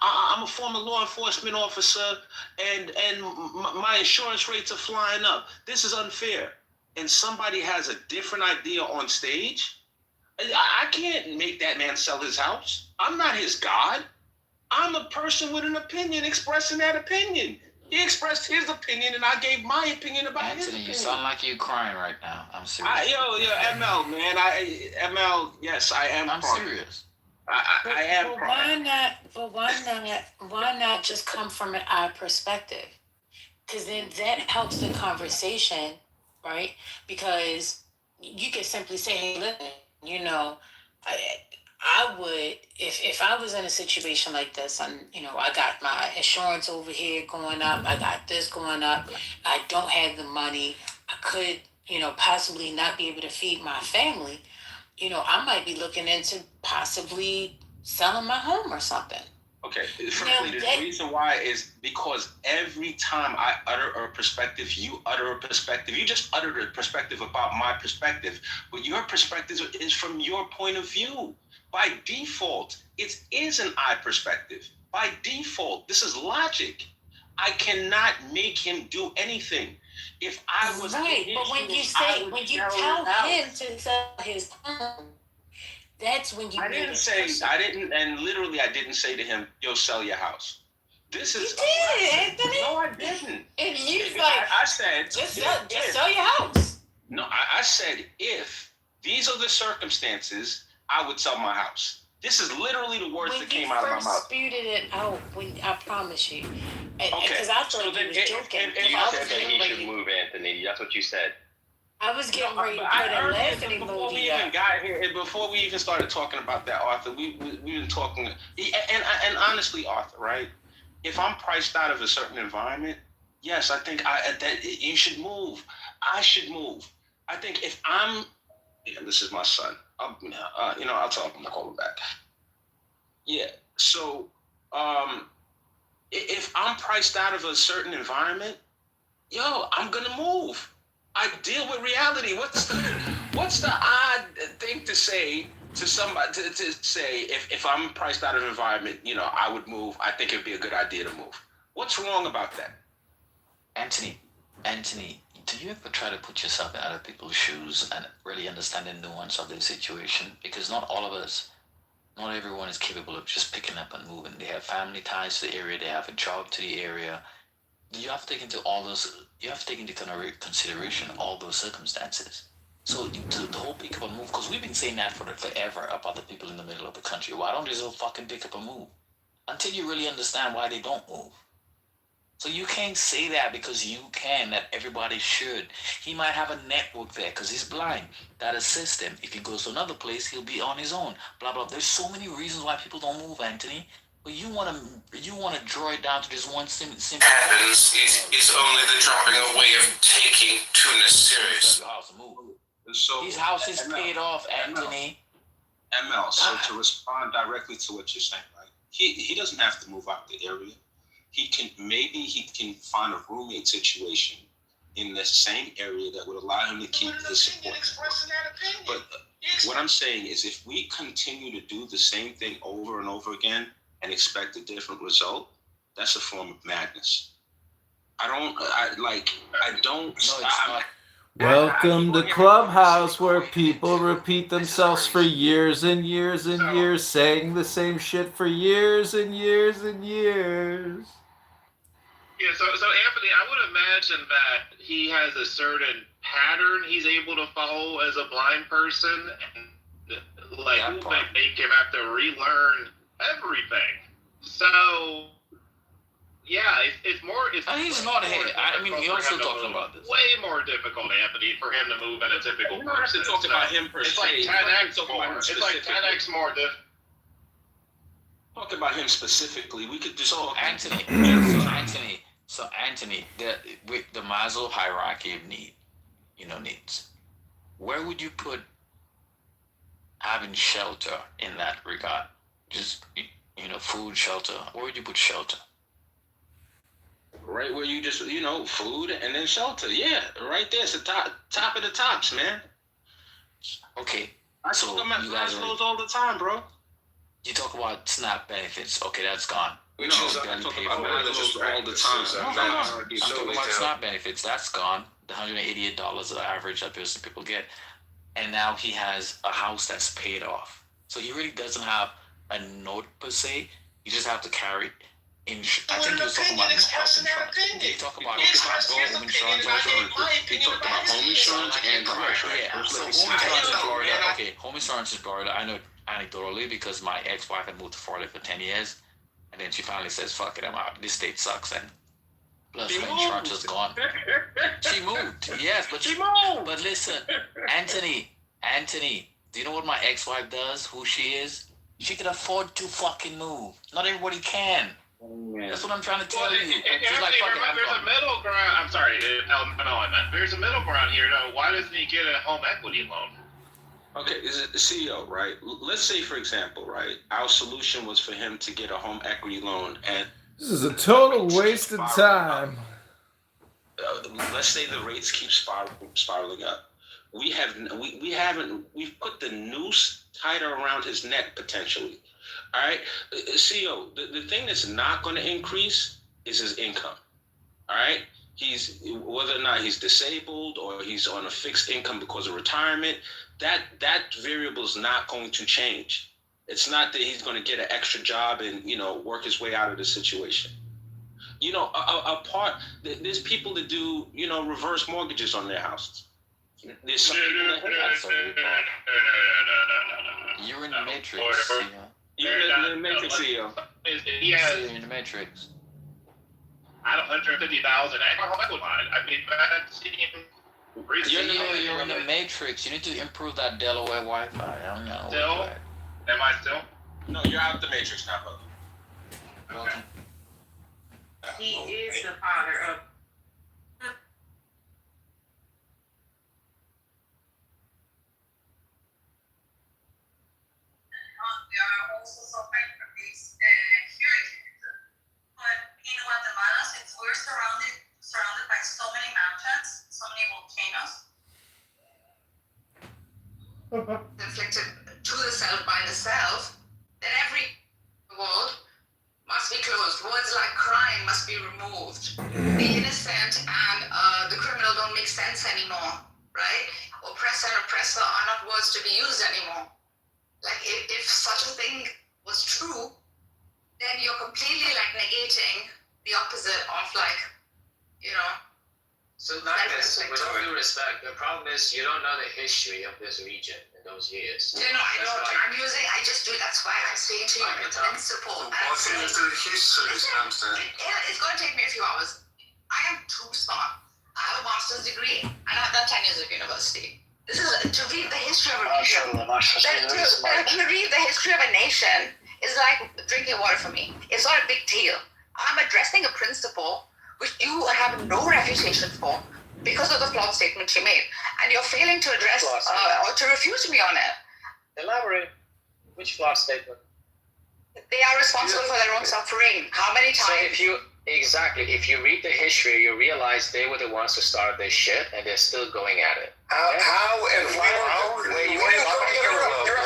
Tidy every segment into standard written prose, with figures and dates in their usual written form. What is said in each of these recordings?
I'm a former law enforcement officer, and my insurance rates are flying up. This is unfair. And somebody has a different idea on stage. I can't make that man sell his house. I'm not his God. I'm a person with an opinion expressing that opinion. He expressed his opinion, and I gave my opinion about his opinion. Anthony, you sound like you're crying right now. I'm serious. ML, man. ML, yes, I am. I'm serious. I am crying. Why not just come from an I perspective? Because then that helps the conversation, right? Because you could simply say, hey, listen, I would, if I was in a situation like this, and I got my insurance over here going up, I got this going up, I don't have the money, I could, possibly not be able to feed my family, I might be looking into possibly selling my home or something. Okay, frankly, the reason why is because every time I utter a perspective, you utter a perspective. You just uttered a perspective about my perspective, but your perspective is from your point of view. By default, it is an I perspective. By default, this is logic. I cannot make him do anything. If I was right, but when you tell him to sell his home, that's when you. I didn't say to him, "Yo, sell your house." This is. You did, Anthony. No, I didn't. And you like. I said, just sell your house. No, I said if these are the circumstances, I would sell my house. This is literally the words that came out of my mouth. When you first spewed it out, I promise you. Okay. Because I thought you was joking. You said that he should move, Anthony. That's what you said. I was getting ready to put a laughing emoji before we even started talking about that, Arthur, we've been talking. And honestly, Arthur, right? If I'm priced out of a certain environment, yes, I think that you should move. I should move. I think if I'm, this is my son. I'll tell him to call him back. Yeah. So, if I'm priced out of a certain environment, I'm gonna move. I deal with reality. What's the odd thing to say to somebody to say if I'm priced out of an environment, I would move. I think it'd be a good idea to move. What's wrong about that? Anthony, do you ever try to put yourself in other people's shoes and really understand the nuance of their situation? Because not everyone is capable of just picking up and moving. They have family ties to the area. They have a job to the area. You have to take into consideration all those circumstances. So the whole pick up and move, because we've been saying that forever about the people in the middle of the country. Why don't they just fucking pick up and move? Until you really understand why they don't move. So you can't say that because you can, that everybody should. He might have a network there because he's blind that assists him. If he goes to another place, he'll be on his own. Blah, blah. There's so many reasons why people don't move, Anthony. But you want to draw it down to just one simple happens is only the dropping away of taking Tuna serious. So his house is paid off, Anthony. ML, so to respond directly to what you're saying, right? He doesn't have to move out the area. He can find a roommate situation in the same area that would allow him to keep the support. But what I'm saying is if we continue to do the same thing over and over again and expect a different result, that's a form of madness. Welcome to Clubhouse, where people repeat themselves for years and years and years, saying the same shit for years and years and years. Yeah, so Anthony, I would imagine that he has a certain pattern he's able to follow as a blind person, and who might make him have to relearn everything. So, yeah, it's more. He's not here. You're also talking about this. Way more difficult, Anthony, for him to move in a typical person. Talking about him per se. It's like 10x more difficult. Talking about him specifically, we could just talk. Anthony, with the Maslow hierarchy of needs, where would you put having shelter in that regard? Just food, shelter. Where would you put shelter? Right where you just food and then shelter. Yeah, right there. It's the top of the tops, man. Okay. I talk about Maslow's all the time, bro. You talk about SNAP benefits. Okay, that's gone. No, I talk about managers all the time. I'm talking about SNAP benefits. That's gone. The $188 that average that business people get. And now he has a house that's paid off. So he really doesn't have a note per se. You just have to carry I think he was talking about health insurance. They talk about home insurance also. He talked about home insurance and commercial. Yeah, so home insurance in Florida. Okay, home insurance in Florida. I know anecdotally because my ex-wife had moved to Florida for 10 years. And then she finally says, fuck it, I'm out. This state sucks. And plus her insurance is gone. She moved, yes. But she moved. But listen, Anthony, do you know what my ex-wife does? Who she is? She can afford to fucking move. Not everybody can. Yeah. That's what I'm trying to tell you. There's a middle ground. I'm sorry. There's a middle ground here. Though. Why doesn't he get a home equity loan? Okay, is it the CEO, right? Let's say, for example, right, our solution was for him to get a home equity loan, and This is a total waste of time. Let's say the rates keep spiraling up. We've put the noose tighter around his neck potentially. All right, CEO. The thing that's not going to increase is his income. All right, whether or not he's disabled or he's on a fixed income because of retirement. That variable is not going to change. It's not that he's going to get an extra job and work his way out of the situation. There's people that do reverse mortgages on their houses. There's some people You're in the matrix. You're in the matrix, CEO. You're in the matrix. I had 150,000 home equity line. I mean, that's You're in the matrix. You need to improve that Delaware Wi-Fi. I don't know. Still? Am I still? No, you're out the matrix now, brother. Okay. He is the father of. We are also suffering from this hurricane. But in Guatemala, since we're surrounded by so many mountains, so many volcanoes, inflicted to the self by the self, then every world must be closed. Words like crime must be removed. The innocent and the criminal don't make sense anymore, right? Oppressor and oppressor are not words to be used anymore. Like if such a thing was true, then you're completely negating the opposite of So Magnus, with all due respect, the problem is you don't know the history of this region in those years. I don't. I just do. That's why I'm saying to you, it's principle. What's in the history? Yeah, it's going to take me a few hours. I am too smart. I have a master's degree and I've done 10 years of university. This is to read the history of a nation. To read the history of a nation is like drinking water for me. It's not a big deal. I'm addressing a principle which you have no reputation for because of the flawed statement you made, and you're failing to address or to refute me on it. Elaborate. Which flawed statement? They are responsible for their own suffering. How many times? So if you read the history, you realize they were the ones who started this shit, and they're still going at it. Europe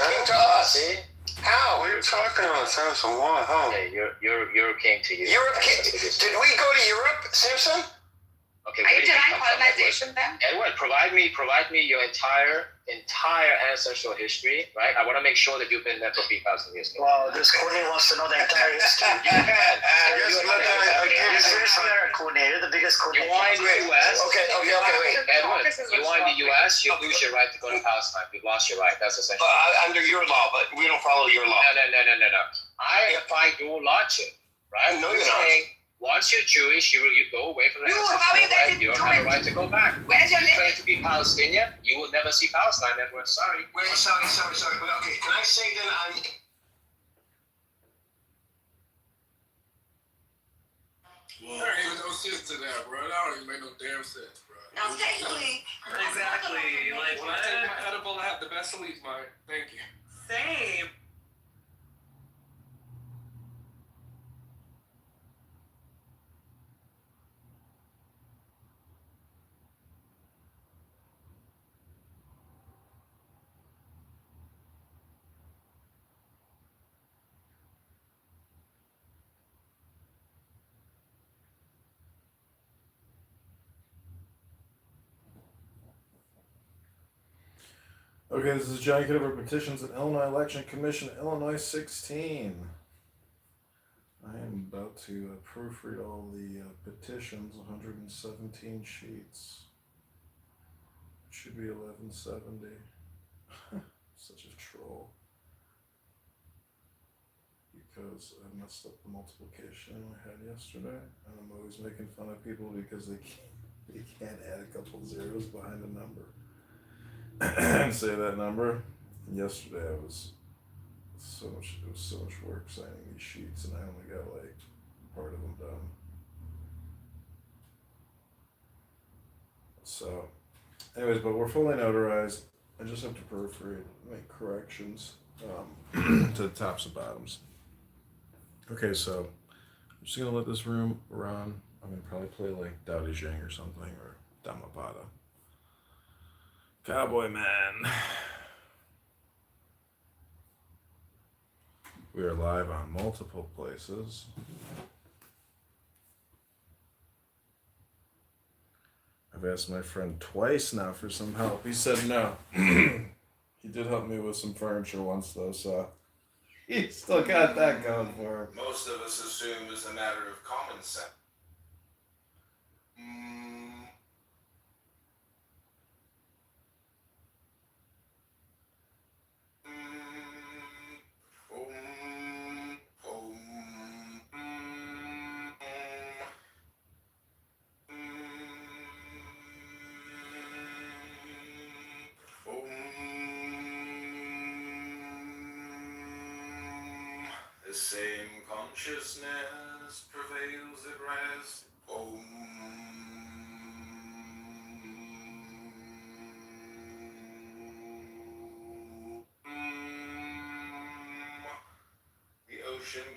came to us. See? How? What are you talking about? Samson? Why? How? Okay, Europe came to you. Did we go to Europe, Simpson? Okay. Are you denying colonization then? Edward, provide me your entire ancestral history, right? I want to make sure that you've been there for 3,000 years. Well, this Courtney wants to know the entire history. You're the biggest Courtney. You are in the U.S. Okay, wait. Edward, you are in the U.S., you lose your right to go to Palestine. You've lost your right. That's essential. Under your law, but we don't follow your law. No. I apply your logic, right? No, you're not. Once you're Jewish, you go away from the ancestral right. You don't have a right to go back. Where's your You claim limit? to be Palestinian, you will never see Palestine, Edward. Sorry. Wait, sorry. But okay, can I say then I'm... There ain't no sense to that, bro. That don't even make no damn sense, bro. No, technically. Exactly. Like When I take my edible, I have the best sleep, man. Thank you. Same. Okay, this is John Kitover, Petitions at Illinois Election Commission, Illinois 16. I am about to proofread all the petitions, 117 sheets. It should be 1170. Such a troll. Because I messed up the multiplication I had yesterday, and I'm always making fun of people because they can't add a couple zeros behind a number and say that number. And yesterday it was so much work signing these sheets, and I only got like part of them done. So, anyways, but we're fully notarized. I just have to proofread, make corrections to the tops and bottoms. Okay, so I'm just gonna let this room run. I'm gonna probably play like Dowdy Jing or something, or Dhammapada. Cowboy Man. We are live on multiple places. I've asked my friend twice now for some help. He said no. He did help me with some furniture once though, so he still got that going for him. Most of us assume it's a matter of common sense. The same consciousness prevails at rest. The ocean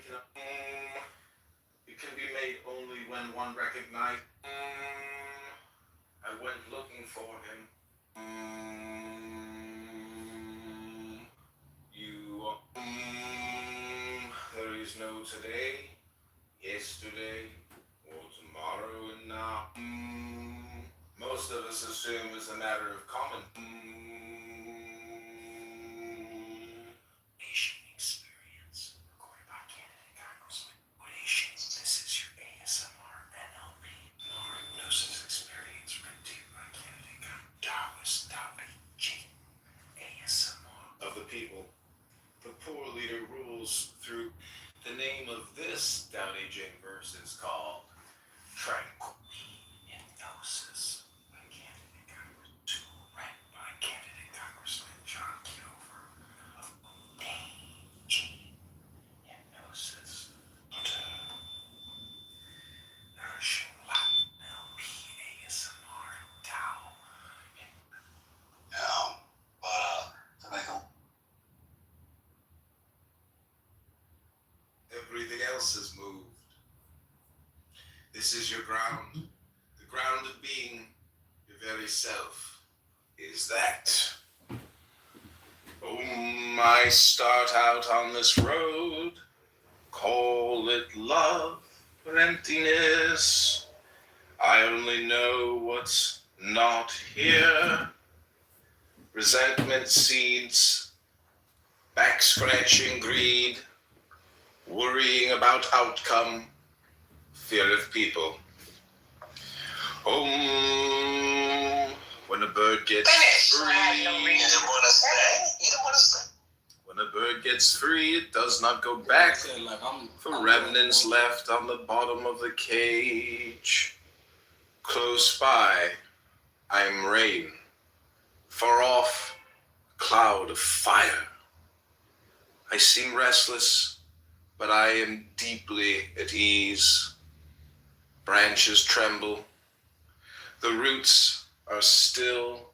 it can be made only when one recognizes. I went looking for him. There is no today, yesterday, or tomorrow and now. Most of us assume it's a matter of common nation experience. Recorded by candidate Congressman. This is your ASMR NLP. Hypnosis experience written to you by candidate Taoist ASMR of the people. The poor leader rules through. The name of this Downey Jing verse is called Tranquility Hypnosis by candidate Congressman. Read by candidate Congressman John Kitover of Downey Jing Hypnosis. Nourishing life, LP, ASMR, Tao. Now, to make a everything else has moved. This is your ground. The ground of being your very self is that. I start out on this road, call it love or emptiness. I only know what's not here. Resentment seeds, back scratching greed, worrying about outcome, fear of people. When a bird gets free. You don't want to stay. When a bird gets free, it does not go back. For remnants left on the bottom of the cage. Close by, I'm rain. Far off, cloud of fire. I seem restless, but I am deeply at ease. Branches tremble. The roots are still.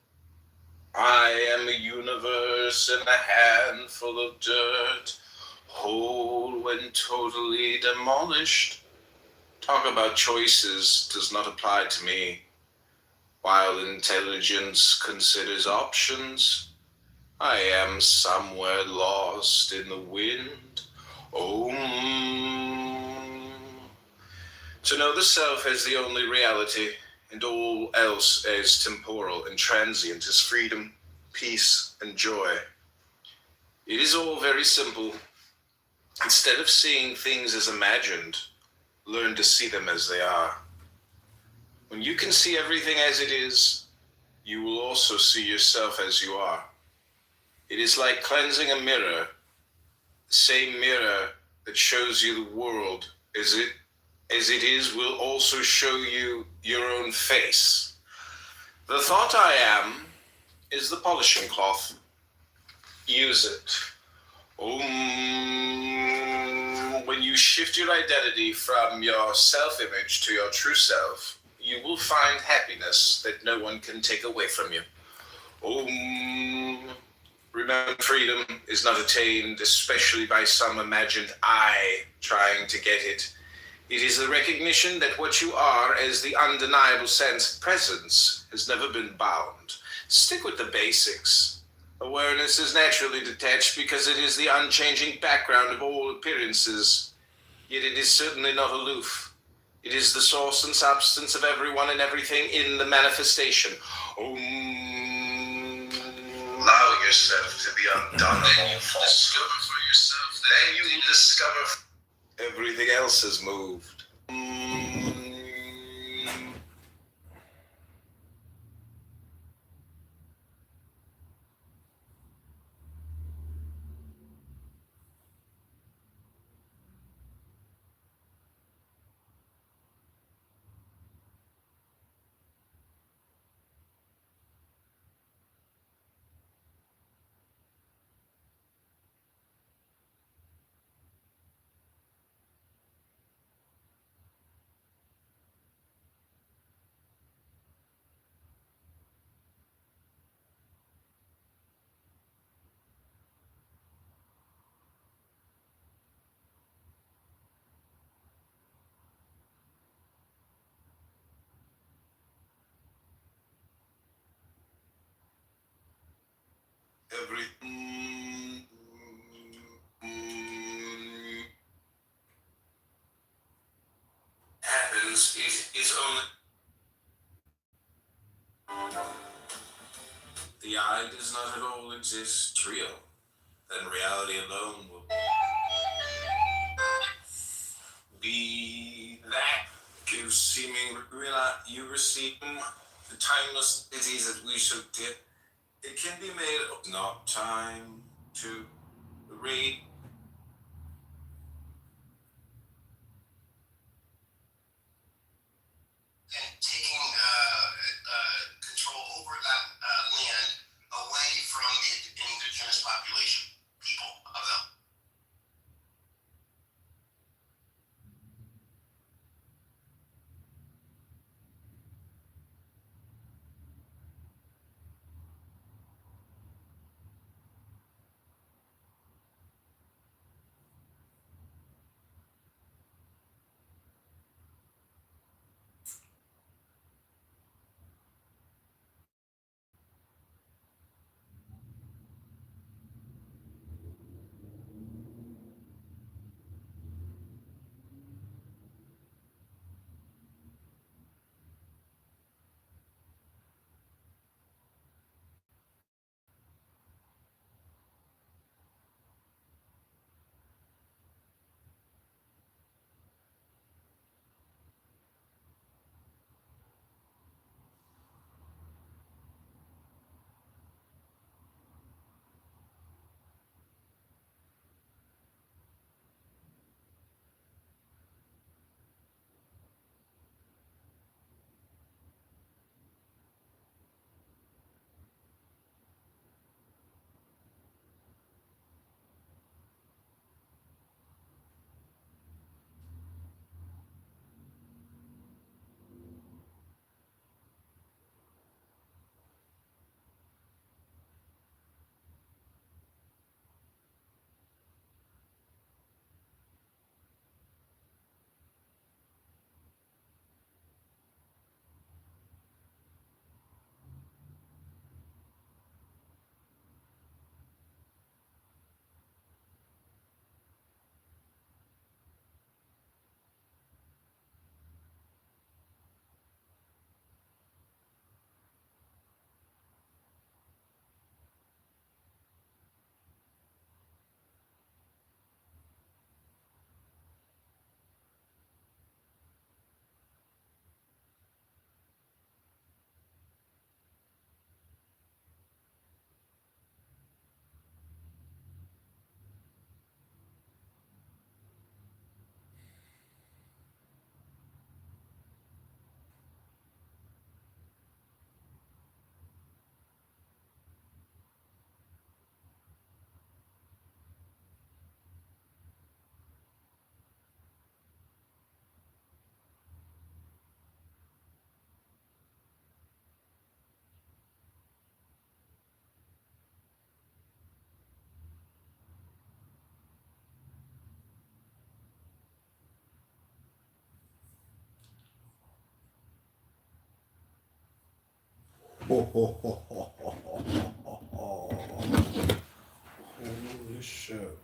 I am a universe in a handful of dirt, whole when totally demolished. Talk about choices does not apply to me. While intelligence considers options, I am somewhere lost in the wind. To know the self as the only reality, and all else as temporal and transient as freedom. peace, and joy. It is all very simple. Instead of seeing things as imagined, learn to see them as they are. When you can see everything as it is, you will also see yourself as you are. It is like cleansing a mirror, the same mirror that shows you the world as it is will also show you your own face. The thought I am is the polishing cloth. Use it. When you shift your identity from your self-image to your true self, you will find happiness that no one can take away from you. Remember, freedom is not attained, especially by some imagined I trying to get it. It is the recognition that what you are as the undeniable sense of presence has never been bound. Stick with the basics. Awareness is naturally detached because it is the unchanging background of all appearances. Yet it is certainly not aloof. It is the source and substance of everyone and everything in the manifestation. Allow yourself to be undone of all falsehood. Discover for yourself. Then you will discover everything else has moved. Everything happens is only the I does not at all exist real. Then reality alone will be that gives seeming you receive the timeless cities that we should get. It can be made of not time to read. And taking control over that land away from the indigenous population, people of them. Holy shit.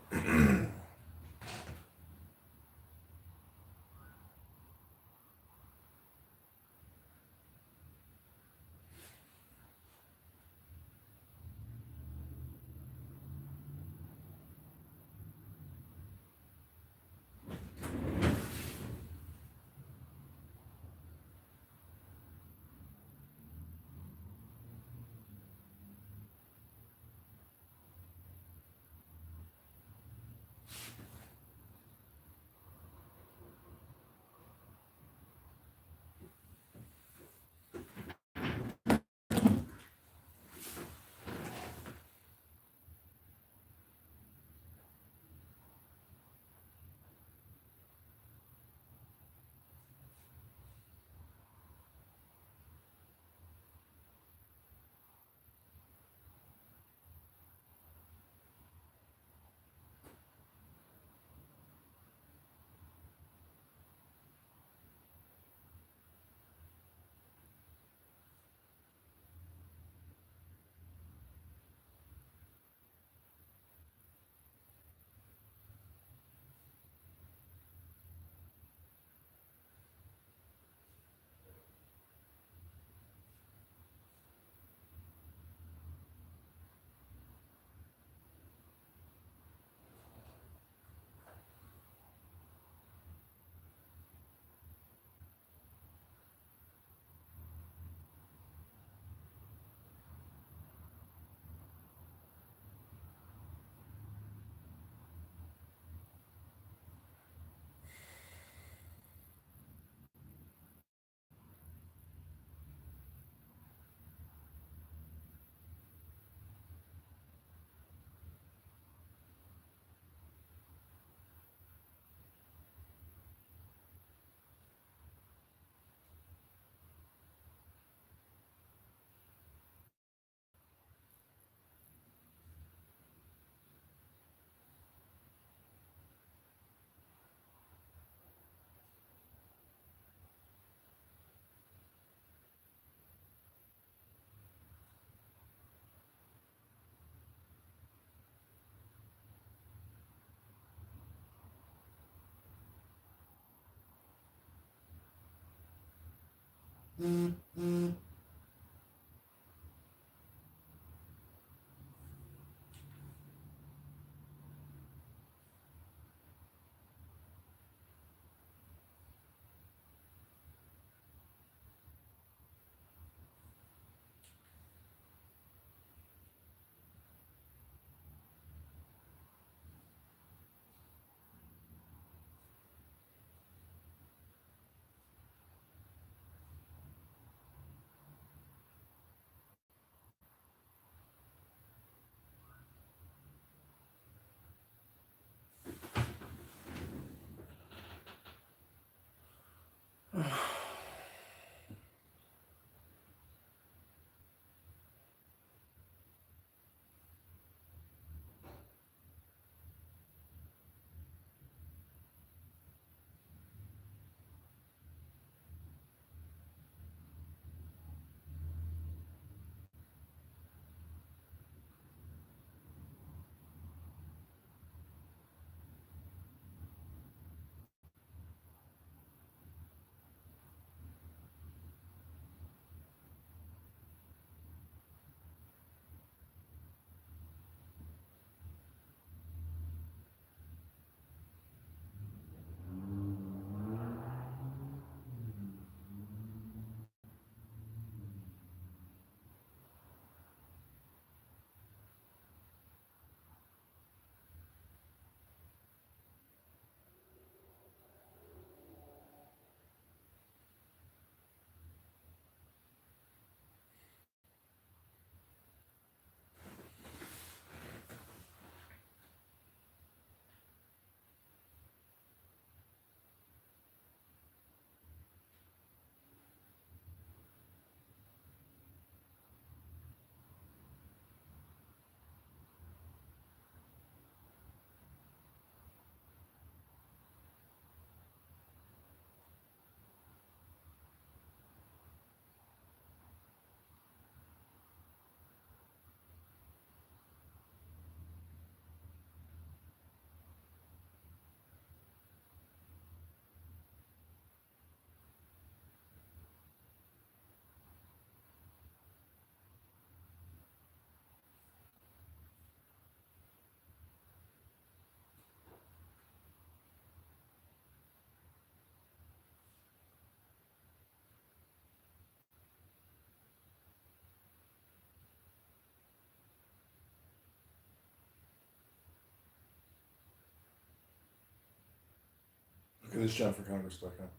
Who's JohnForCongress.com?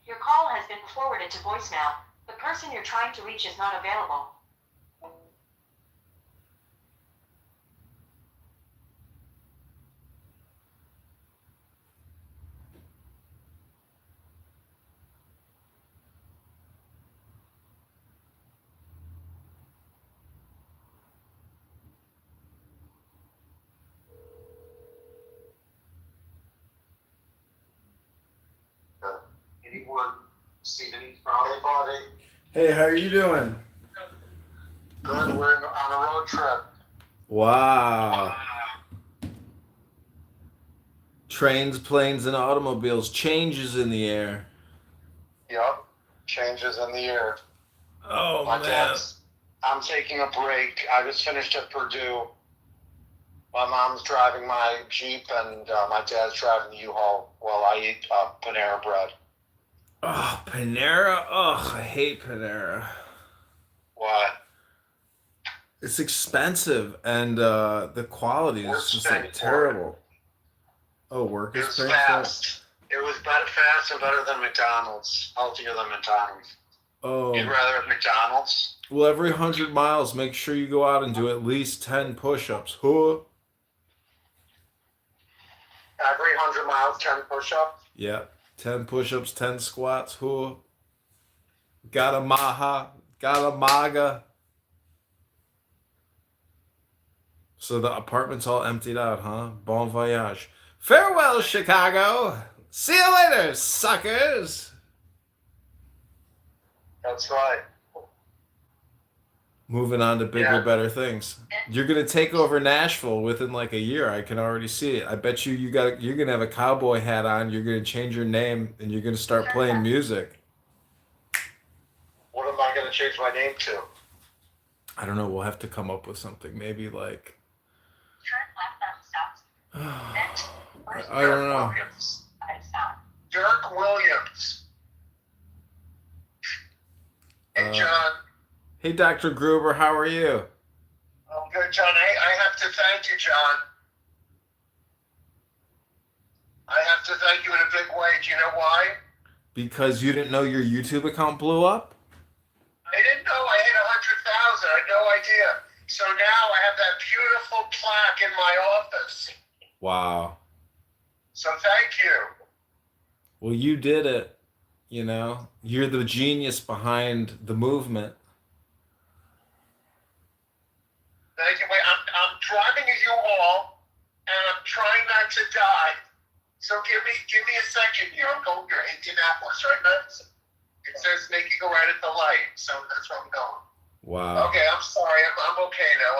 Your call has been forwarded to voicemail. The person you're trying to reach is not available. Anyone seen any Friday party? Hey, how are you doing? Good, we're on a road trip. Wow. Trains, planes, and automobiles. Changes in the air. Yep, changes in the air. Oh, man. I'm taking a break. I just finished at Purdue. My mom's driving my Jeep, and my dad's driving the U-Haul while I eat Panera bread. Oh, Panera? Oh, I hate Panera. Why? It's expensive, and the quality is just like terrible. Oh, work is paying fast. It was better, fast and better than McDonald's. Healthier than McDonald's. Oh. You'd rather have McDonald's? Well, every 100 miles, make sure you go out and do at least 10 push-ups. Huh? Every 100 miles, 10 push-ups? Yep. 10 push-ups, 10 squats. Huh? Got a maha. Got a maga. So the apartment's all emptied out, huh? Bon voyage. Farewell, Chicago. See you later, suckers. That's right. Moving on to bigger, better things. You're gonna take over Nashville within like a year. I can already see it. I bet you're gonna have a cowboy hat on. You're gonna change your name and you're gonna start playing music. What am I gonna change my name to? I don't know. We'll have to come up with something. Maybe like. I don't know. Dirk Williams. Hey, John. Hey, Dr. Gruber, how are you? I'm good, John. I have to thank you, John. I have to thank you in a big way. Do you know why? Because you didn't know your YouTube account blew up? I didn't know I hit 100,000. I had no idea. So now I have that beautiful plaque in my office. Wow. So thank you. Well, you did it. You know, you're the genius behind the movement. Thank you. Wait, I'm driving a U-Haul, and I'm trying not to die. So give me a second here. I'm going to Indianapolis right now. It says make you go right at the light, so that's where I'm going. Wow. Okay, I'm sorry. I'm okay now.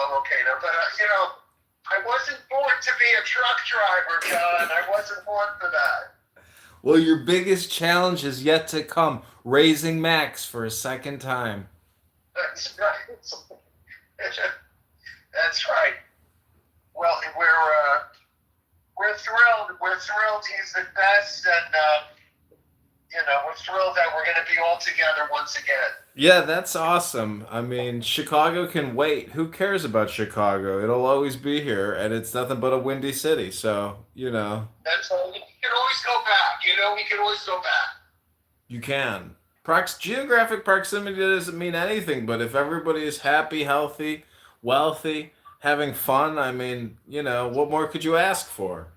But I wasn't born to be a truck driver, John. I wasn't born for that. Well, your biggest challenge is yet to come. Raising Max for a second time. That's right. That's right. Well, we're thrilled. We're thrilled. He's the best, and we're thrilled that we're going to be all together once again. Yeah, that's awesome. I mean, Chicago can wait. Who cares about Chicago? It'll always be here, and it's nothing but a windy city. So, That's all. We can always go back. We can always go back. You can. Geographic proximity doesn't mean anything, but if everybody is happy, healthy, wealthy, having fun, I mean, what more could you ask for?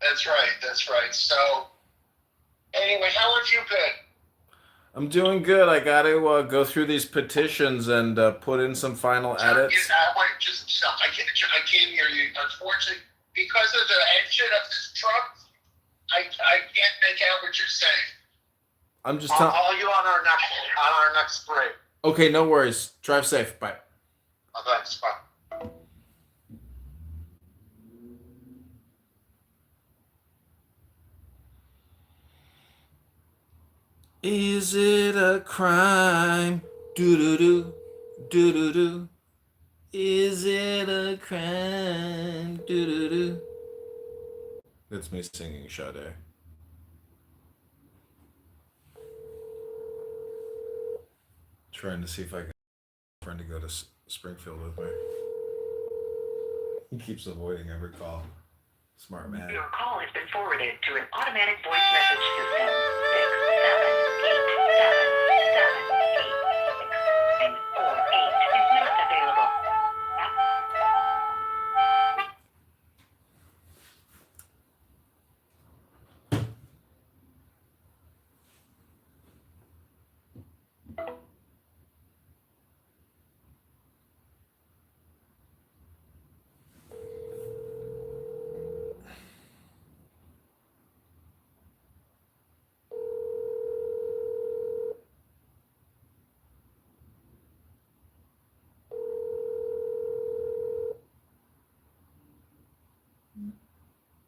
That's right. So, anyway, how have you been? I'm doing good. I got to go through these petitions and put in some final edits. Wait, just stop. I can't hear you. Unfortunately, because of the engine of this truck, I can't make out what you're saying. I'm just I'll call you on our next break. Okay, no worries. Drive safe. Bye. Thanks. Bye. Is it a crime? Do-do-do, do-do-do. Is it a crime? Do-do-do. That's me singing Sade. Trying to see if I can get a friend to go to Springfield with me. He keeps avoiding every call. Smart man. Your call has been forwarded to an automatic voice message system. 6787786 is not available.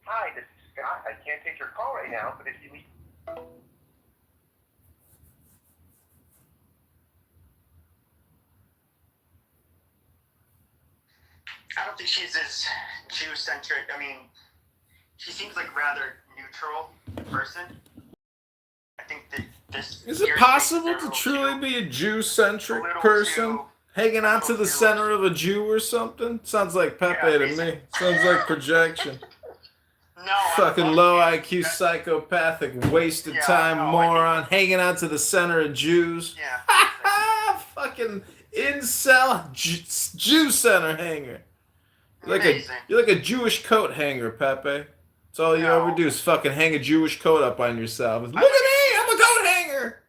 Hi, this is Scott. I can't take your call right now, but if you need. I don't think she's as Jew-centric. I mean, she seems like rather neutral person. I think that this... Is it possible to truly be a Jew-centric person? Hanging out to the center of a Jew or something? Sounds like Pepe to me. Sounds like projection. No, Fucking low IQ, psychopathic, wasted time moron, hanging out to the center of Jews. Yeah. Fucking incel Jew center hanger. You're like a Jewish coat hanger, Pepe. That's all you ever do is fucking hang a Jewish coat up on yourself. Look at me, I'm a coat hanger.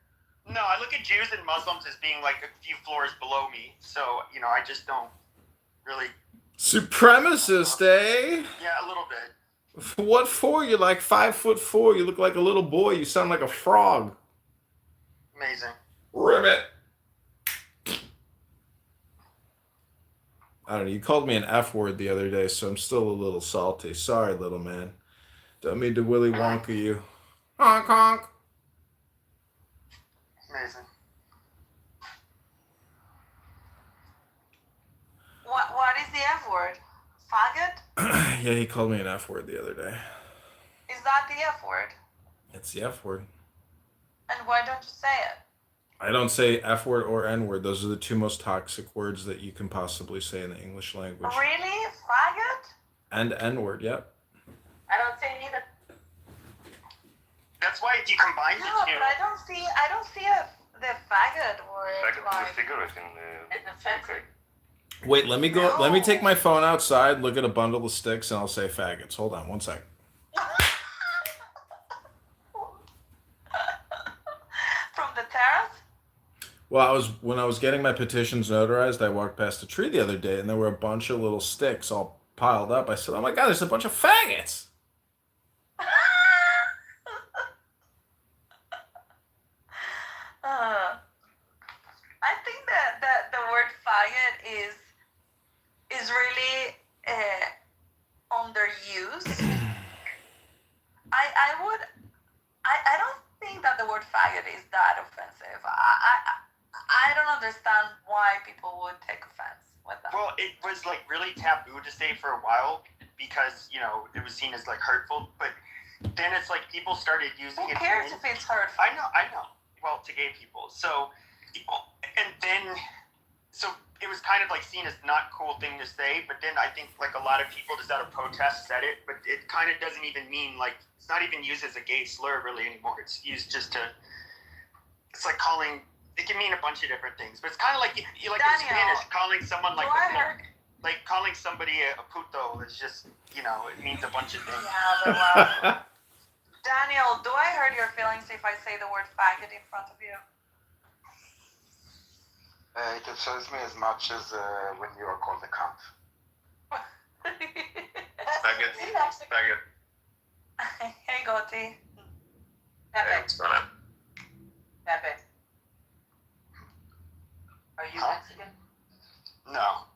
No, I look at Jews and Muslims as being like a few floors below me. So, you know, I just don't really... Supremacist, eh? Yeah, a little bit. What for? You're like 5'4". You look like a little boy. You sound like a frog. Amazing. Ribbit. I don't know. You called me an F word the other day, so I'm still a little salty. Sorry, little man. Don't mean to Willy Wonka you. Honk honk. Amazing. What is the F word? Faggot? Yeah, he called me an F word the other day. Is that the F word? It's the F word. And why don't you say it? I don't say F word or N word. Those are the two most toxic words that you can possibly say in the English language. Really? Faggot? And N word, yep. I don't say neither. That's why if you combine No, the two... but I don't see the faggot word. Faggot is a cigarette in the offensive. Wait, let me go. No. Let me take my phone outside, look at a bundle of sticks, and I'll say faggots. Hold on, 1 second. From the terrace? Well, when I was getting my petitions notarized, I walked past a tree the other day, and there were a bunch of little sticks all piled up. I said, "Oh my God, there's a bunch of faggots." I think that the word faggot is really underused. I don't think that the word faggot is that offensive. I don't understand why people would take offense with that. Well, it was like really taboo to say for a while because, you know, it was seen as like hurtful, but then it's like people started using it. Who cares if it's hurtful? I know. Well, to gay people. So it was kind of like seen as not cool thing to say, but then I think like a lot of people just out of protest said it, but it kind of doesn't even mean like, it's not even used as a gay slur really anymore. It's used just to, it's like calling, it can mean a bunch of different things, but it's kind of like, you like in Spanish, calling someone like, like calling somebody a puto is just, you know, it means a bunch of things. Yeah, but well, Daniel, do I hurt your feelings if I say the word faggot in front of you? It upsets me as much as when you are called a cunt. Faggot. Hey, Gotti. Hey, what's going on? Pepe. Are you Mexican? No.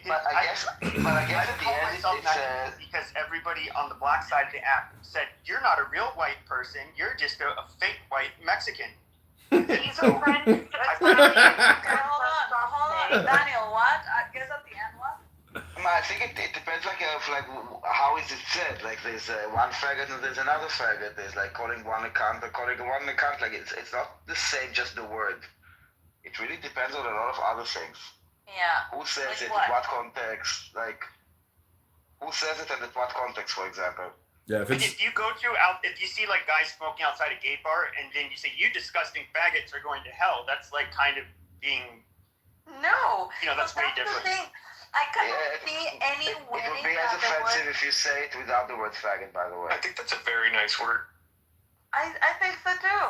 But I guess at the end it's because everybody on the black side of the app said you're not a real white person, you're just a fake white Mexican. He's a friend. Hold on, Daniel. What? I guess at the end, what? I think it depends like how is it said. Like there's one faggot and there's another faggot. There's like calling one a cunt or calling one a cunt. Like it's not the same, just the word. It really depends on a lot of other things. Yeah. Who says like it? What? In what context? Like who says it and in what context, for example? Yeah, if you go if you see like guys smoking outside a gay bar and then you say you disgusting faggots are going to hell, that's like kind of being. No. That's way different. I couldn't see any way. It would be as offensive if you say it without the word faggot, by the way. I think that's a very nice word. I think so too.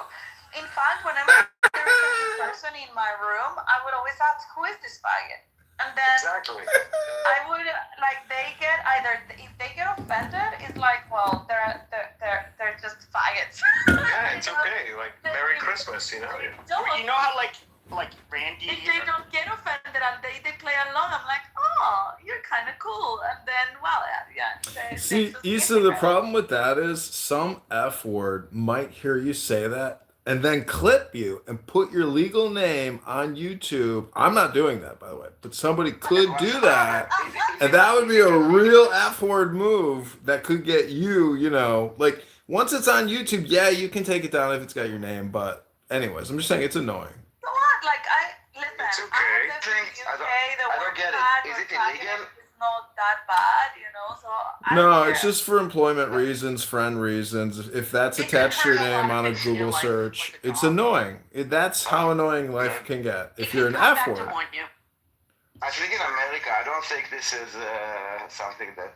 In fact, whenever there was a new person in my room, I would always ask, "Who is this faggot?" And then I would they get either if they get offended, it's like, well, they're just faggots. Yeah, it's okay. Like Merry Christmas, you know. You know how like Randy. If they don't get offended and they play along, I'm like, oh, you're kind of cool. And then, well, yeah. See, Issa, the problem with that is some F word might hear you say that and then clip you and put your legal name on YouTube. I'm not doing that, by the way, but somebody could do that. And that would be a real F word move that could get you, like once it's on YouTube, yeah, you can take it down if it's got your name. But anyways, I'm just saying it's annoying. It's okay. I don't get it. Is it illegal? It's not that bad, so No, it's just for employment reasons, friend reasons. If that's attached to your name on a Google search, it's annoying. That's how annoying life can get if you're an F word. I think in America, I don't think this is something that.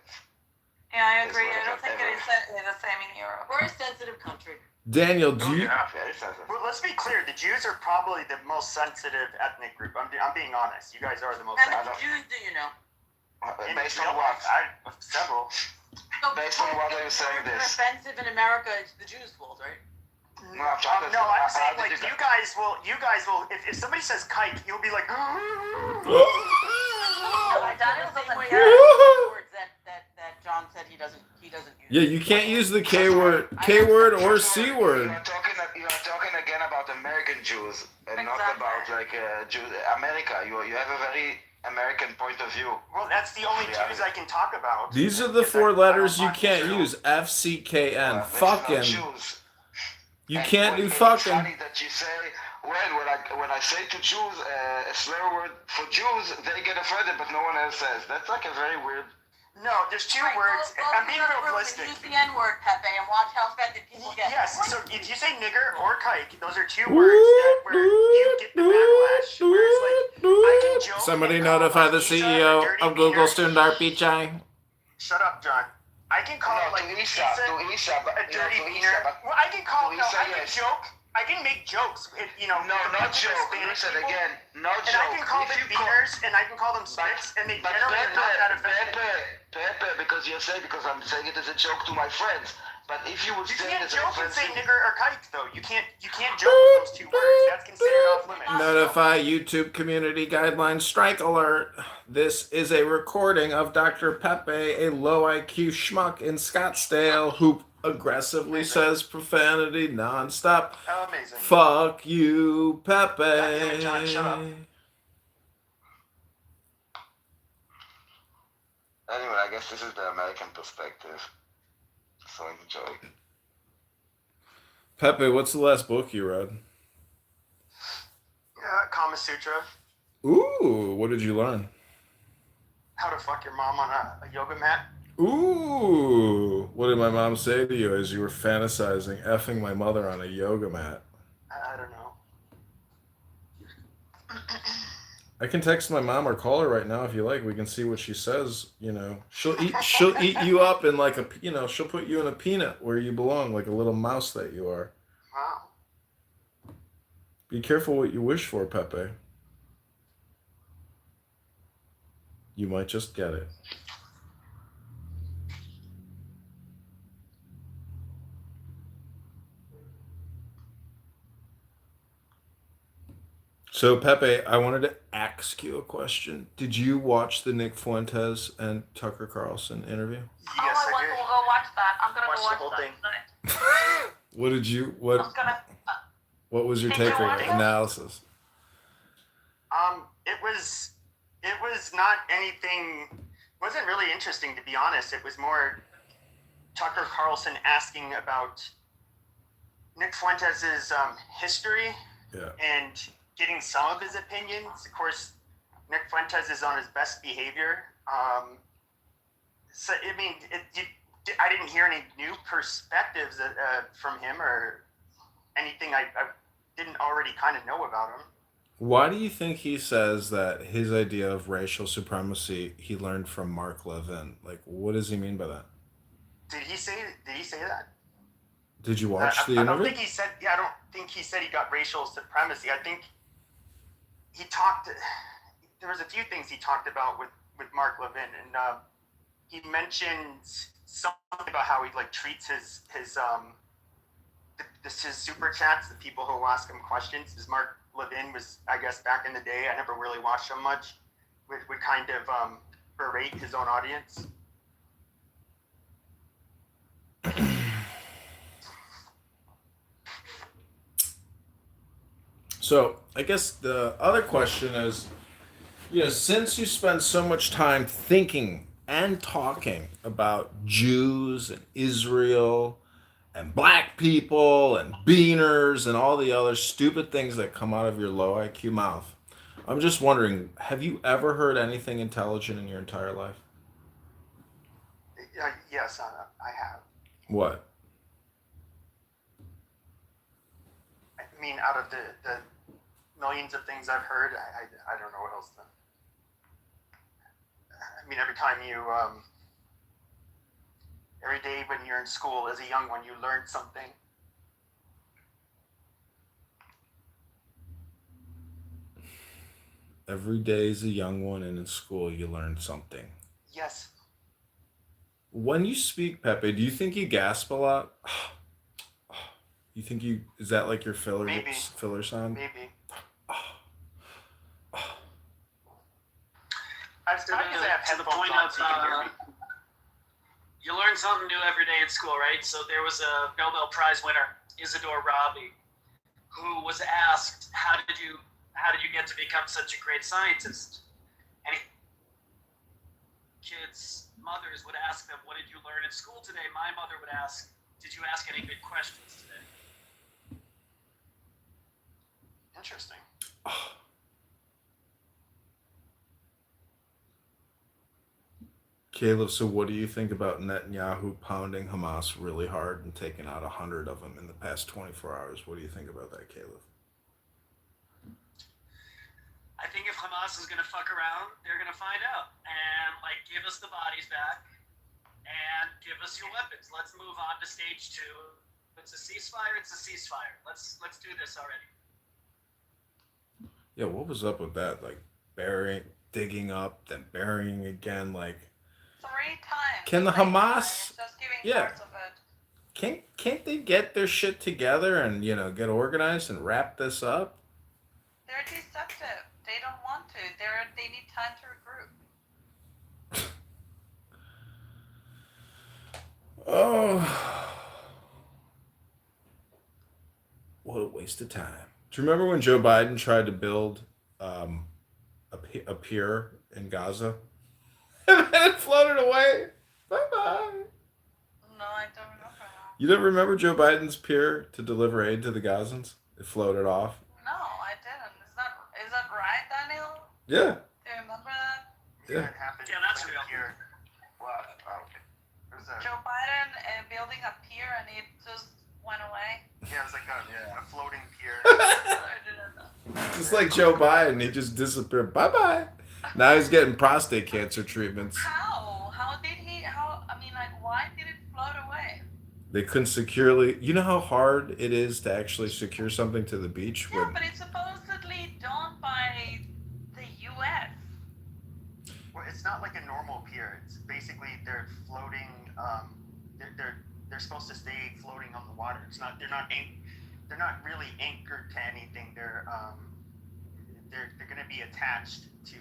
Yeah, I agree. I don't think it is the same in Europe. We're a sensitive country. Daniel, do you? Well, let's be clear. The Jews are probably the most sensitive ethnic group. I'm being honest. You guys are the most. How many Jews do you know? Based on what? Several. Based on what are you saying this? Offensive in America, it's the Jews' fault, right? No, I'm saying like you guys will. If somebody says kike, you'll be like. Daniel doesn't hear words that John said he doesn't use. Yeah, you can't use the K word or C word. You're talking again about American Jews and not about Jews. America, you have a very American point of view. Well, that's the only Jews I can talk about. These are the four letters you can't use. FCKN. Fucking. You can't do fucking. It's funny that you say, when I say to Jews a slur word for Jews, they get offended, but no one else says. That's like a very weird. No, there's two words. I'm being realistic. Use the N-word, Pepe, and watch how offended people get. Yes, so if you say nigger or kike, those are two words where you get the backlash. Whereas, I can joke. Somebody notify the CEO of Google Student RPJ. Shut up, John. I can call it like Isha, a dirty wiener. Well, I can call it. I can joke. I can make jokes. No, not joke. Listen again. Not joke. And I can call them beaners and I can call them spits, and they generally are not that offended. Pepe, because I'm saying it as a joke to my friends. But if you would say it as a joke and say offensive, nigger or kike, though. You can't joke with those two words. That's considered off limits. Notify YouTube community guidelines. Strike alert. This is a recording of Dr. Pepe, a low IQ schmuck in Scottsdale who aggressively says profanity nonstop. Oh, amazing. Fuck you, Pepe. John, shut up. Anyway, I guess this is the American perspective. So enjoy. Pepe, what's the last book you read? Kama Sutra. Ooh, what did you learn? How to fuck your mom on a yoga mat. Ooh, what did my mom say to you as you were fantasizing effing my mother on a yoga mat? I don't know. I can text my mom or call her right now if you like. We can see what she says. She'll eat you up in like she'll put you in a peanut where you belong, like a little mouse that you are. Wow. Be careful what you wish for, Pepe. You might just get it. So Pepe, I wanted to ask you a question. Did you watch the Nick Fuentes and Tucker Carlson interview? Oh, I want to go watch that. I'm gonna go watch the whole that thing. tonight. What did you I was gonna. what was your Did you watch takeaway it? analysis? It was not anything. Wasn't really interesting, to be honest. It was more Tucker Carlson asking about Nick Fuentes' history and getting some of his opinions. Of course, Nick Fuentes is on his best behavior. So I mean, I didn't hear any new perspectives from him or anything I didn't already kind of know about him. Why do you think he says that his idea of racial supremacy he learned from Mark Levin? Like, what does he mean by that? Did he say that? Did you watch the I interview? don't think he said. Yeah, I don't think he said he got racial supremacy. I think he talked. There was a few things he talked about with Mark Levin, and he mentioned something about how he like treats his super chats, the people who will ask him questions. Because Mark Levin was, I guess, back in the day, I never really watched him much, would kind of berate his own audience. So I guess the other question is, since you spend so much time thinking and talking about Jews and Israel and black people and beaners and all the other stupid things that come out of your low IQ mouth, I'm just wondering, have you ever heard anything intelligent in your entire life? Yes, I have. What? I mean, out of the millions of things I've heard, I don't know what else to. I mean, every time every day when you're in school as a young one, you learn something. Every day as a young one and in school, you learn something. Yes. When you speak, Pepe, do you think you gasp a lot? Is that like your filler sound? Maybe. To the point of you learn something new every day in school, right? So there was a Nobel Prize winner, Isidore Rabi, who was asked, how did you get to become such a great scientist? And kids' mothers would ask them, what did you learn in school today? My mother would ask, did you ask any good questions today? Interesting. Caleb, so what do you think about Netanyahu pounding Hamas really hard and taking out 100 of them in the past 24 hours? What do you think about that, Caleb? I think if Hamas is going to fuck around, they're going to find out and give us the bodies back and give us your weapons. Let's move on to stage 2. It's a ceasefire. It's a ceasefire. Let's do this already. Yeah, what was up with that? Digging up, then burying again, 3 times. Can the Hamas? Just giving Yeah. parts of it. Can't they get their shit together and get organized and wrap this up? They're deceptive. They don't want to. They need time to regroup. Oh, what a waste of time. Do you remember when Joe Biden tried to build a pier in Gaza? And then it floated away. Bye-bye. No, I don't remember that. You don't remember Joe Biden's pier to deliver aid to the Gazans? It floated off. No, I didn't. Is that right, Daniel? Yeah. Do you remember that? Yeah. That happened. Yeah, that's real. Here. What? Oh, okay. Joe Biden building a pier and it just went away. Yeah, it was like a floating pier. I didn't know. Just like Joe Biden, he just disappeared. Bye-bye. Now he's getting prostate cancer treatments. How? Why did it float away? They couldn't securely. You know how hard it is to actually secure something to the beach? Yeah, but it's supposedly done by the U.S. Well, it's not like a normal pier. It's basically they're floating. They're supposed to stay floating on the water. It's not. They're not really anchored to anything. they're going to be attached to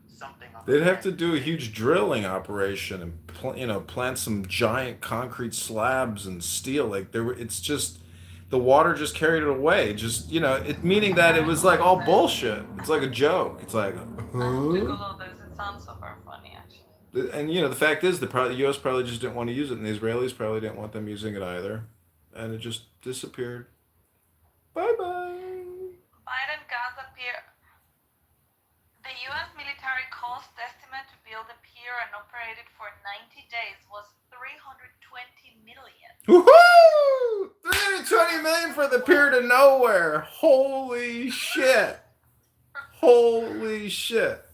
something. On They'd have to do a huge drilling operation and plant some giant concrete slabs and steel. Like it's just the water just carried it away. Just it meaning that it was like all bullshit. It's like a joke. It's like, huh? It sounds super funny, actually. And the fact is, the U.S. probably just didn't want to use it, and the Israelis probably didn't want them using it either, and it just disappeared. Bye bye. Biden Gaza pier. The U.S. military cost estimate to build a pier and operate it for 90 days was $320 million. Woohoo! $320 million for the pier to nowhere. Holy shit! Holy shit!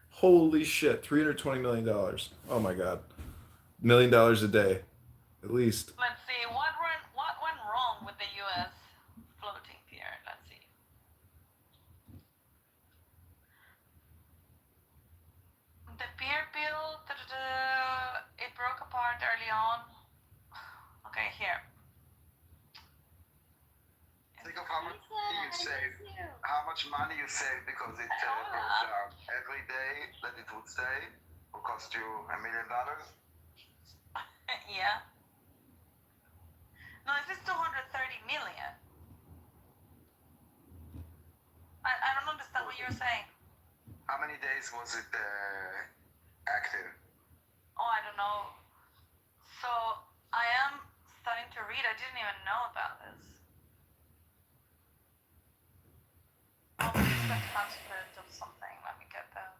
Holy shit! $320 million. Oh my god. $1 million a day, at least. Let's see what went wrong with the U.S. floating pier. Let's see. The pier build, it broke apart early on. Okay, here. Think of how much you save, how much money you save because it broke down. Every day that it would stay will cost you $1 million. Yeah. No, this is 230 million. I don't understand what you're saying. How many days was it active? Oh, I don't know. So I am starting to read. I didn't even know about this. Oh, this is a transcript of something. Let me get that.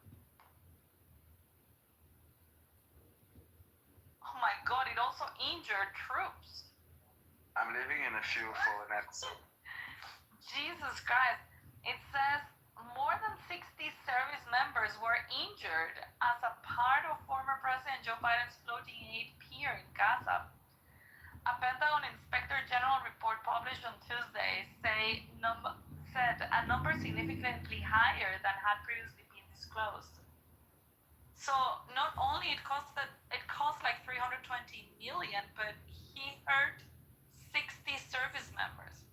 Oh my god, it also injured troops. I'm living in a few for an episode. Jesus Christ. It says more than 60 service members were injured as a part of former President Joe Biden's floating aid pier in Gaza. A Pentagon Inspector General report published on Tuesday said a number significantly higher than had previously been disclosed. So not only it cost like 320 million, but he hurt 60 service members.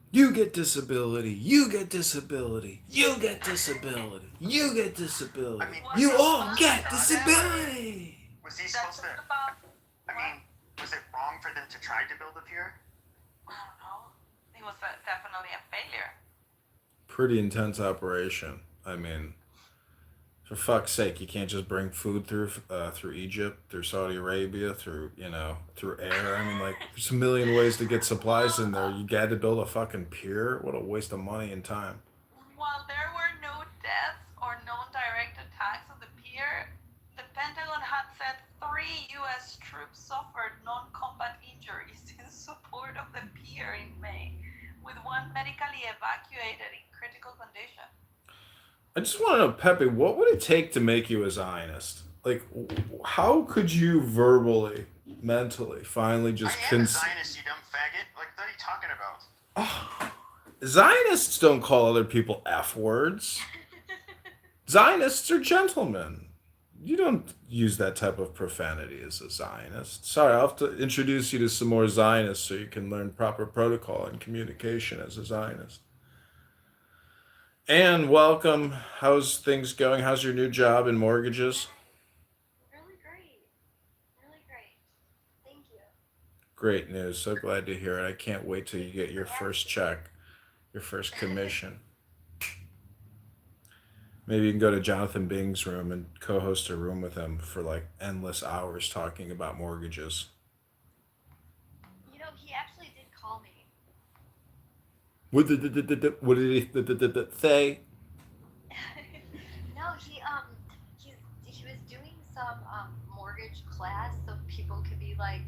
You get disability. You get disability. You get disability. You get disability. I mean, You all get disability. Was he supposed to? I mean, was it wrong for them to try to build a pier? I don't know. It was definitely a failure. Pretty intense operation. I mean, for fuck's sake, you can't just bring food through Egypt, through Saudi Arabia, through air. I mean, like, there's a million ways to get supplies in there. You got to build a fucking pier? What a waste of money and time. While there were no deaths or known direct attacks on the pier, the Pentagon had said 3 U.S. troops suffered non-combat injuries in support of the pier in May, with one medically evacuated in critical condition. I just want to know, Pepe, what would it take to make you a Zionist? Like, how could you verbally, mentally, finally just... I am a Zionist, you dumb faggot. Like, what are you talking about? Oh, Zionists don't call other people F words. Zionists are gentlemen. You don't use that type of profanity as a Zionist. Sorry, I'll have to introduce you to some more Zionists so you can learn proper protocol and communication as a Zionist. And welcome. How's things going? How's your new job in mortgages? Really great. Really great. Thank you. Great news. So glad to hear it. I can't wait till you get your first check, your first commission. Maybe you can go to Jonathan Bing's room and co-host a room with him for like endless hours talking about mortgages. You know, he actually did call me. What did he say? No, he was doing some mortgage class so people could be like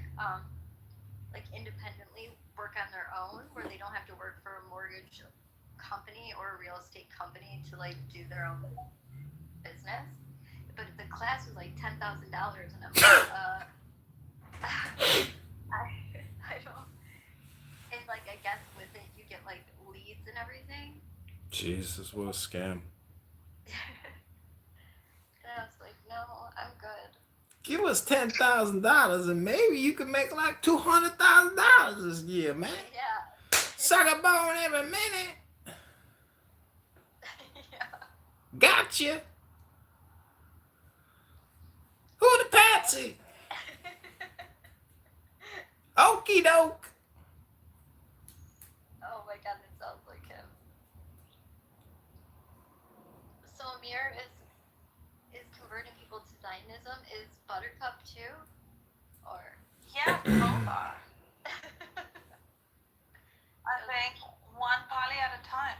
independently work on their own, where they don't have to work for a mortgage company or a real estate company to like do their own business. But the class was like $10,000, and I'm like, I don't. And like, I guess with it you get like leads and everything. Jesus, what a scam. And I was like, no, I'm good. Give us $10,000 and maybe you could make like $200,000 this year, man. Yeah. suck a bone every minute. Yeah. Gotcha. Who the patsy? Okie doke. Oh my god, that sounds like him. So Amir is converting people to Zionism. Is Buttercup too? Or Yeah, both are. I think one poly at a time.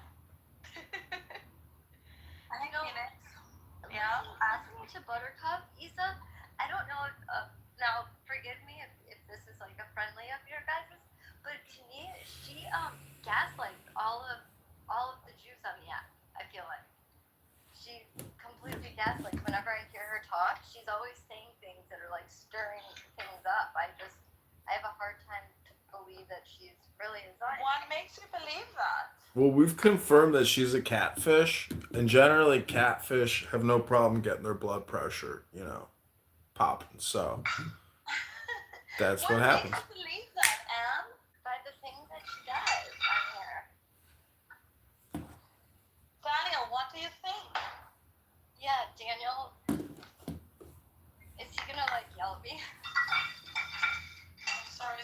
I think yeah. Listening to Buttercup, Isa, I don't know if, now forgive me if this is like a friendly of your guys', but to me, she gaslights all of the Jews on the app, I feel like. She completely gaslights. Whenever I hear her talk, she's always saying things that are like stirring things up. I have a hard time to believe that she's really a Zionist. What makes you believe that? Well, we've confirmed that she's a catfish, and generally catfish have no problem getting their blood pressure, popping. So that's what happens. What makes you believe that, Anne? By the things that she does on here. Daniel, what do you think? Yeah, Daniel, is he gonna like yell at me? Sorry.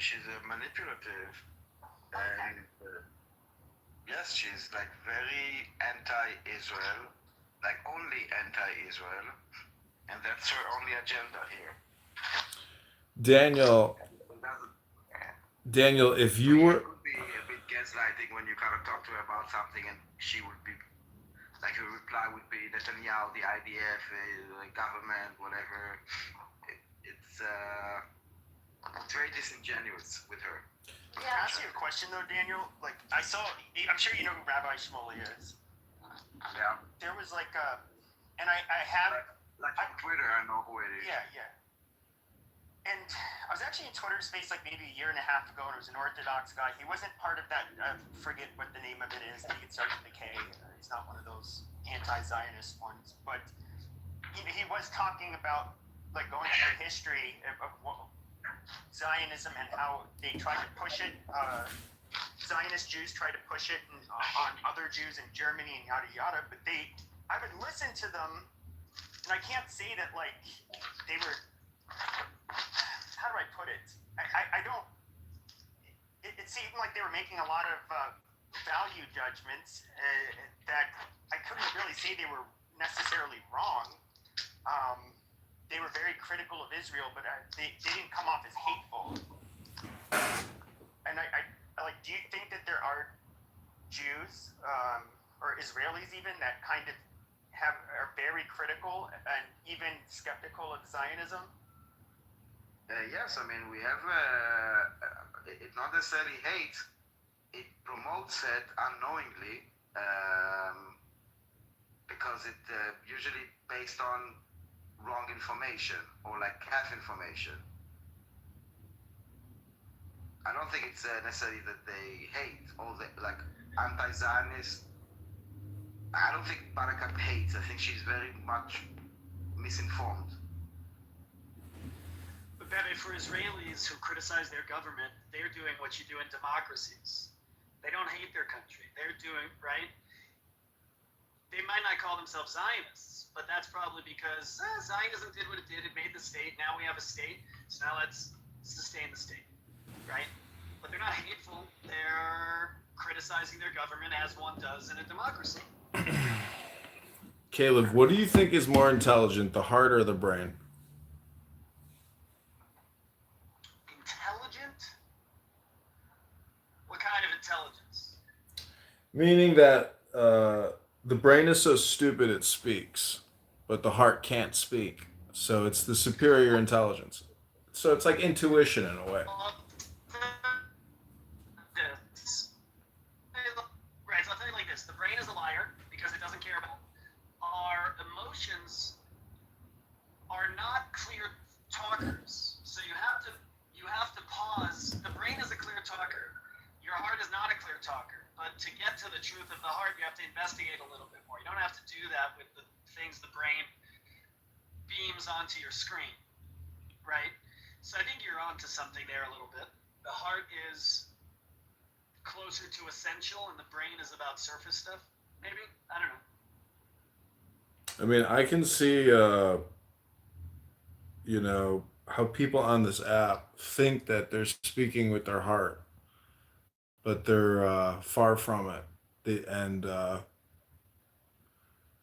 She's manipulative. Okay. And yes, she's like very anti-Israel, like only anti-Israel, and that's her only agenda here. Daniel, if you were... It could be a bit gaslighting when you kind of talk to her about something, and she would be, like her reply would be Netanyahu, the IDF, the government, whatever. It's very disingenuous with her. Can I ask you a question though, Daniel? Like, I'm sure you know who Rabbi Shmuley is. Yeah. There was like and I have... Like on Twitter, I know who it is. Yeah. And I was actually in Twitter space like maybe a year and a half ago, and it was an Orthodox guy. He wasn't part of that, forget what the name of it is, I think it starts with a K. He's not one of those anti-Zionist ones. But he was talking about like going through the history of Zionism and how they tried to push it. Zionist Jews tried to push it on other Jews in Germany and yada yada. But I would listen to them, and I can't say that like they were. How do I put it? I don't. It seemed like they were making a lot of value judgments that I couldn't really say they were necessarily wrong. They were very critical of Israel, but they didn't come off as hateful. And I like. Do you think that there are Jews or Israelis even that kind of are very critical and even skeptical of Zionism? Yes, I mean we have. It's not necessarily hate. It promotes it unknowingly because it usually based on wrong information or like half information. I don't think it's necessarily that they hate or like anti-Zionist. I don't think Barakat hates. I think she's very much misinformed. But Bebe, for Israelis who criticize their government, they're doing what you do in democracies. They don't hate their country. They're doing, right? They might not call themselves Zionists, but that's probably because Zionism did what it did. It made the state. Now we have a state. So now let's sustain the state, right? But they're not hateful. They're criticizing their government as one does in a democracy. Caleb, what do you think is more intelligent, the heart or the brain? Intelligent? What kind of intelligence? Meaning that the brain is so stupid it speaks, but the heart can't speak. So it's the superior intelligence. So it's like intuition in a way. Right, so I'll tell you like this. The brain is a liar because it doesn't care about our emotions are not clear talkers. So you have to pause. The brain is a clear talker. Your heart is not a clear talker. But to get to the truth of the heart, you have to investigate a little bit more. You don't have to do that with the things the brain beams onto your screen, right? So I think you're onto something there a little bit. the heart is closer to essential and the brain is about surface stuff. Maybe, I don't know. I mean, I can see, how people on this app think that they're speaking with their heart, but they're far from it. And I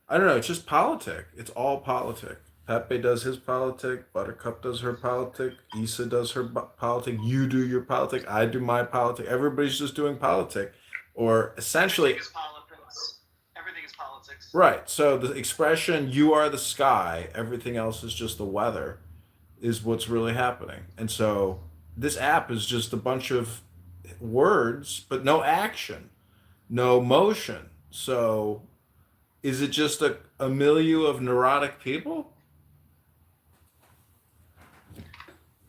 don't know. It's just politic. It's all politic. Pepe does his politic. Buttercup does her politic. Issa does her politic. You do your politic. I do my politic. Everybody's just doing politic, or essentially. Everything is politics. Everything is politics. Right. So the expression "you are the sky," everything else is just the weather, is what's really happening. And so this app is just a bunch of words, but no action, no motion. So is it just a milieu of neurotic people?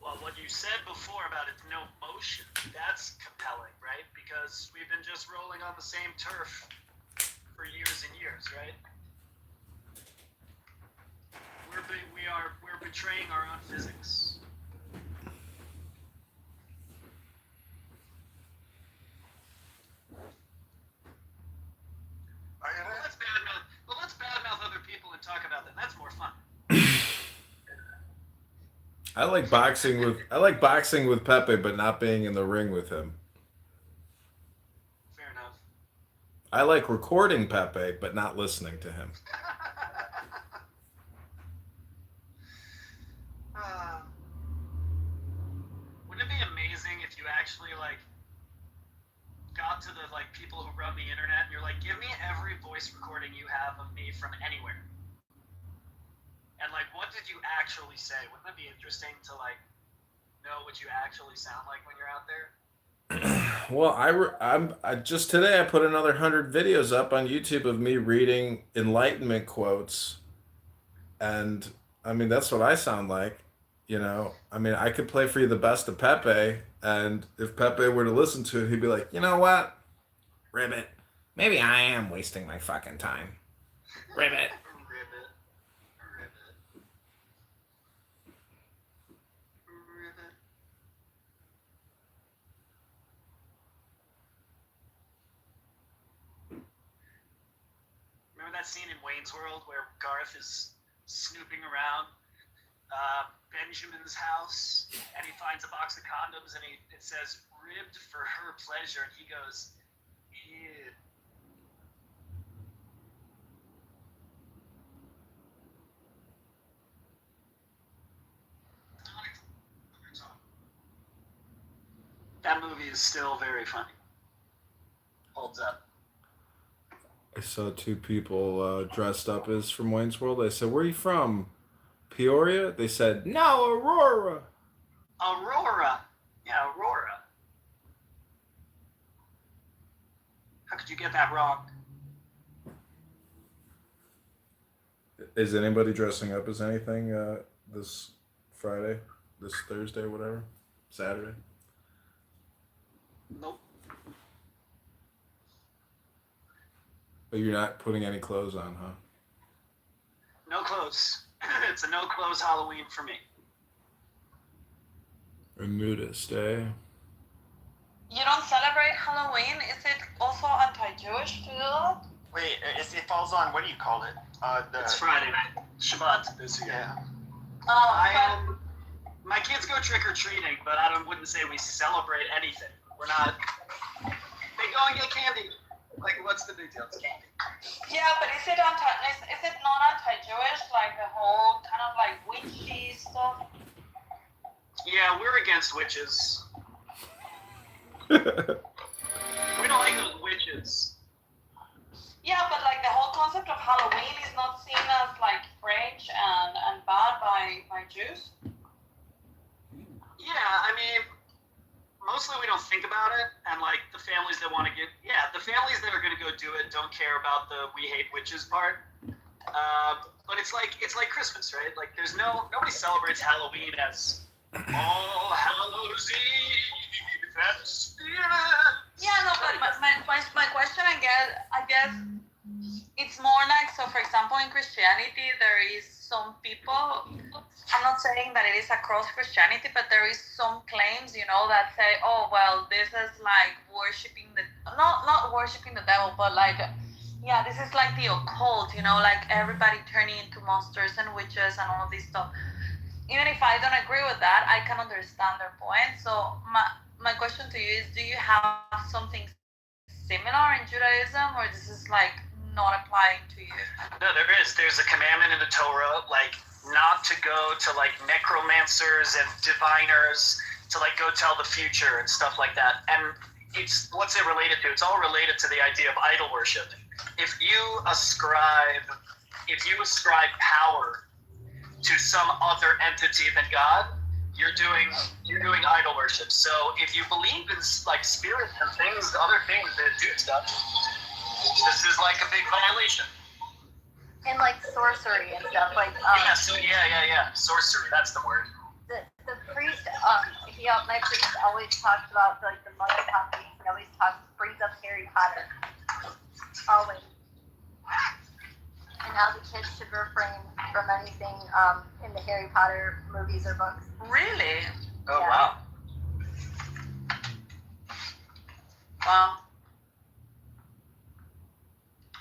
Well, what you said before about it's no motion, that's compelling, right? Because we've been just rolling on the same turf for years and years, right? We're betraying our own physics. Let's badmouth other people and talk about them. That's more fun. I like boxing with Pepe, but not being in the ring with him. Fair enough. I like recording Pepe, but not listening to him. Wouldn't it be amazing if you actually got to the people who run the internet and you're like, give me every voice recording you have of me from anywhere, and what did you actually say? Wouldn't it be interesting to know what you actually sound like when you're out there? Well, I just today I put another 100 videos up on YouTube of me reading Enlightenment quotes, and I mean that's what I sound like. I mean, I could play for you the best of Pepe, and if Pepe were to listen to it, he'd be like, you know what, Ribbit, maybe I am wasting my fucking time. Ribbit. Remember that scene in Wayne's World where Garth is snooping around Benjamin's house and he finds a box of condoms and it says ribbed for her pleasure and he goes, ew. That movie is still very funny. Holds up. I saw two people dressed up as from Wayne's World. I said, where are you from? Peoria? They said, no, Aurora. Aurora. Yeah, Aurora. How could you get that wrong? Is anybody dressing up as anything this Friday, this Thursday, whatever? Saturday? Nope. But you're not putting any clothes on, huh? No clothes. It's a no clothes Halloween for me. A nudist, eh? You don't celebrate Halloween? Is it also anti-Jewish to do that? Wait, it falls on, what do you call it? It's Friday night. Shabbat this year. Yeah. My kids go trick-or-treating, but I wouldn't say we celebrate anything. We're not... They go and get candy. What's the big deal? It's candy. Yeah, but is it not anti-Jewish? The whole kind of witchy stuff? Yeah, we're against witches. We don't like those witches. Yeah, but the whole concept of Halloween is not seen as French and bad by Jews? Yeah, I mean, mostly we don't think about it, and the families that want to the families that are going to go do it don't care about the we hate witches part. But it's like Christmas, right? Nobody celebrates Halloween as All Hallows Eve. That's yeah, no, but my question, I guess it's more so for example in Christianity there is some people, I'm not saying that it is across Christianity, but there is some claims, that say, oh, well, this is like worshiping not worshiping the devil, but like, yeah, this is like the occult, like everybody turning into monsters and witches and all this stuff. Even if I don't agree with that, I can understand their point. So my question to you is, do you have something similar in Judaism, or this is like not applying to you? No, there is. There's a commandment in the Torah, like not to go to like necromancers and diviners to like go tell the future and stuff like that. And what's it related to? It's all related to the idea of idol worship. If you ascribe power to some other entity than God, you're doing idol worship. So if you believe in like spirits and things, other things that do stuff, this is like a big violation. And like sorcery and stuff, like yeah, sorcery. That's the word. The priest, my priest always talks about like the mother company. He always brings up Harry Potter, always, and how the kids should refrain from anything in the Harry Potter movies or books. Really? Oh yeah. Wow. Wow.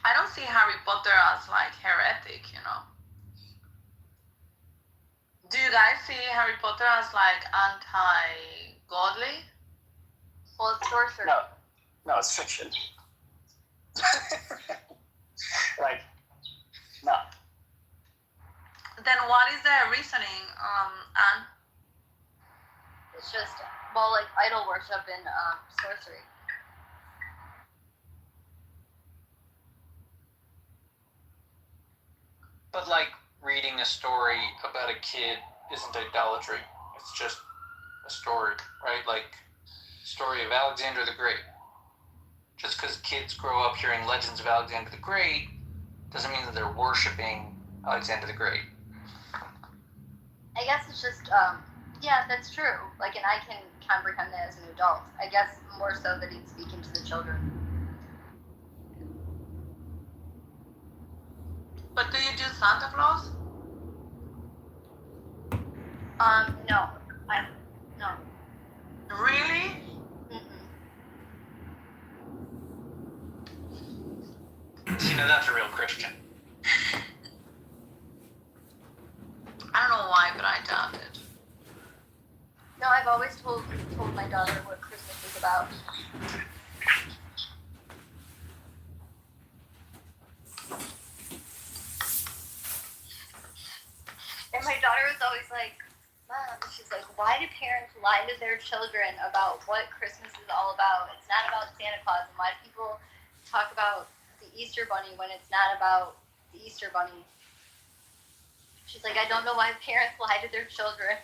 I don't see Harry Potter as like heretic, Do you guys see Harry Potter as like anti-godly? Well, it's sorcery. No, it's fiction. Like, no. Then what is the reasoning, Anne? It's just, like idol worship and sorcery. But like reading a story about a kid isn't idolatry. It's just a story, right? Like story of Alexander the Great. Just because kids grow up hearing legends of Alexander the Great doesn't mean that they're worshiping Alexander the Great. I guess it's just, that's true. Like, and I can comprehend that as an adult. I guess more so that he's speaking to the children. But do you do Santa Claus? No. No. Really? That's a real Christian. I don't know why, but I doubt it. No, I've always told my daughter what Christmas is about. And my daughter was always like, Mom, she's like, why do parents lie to their children about what Christmas is all about? It's not about Santa Claus. And why do people talk about the Easter Bunny when it's not about the Easter Bunny? She's like, I don't know why parents lie to their children.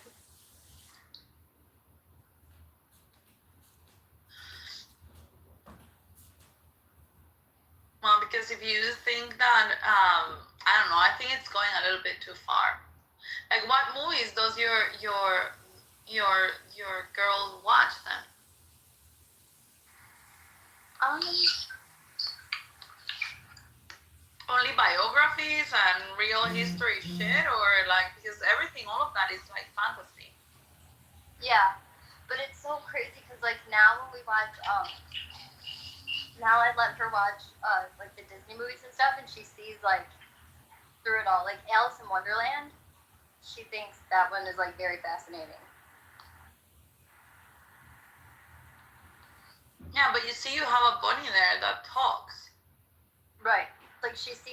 Well, because if you think that, I don't know, I think it's going a little bit too far. Like, what movies does your girl watch then? Only biographies and real history shit, or like, because everything, all of that is like fantasy. Yeah, but it's so crazy because like now when we watch, now I let her watch like the Disney movies and stuff, and she sees like through it all. Like Alice in Wonderland, she thinks that one is like very fascinating. Yeah, but you see, you have a bunny there that talks. Right. Like she's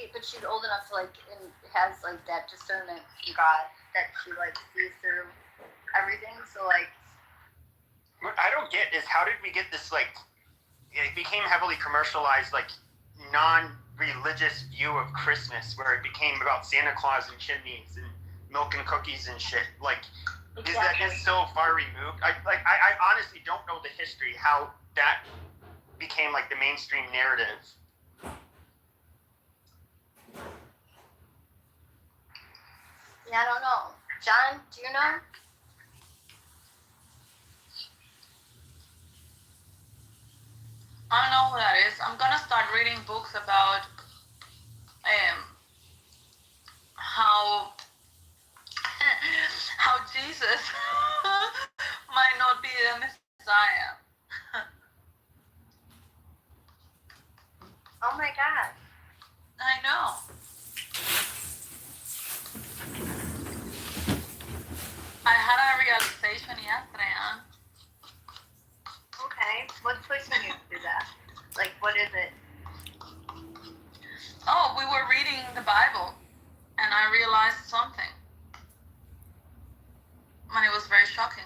old enough to like, and has like that discernment from God that she like sees through everything. So like, what I don't get is how did we get this like? It became heavily commercialized, like non-religious view of Christmas, where it became about Santa Claus and chimneys and milk and cookies and shit. Like, exactly. That is so far removed. I honestly don't know the history how that became like the mainstream narrative. Yeah, I don't know. John, do you know? I don't know who that is. I'm gonna start reading books about how Bible, and I realized something. And it was very shocking.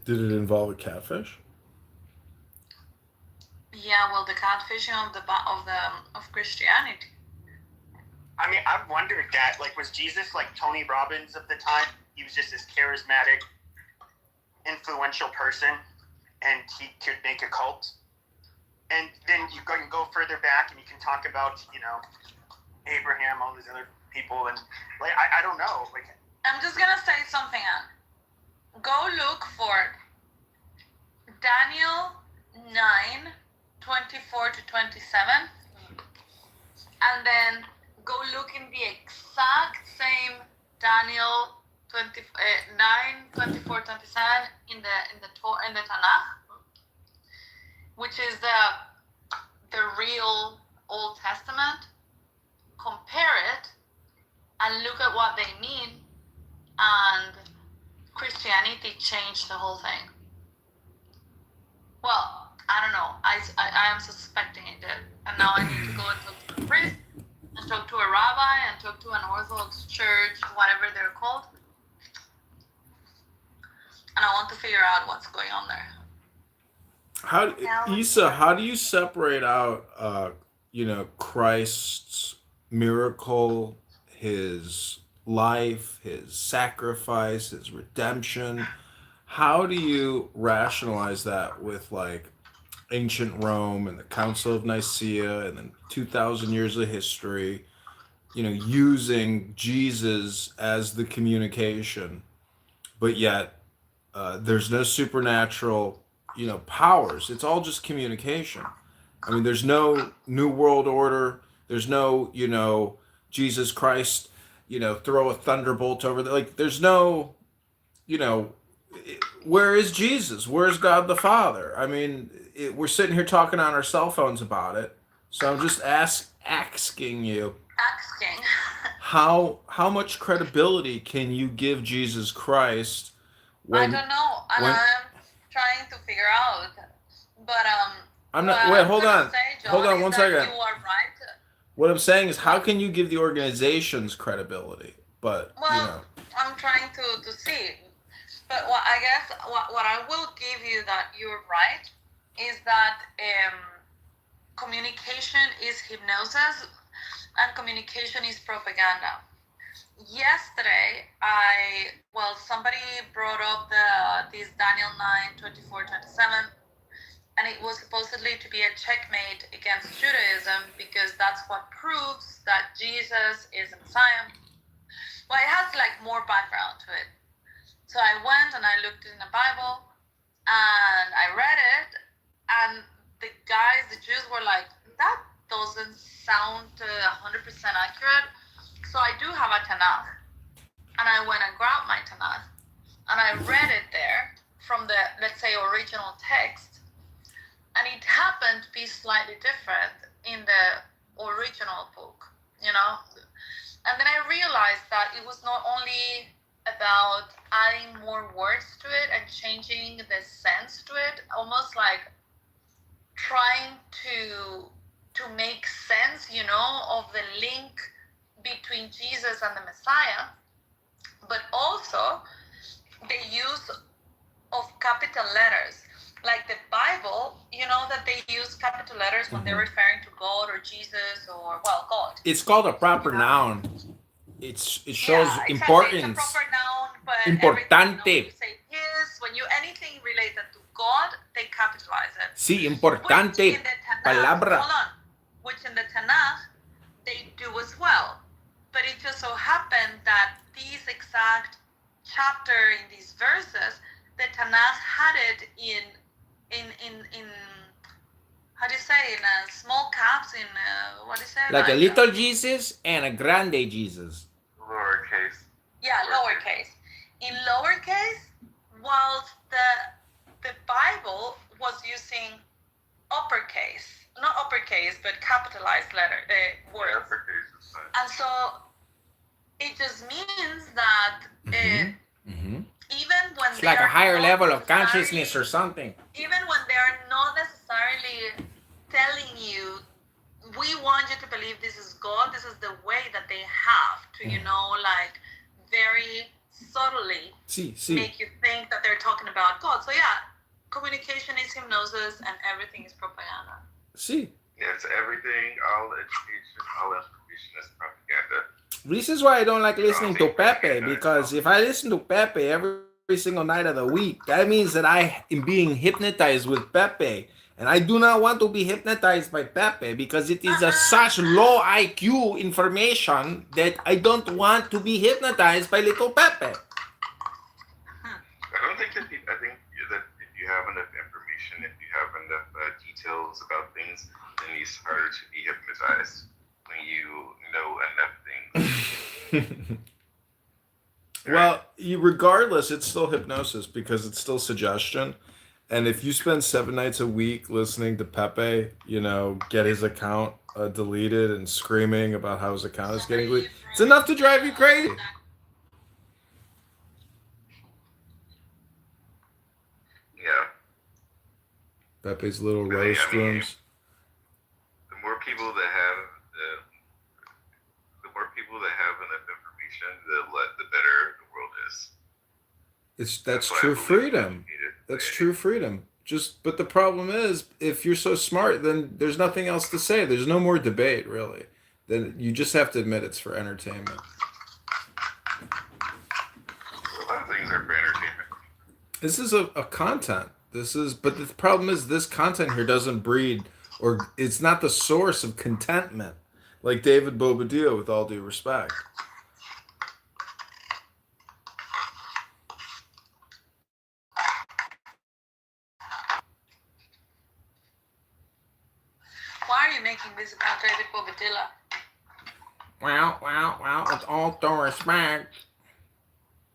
Did it involve a catfish? Yeah, well, the catfishing of Christianity. I mean, I've wondered that. Like, was Jesus like Tony Robbins of the time? He was just this charismatic, influential person, and he could make a cult. And then you can go further back, and you can talk about, you know, Abraham, all these other people, and like I don't know. Like, I'm just gonna say something, Anne. Go look for Daniel 9:24 to 27, and then go look in the exact same Daniel 9:24 27 in the Tanakh, which is the real Old Testament. Compare it and look at what they mean, and Christianity changed the whole thing. Well, I don't know. I am suspecting it did, and now I need to go and talk to a priest, and talk to a rabbi, and talk to an Orthodox church, whatever they're called, and I want to figure out what's going on there. How do you separate out, Christ's miracle, his life, his sacrifice, his redemption? How do you rationalize that with like ancient Rome and the Council of Nicaea and then 2,000 years of history, using Jesus as the communication, but yet there's no supernatural, powers. It's all just communication. I mean, there's no New World Order. There's no, Jesus Christ, throw a thunderbolt over there. Like, there's no, where is Jesus? Where's God the Father? I mean, we're sitting here talking on our cell phones about it. So I'm just asking you. How much credibility can you give Jesus Christ? I don't know, and I'm trying to figure out. But I'm not. Wait, hold on. Hold on one second. You are right. What I'm saying is, how can you give the organizations credibility? But I'm trying to see. But I guess what I will give you that you're right is that communication is hypnosis and communication is propaganda. Yesterday, somebody brought up this Daniel 9:24-27, and it was supposedly to be a checkmate against Judaism because that's what proves that Jesus is the Messiah. Well, it has like more background to it. So I went and I looked in the Bible and I read it, and the Jews were like, that doesn't sound 100% accurate. So I do have a Tanakh, and I went and grabbed my Tanakh, and I read it there from the, let's say, original text, and it happened to be slightly different in the original book, and then I realized that it was not only about adding more words to it and changing the sense to it, almost like trying to make sense, of the link between Jesus and the Messiah, but also the use of capital letters. Like the Bible, that they use capital letters when they're referring to God or Jesus or, God. It's called a proper noun. It shows importance. It's a proper noun, but importante. You say his, anything related to God, they capitalize it. Sí, importante. Palabra. Hold on. Which in the Tanakh, they do as well. But it just so happened that these exact chapter in these verses, the Tanakh had it in how do you say, in small caps, in what is it? Like a little Jesus and a grande Jesus. Lowercase. Yeah, lowercase. In lowercase, whilst the Bible was using uppercase, not uppercase, but capitalized words. And so it just means that even when it's like a higher level of consciousness or something. Even when they're not necessarily telling you, we want you to believe this is God, this is the way have to, like very subtly See. make you think that they're talking about God. So yeah, communication is hypnosis and everything is propaganda. See. Yeah, it's everything, all education, all information is propaganda. This is why I don't like listening to Pepe, because if I listen to Pepe every single night of the week, that means that I am being hypnotized with Pepe. And I do not want to be hypnotized by Pepe because it is such low IQ information that I don't want to be hypnotized by little Pepe. I don't think that I think that if you have enough information, if you have enough details about things, then it's harder to be hypnotized when you know enough things. Well, regardless, it's still hypnosis because it's still suggestion. And if you spend 7 nights a week listening to Pepe, get his account deleted and screaming about how his account is getting deleted, it's enough to drive you crazy. Yeah. Pepe's little roast rooms. The more people that have enough information, the better the world is. That's true freedom. That's true freedom. But the problem is, if you're so smart, then there's nothing else to say. There's no more debate, really. Then you just have to admit it's for entertainment. A lot of things are for entertainment. This is a content. But the problem is this content here doesn't breed, or it's not the source of contentment, like David Bobadilla, with all due respect. Why are you making this about David Bobadilla? Well, with all due respect.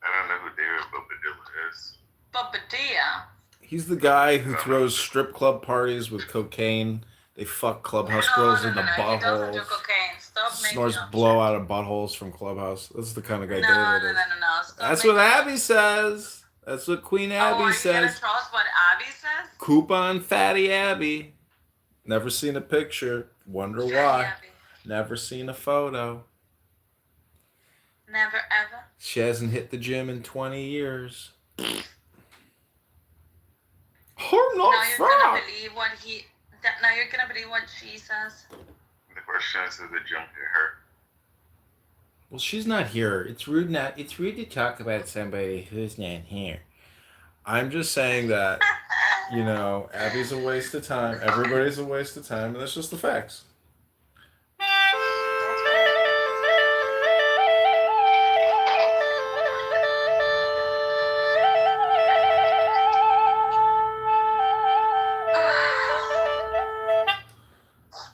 I don't know who David Bobadilla is. Bobadilla? He's the guy who throws strip club parties with cocaine. They fuck clubhouse girls in the buttholes. He doesn't do cocaine. Stop snorts blowout of buttholes from clubhouse. That's the kind of guy David is. No. That's what Abby says. That's what Queen Abby says. Are you gonna trust what Abby says? Coupon Fatty Abby. Never seen a picture. Wonder why. Abby. Never seen a photo. Never ever. She hasn't hit the gym in 20 years. I'm not now you're gonna believe what now you're gonna believe what she says. The question is, does the jump hit her? Well, she's not here. It's rude to talk about somebody who's not here. I'm just saying that, Abby's a waste of time. Everybody's a waste of time, and that's just the facts.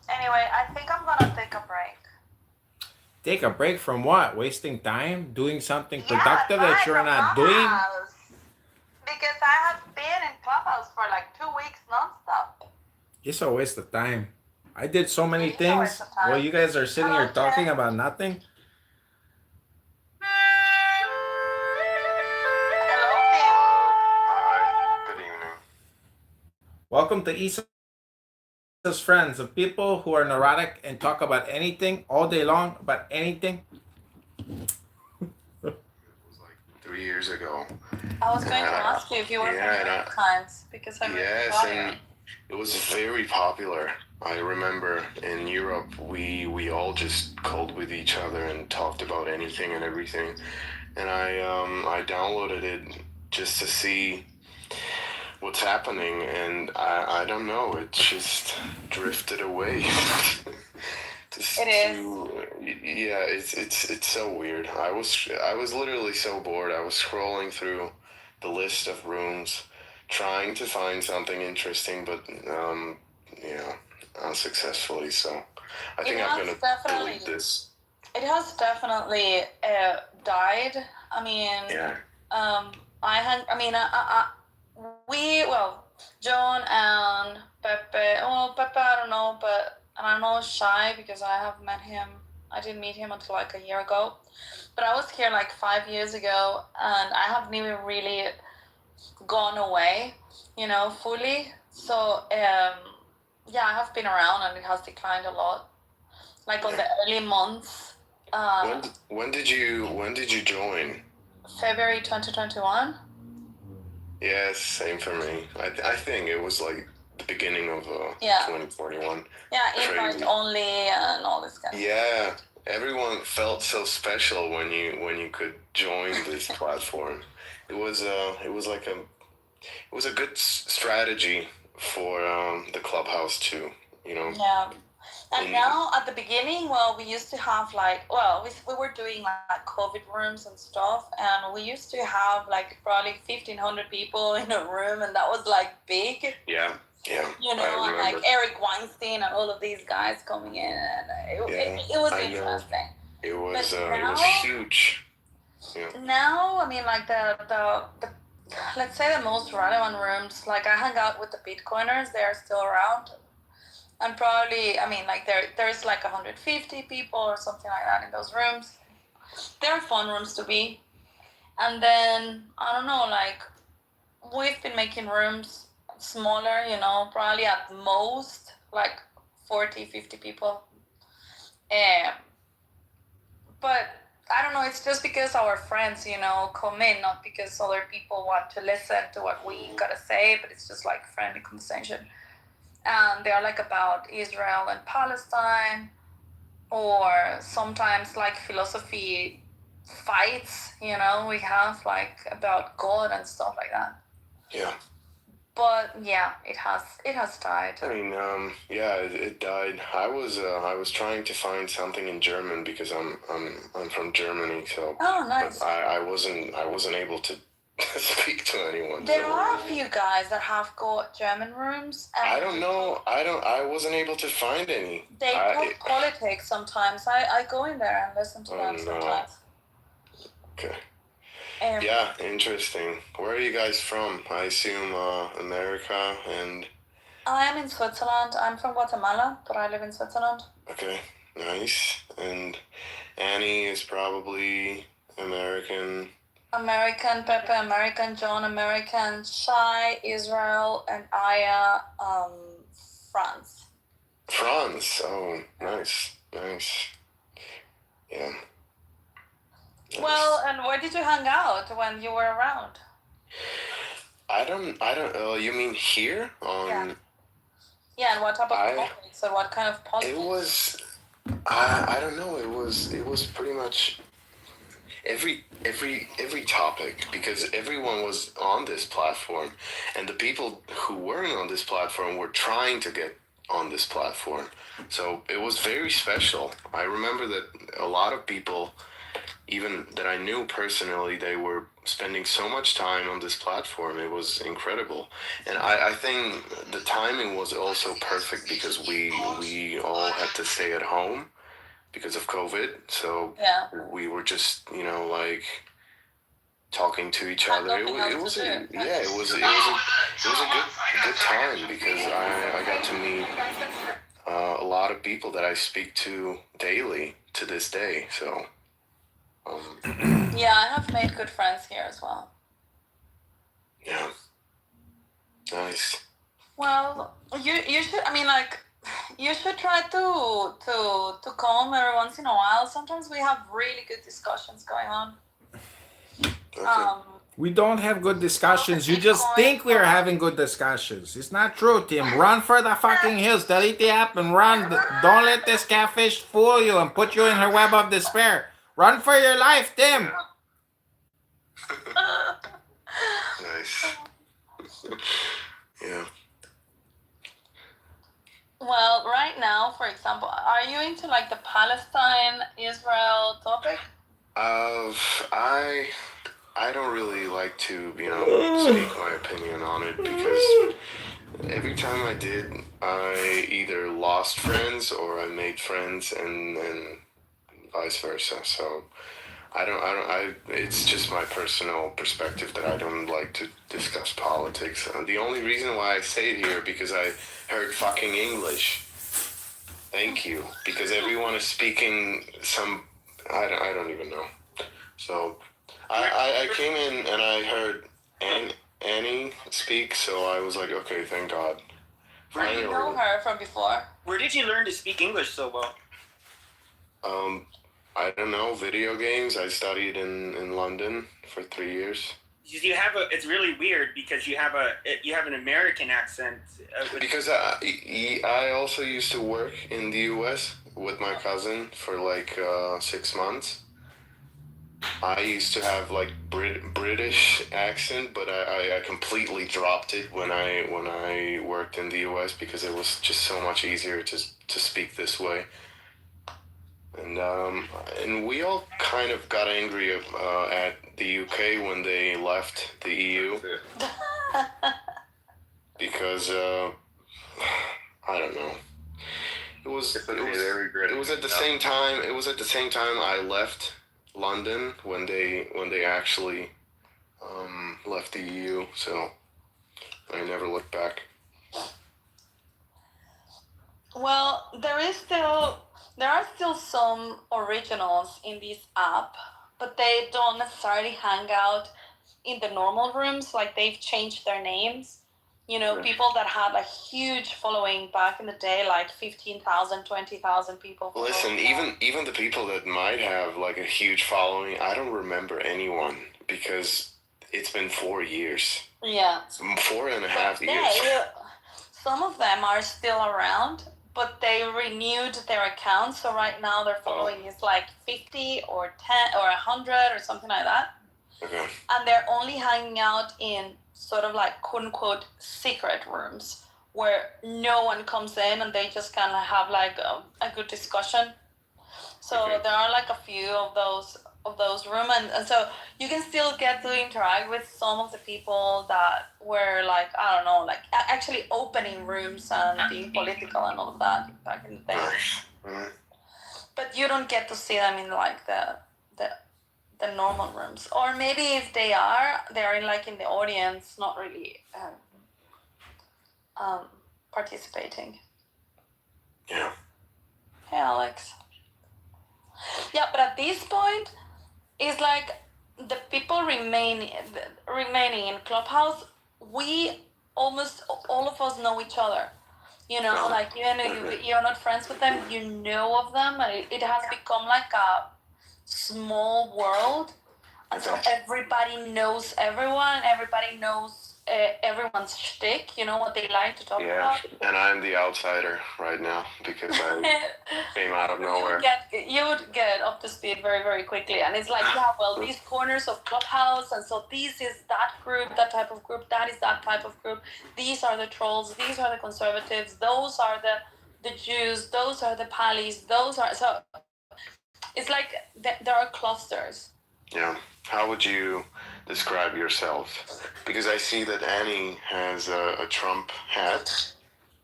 Anyway, I think I'm gonna take a break. Take a break from what? Wasting time? Doing something productive that you're not doing? Because I have been in Clubhouse for like 2 weeks nonstop. It's a waste of time. I did so many things while you guys are sitting here talking about nothing. Hi, good evening. Welcome to Issa's Friends, of people who are neurotic and talk about anything all day long, about anything. It was like 3 years ago. I was going to ask you if you were from times because I'm and it was very popular. I remember in Europe, we all just called with each other and talked about anything and everything. And I downloaded it just to see what's happening, and I don't know, it just drifted away. It's so weird. I was literally so bored. I was scrolling through the list of rooms, trying to find something interesting, but unsuccessessly. So I think I'm gonna delete this. It has definitely died. I mean, John and Pepe. Well, Pepe, I don't know, and I know Shy because I have met him. I didn't meet him until like a year ago, but I was here like 5 years ago, and I haven't even really gone away, fully. So I have been around, and it has declined a lot. Like on the early months, When did you join? February 2021. Yes, same for me. I think it was like the beginning of 2021. Yeah, invite Crazy. only and all this kind of stuff. Yeah, everyone felt so special when you could join this platform. It was a good strategy for the clubhouse too. You know. Yeah. And now at the beginning, well, we used to have we were doing like COVID rooms and stuff, and we used to have like probably 1,500 people in a room, and that was like big. Yeah. You know, and like Eric Weinstein and all of these guys coming in, and it was interesting. It was huge. Yeah. Now, I mean, like the let's say the most relevant rooms, like I hang out with the Bitcoiners, they are still around. And probably, I mean, like there's like 150 people or something like that in those rooms. They're fun rooms to be. And then, I don't know, like we've been making rooms smaller, you know, probably at most like 40, 50 people. But I don't know, it's just because our friends, you know, come in, not because other people want to listen to what we gotta say, but it's just like friendly conversation. And they are like about Israel and Palestine, or sometimes like philosophy fights, you know, we have like about God and stuff like that. Yeah. But yeah, it has died. I mean, it died. I was trying to find something in German because I'm from Germany, so. Oh, nice. But I wasn't able to speak to anyone. There are a few guys that have got German rooms. And I don't know. I wasn't able to find any. They talk politics sometimes. I go in there and listen to them sometimes. Okay. Yeah, interesting. Where are you guys from? I assume America and... I am in Switzerland. I'm from Guatemala, but I live in Switzerland. Okay, nice. And Annie is probably American. American, Pepe, American, John, American, Shai, Israel, and Aya, France. France. Oh, nice. Yeah. Nice. Well, and where did you hang out when you were around? I don't. You mean here on? Yeah, and what type of politics or what kind of politics? It was. I don't know. It was pretty much every topic, because everyone was on this platform, and the people who weren't on this platform were trying to get on this platform. So it was very special. I remember that a lot of people, even that I knew personally, they were spending so much time on this platform. It was incredible. And I think the timing was also perfect because we all had to stay at home because of COVID. So we were just, like talking to each other. It was a good time because I got to meet a lot of people that I speak to daily to this day. So yeah, I have made good friends here as well. Yeah. Nice. Well, you should. I mean, like, you should try to come every once in a while. Sometimes we have really good discussions going on. Okay. We don't have good discussions. You just think we're having good discussions. It's not true, Tim. Run for the fucking hills. Delete the app and run. Don't let this catfish fool you and put you in her web of despair. Run for your life, Tim. Nice. Yeah. Well, right now, for example, are you into like the Palestine-Israel topic? I don't really like to, speak my opinion on it because every time I did, I either lost friends or I made friends and vice versa. So it's just my personal perspective that I don't like to discuss politics. The only reason why I say it here because I heard fucking English. Thank you. Because everyone is speaking some, I don't even know. So I came in and I heard Annie speak, so I was like, okay, thank God. Where do you know her from before? Where did you learn to speak English so well? I don't know, video games. I studied in London for 3 years. You have it's really weird because you have an American accent. Because I also used to work in the U.S. with my cousin for like 6 months. I used to have like British accent, but I completely dropped it when I worked in the U.S. because it was just so much easier to speak this way. And we all kind of got angry at the UK when they left the EU because I don't know. It was at the same time. It was at the same time I left London when they actually left the EU. So I never looked back. Well, there are still some originals in this app, but they don't necessarily hang out in the normal rooms. Like they've changed their names. You know, people that had a huge following back in the day, like 15,000, 20,000 people. Listen, even the people that might have like a huge following, I don't remember anyone because it's been 4 years. Yeah. 4.5 years. Some of them are still around, but they renewed their accounts. So right now their following is like 50 or 10 or 100 or something like that. Okay. And they're only hanging out in sort of like quote unquote secret rooms where no one comes in and they just kind of have like a good discussion. So there are like a few of those rooms, and so you can still get to interact with some of the people that were like, I don't know, like actually opening rooms and being political and all of that back in the day. Mm-hmm. But you don't get to see them in like the normal rooms, or maybe if they're in like in the audience, not really participating. Yeah. Hey, Alex. Yeah, but at this point, it's like the people remaining in Clubhouse. We almost all of us know each other. You know, like you're not friends with them, you know of them, and it has become like a small world, and so everybody knows everyone. Everybody knows everyone's shtick. You know what they like to talk about. And I'm the outsider right now because I came out of nowhere. You would get up to speed very, very quickly, and it's like, yeah, well, these corners of Clubhouse, and so this is that group, that type of group, that is that type of group. These are the trolls. These are the conservatives. Those are the Jews. Those are the Palis. Those are so. It's like there are clusters. Yeah. How would you describe yourself? Because I see that Annie has a Trump hat.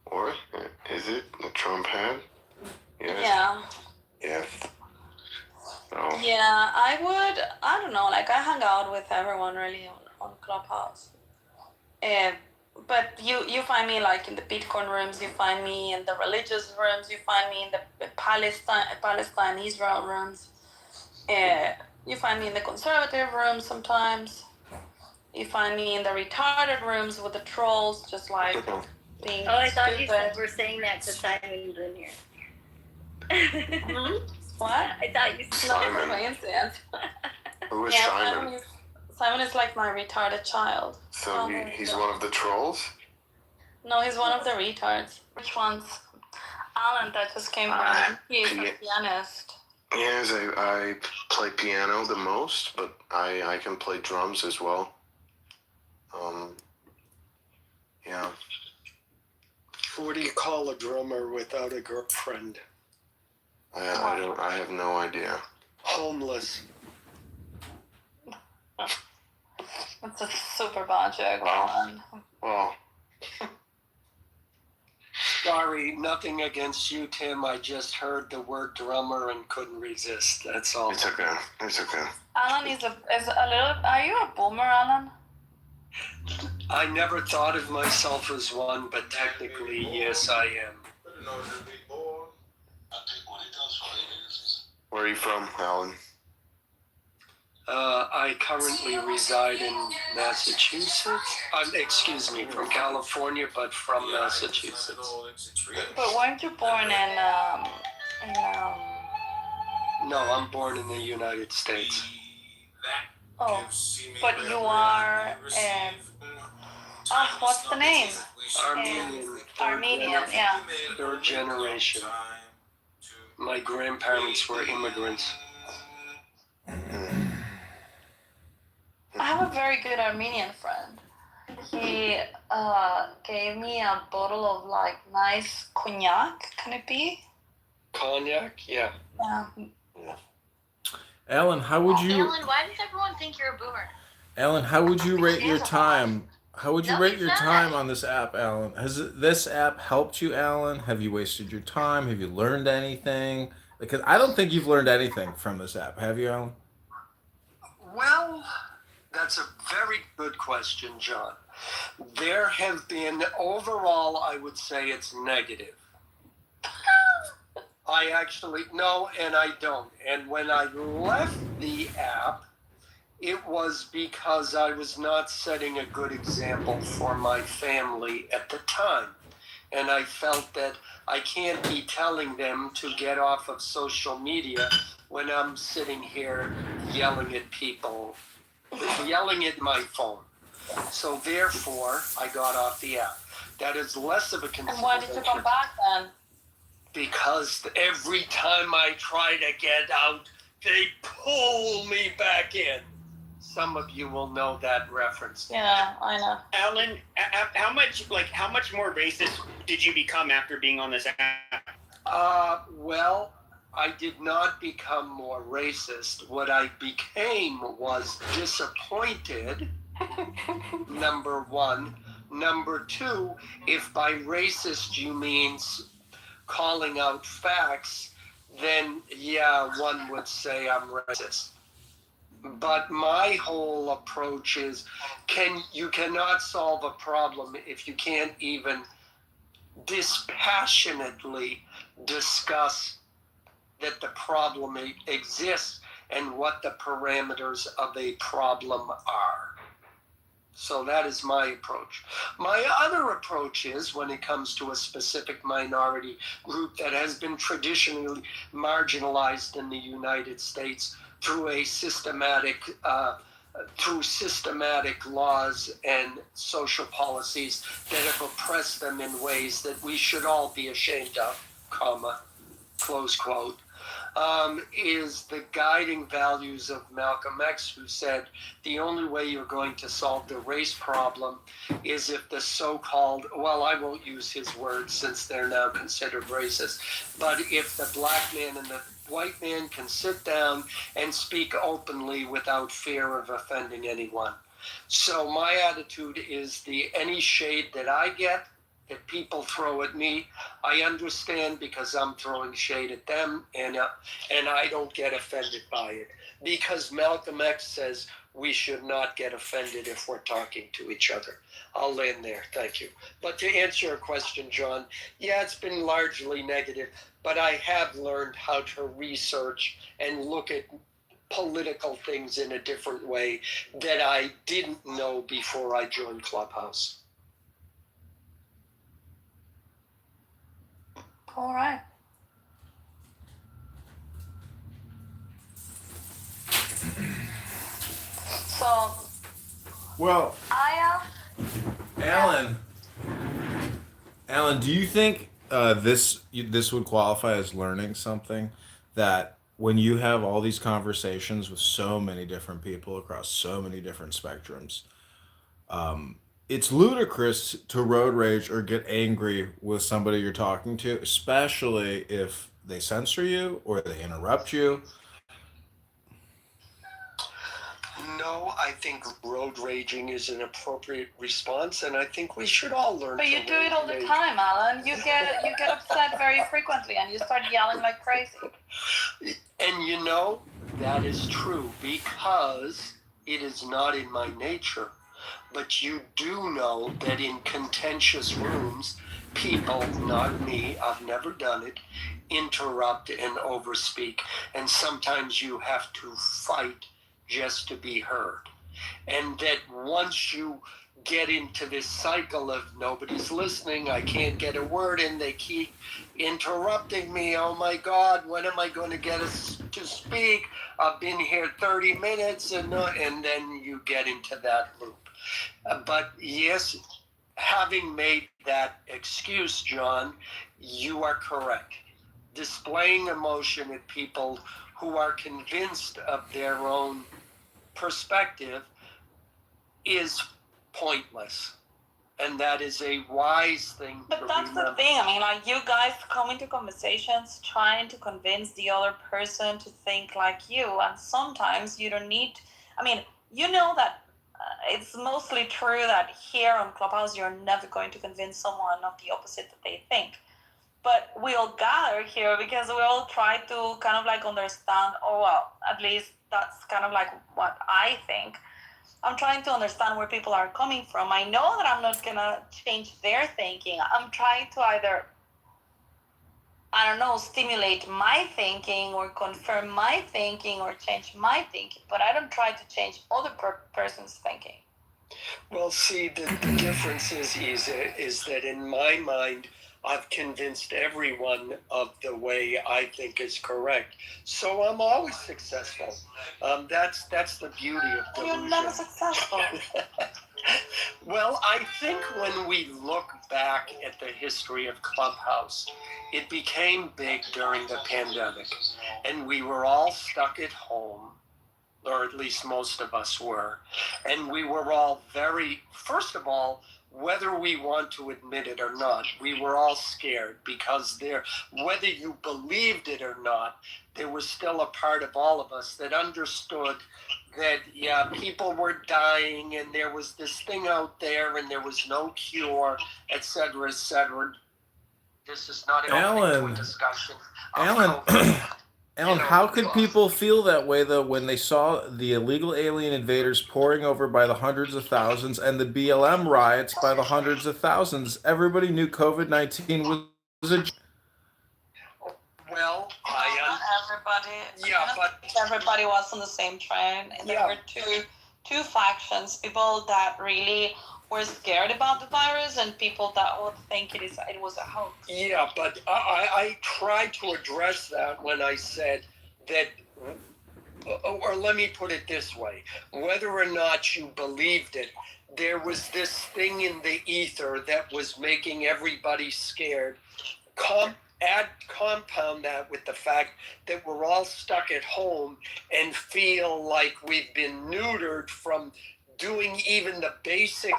Or is it a Trump hat? Yes. Yeah. Yes. So. Yeah, I don't know, like I hang out with everyone really on Clubhouse. But you find me like in the Bitcoin rooms, you find me in the religious rooms, you find me in the Palestine Israel rooms. You find me in the conservative rooms sometimes. You find me in the retarded rooms with the trolls, just like being I thought stupid. you said we're saying that to Simon Jr. What? I thought you said Simon. No coincidence. Who is Simon? Simon is like my retarded child. So he's one of the trolls? No, he's one of the retards. Which ones? Alan that just came on. He's a pianist. Yes, I play piano the most, but I can play drums as well. Yeah. What do you call a drummer without a girlfriend? I have no idea. Homeless. That's a super bad joke, Alan. Well. Sorry, nothing against you, Tim. I just heard the word drummer and couldn't resist. That's all. It's okay. It's okay. Alan is a little. Are you a boomer, Alan? I never thought of myself as one, but technically, yes, I am. Where are you from, Alan? I currently reside in Massachusetts. Excuse me, from California, but from Massachusetts. But weren't you born in No, I'm born in the United States. Oh, but you are. What's the name? Armenian. Armenian, yeah. Third generation. My grandparents were immigrants. I have a very good Armenian friend. He gave me a bottle of like nice cognac. Can it be? Cognac? Yeah. Alan, how would you? Alan, why does everyone think you're a boomer? Alan, how would you rate your time? How would you rate your time on this app, Alan? Has this app helped you, Alan? Have you wasted your time? Have you learned anything? Because I don't think you've learned anything from this app. Have you, Alan? Well, that's a very good question, John. There have been, overall, I would say it's negative. I actually, no, and I don't. And when I left the app, it was because I was not setting a good example for my family at the time. And I felt that I can't be telling them to get off of social media when I'm sitting here yelling at people, yelling at my phone. So therefore, I got off the app. That is less of a consideration. And why did you come back then? Because every time I try to get out, they pull me back in. Some of you will know that reference. Yeah, I know. Alan, how much more racist did you become after being on this app? Well, I did not become more racist. What I became was disappointed, number one. Number two, if by racist you mean calling out facts, then yeah, one would say I'm racist. But my whole approach is, you cannot solve a problem if you can't even dispassionately discuss that the problem exists and what the parameters of a problem are. So that is my approach. My other approach is, when it comes to a specific minority group that has been traditionally marginalized in the United States through systematic laws and social policies that have oppressed them in ways that we should all be ashamed of, comma, close quote, is the guiding values of Malcolm X, who said the only way you're going to solve the race problem is if the so-called, well, I won't use his words since they're now considered racist, but if the black man and the white man can sit down and speak openly without fear of offending anyone. So my attitude is any shade that I get, that people throw at me, I understand, because I'm throwing shade at them, and I don't get offended by it. Because Malcolm X says we should not get offended if we're talking to each other. I'll land there. Thank you. But to answer your question, John, yeah, it's been largely negative, but I have learned how to research and look at political things in a different way that I didn't know before I joined Clubhouse. All right. So. Well, Alan, do you think this would qualify as learning something? That when you have all these conversations with so many different people across so many different spectrums, it's ludicrous to road rage or get angry with somebody you're talking to, especially if they censor you or they interrupt you. No, I think road raging is an appropriate response, and I think we should all learn. But you do it all the time, Alan. You get upset very frequently, and you start yelling like crazy. And that is true, because it is not in my nature. But you do know that in contentious rooms, people, not me, I've never done it, interrupt and overspeak. And sometimes you have to fight just to be heard. And that once you get into this cycle of nobody's listening, I can't get a word in, they keep interrupting me, oh my God, when am I going to get to speak? I've been here 30 minutes, and then you get into that loop. But yes, having made that excuse, John, you are correct. Displaying emotion at people who are convinced of their own perspective is pointless. And that is a wise thing to But that's remember. the thing. I mean, like, you guys come into conversations trying to convince the other person to think like you, and sometimes you don't need. I mean, you know that it's mostly true that here on Clubhouse you're never going to convince someone of the opposite that they think. But we all gather here because we all try to kind of like understand. Oh well, at least that's kind of like what I think. I'm trying to understand where people are coming from. I know that I'm not gonna change their thinking. I'm trying to either, I don't know, stimulate my thinking or confirm my thinking or change my thinking, but I don't try to change other person's thinking. Well, see, the difference is that in my mind, I've convinced everyone of the way I think is correct. So I'm always successful. That's the beauty of delusion. You're never successful. Well, I think when we look back at the history of Clubhouse, it became big during the pandemic, and we were all stuck at home, or at least most of us were, and we were all first of all, whether we want to admit it or not, we were all scared because whether you believed it or not, there was still a part of all of us that understood that, yeah, people were dying and there was this thing out there and there was no cure, etc., etc. This is not an opening to a discussion. Alan, how could people feel that way, though, when they saw the illegal alien invaders pouring over by the hundreds of thousands and the BLM riots by the hundreds of thousands? Everybody knew COVID-19 was a... Well, not everybody. Yeah, but everybody was on the same train. There were two factions: people that really were scared about the virus, and people that would think it was a hoax. Yeah, but I tried to address that when I said that, or let me put it this way: whether or not you believed it, there was this thing in the ether that was making everybody scared. Compound that with the fact that we're all stuck at home and feel like we've been neutered from doing even the basic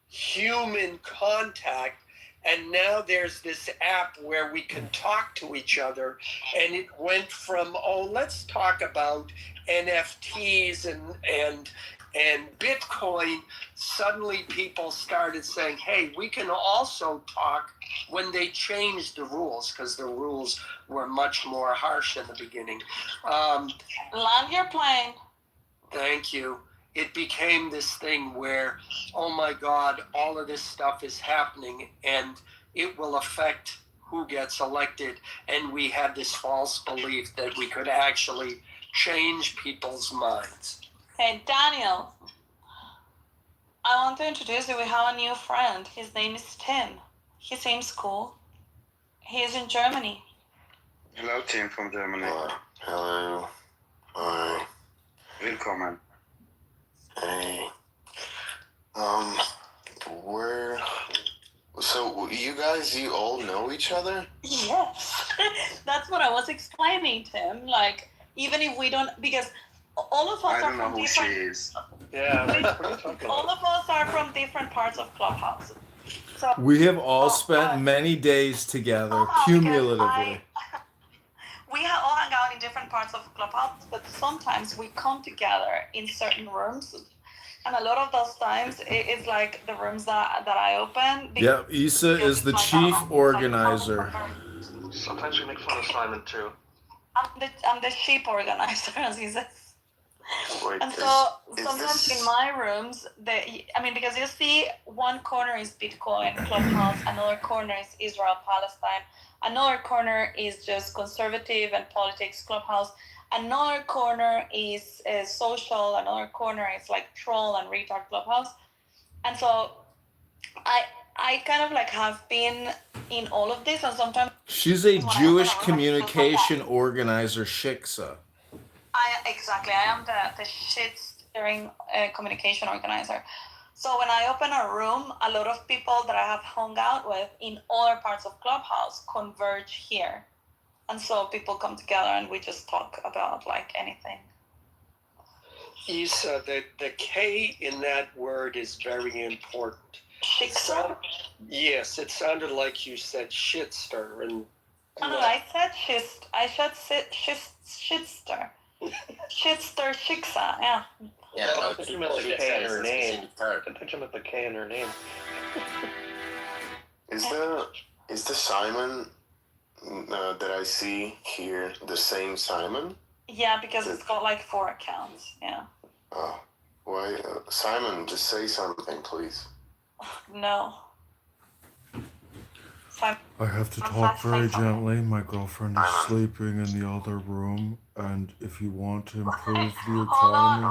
human contact, and now there's this app where we can talk to each other, and it went from, let's talk about NFTs and Bitcoin. Suddenly people started saying, hey, we can also talk, when they changed the rules, because the rules were much more harsh in the beginning. Land your plane. Thank you. It became this thing where, oh my God, all of this stuff is happening and it will affect who gets elected. And we had this false belief that we could actually change people's minds. Hey, Daniel, I want to introduce you. We have a new friend. His name is Tim. He seems cool. He is in Germany. Hello, Tim from Germany. Hello. Hi. Willkommen. Hey. So you all know each other? Yes. That's what I was explaining to him. Like, even if we don't, because all of us I are don't know from who different... she is. Yeah. All of us are from different parts of Clubhouse. So We have all spent many days together, cumulatively. We all hang out in different parts of Clubhouse, but sometimes we come together in certain rooms. And a lot of those times, it's like the rooms that I open. Yeah, Issa is the chief organizer. Sometimes we make fun of Simon too. I'm the sheep organizer, as he says. Wait, And so sometimes in my rooms, because you see, one corner is Bitcoin, Clubhouse, another corner is Israel, Palestine, another corner is just conservative and politics, Clubhouse, another corner is social, another corner is like troll and retard, Clubhouse. And so I kind of like have been in all of this, and sometimes She's a Jewish communication organizer, Shiksa. Exactly. I am the shit stirring communication organizer. So when I open a room, a lot of people that I have hung out with in other parts of Clubhouse converge here. And so people come together and we just talk about like anything. Isa, the K in that word is very important. Shiksa? Yes, it sounded like you said shitster. And No, I said shitster. Shitster Shiksa, yeah. Yeah, I think you meant the K in her name. I think you meant the K in her name. Is the Simon that I see here the same Simon? Yeah, because it's got like 4 accounts, yeah. Oh, why? Simon, just say something, please. No. I have to talk very gently. My girlfriend is sleeping in the other room, and if you want to improve the economy...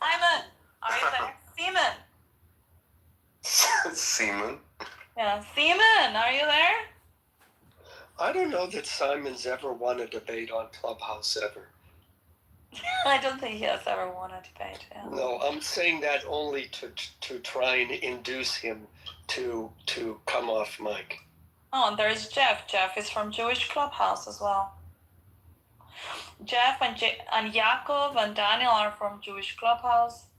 Simon! Are you there? Seaman! Seaman? Yeah, Seaman, are you there? I don't know that Simon's ever won a debate on Clubhouse ever. I don't think he has ever won a debate. Yeah. No, I'm saying that only to try and induce him to come off mic. Oh, and there's Jeff. Jeff is from Jewish Clubhouse as well. Jeff and Yaakov and Daniel are from Jewish Clubhouse.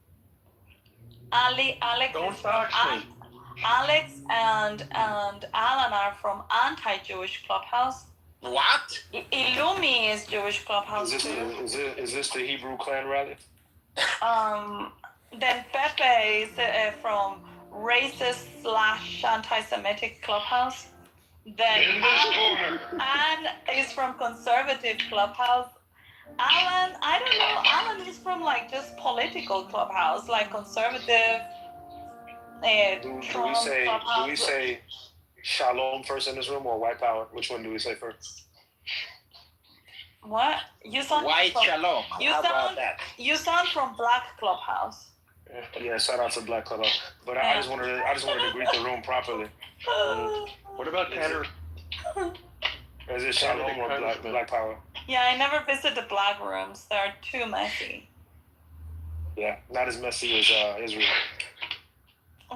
Alex and Alan are from anti-Jewish Clubhouse. What? Illumi is Jewish Clubhouse Is this the Hebrew clan rally? Then Pepe is from racist/anti-Semitic Clubhouse. Then Anne is from conservative Clubhouse. Alan, I don't know. Alan is from like just political Clubhouse, like conservative. Do we say shalom first in this room or white power? Which one do we say first? What? You sound White shalom. How about that? You sound from Black Clubhouse. Yeah, shout out to Black Clubhouse. But I just wanted to greet the room properly. What about Tanner? Is it shalom or black power? Yeah, I never visit the Black rooms. They're too messy. Yeah, not as messy as Israel.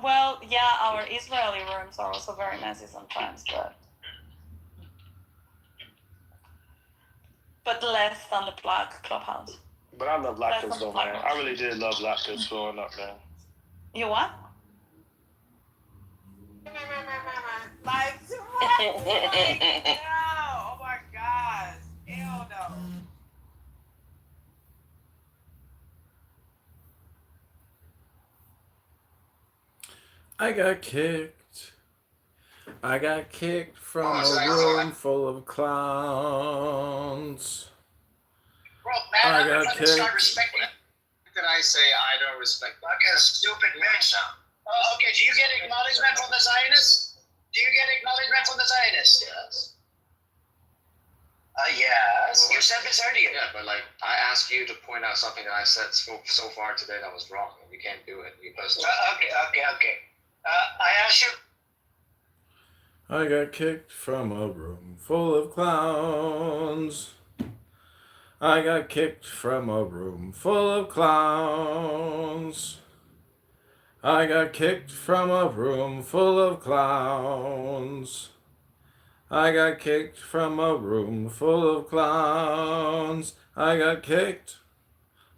Well, yeah, our Israeli rooms are also very messy sometimes, but less than the Black Clubhouse. But I love lactose though, man. I really did love lactose growing up, man. You what? Like, oh my gosh. Hell no. I got kicked from a room full of clowns. Bro, man, I got kicked. Start kicked. respecting. Did I say I don't respect? Like a stupid bitch. Okay, do you get acknowledgement from the Zionists? Do you get acknowledgement from the Zionists? Yes. Yes. You said this earlier. Yeah, but like I asked you to point out something that I said so far today that was wrong, and you can't do it. You personally. Okay. I asked you. I got kicked from a room full of clowns. I got kicked from a room full of clowns. I got kicked from a room full of clowns. I got kicked from a room full of clowns. I got kicked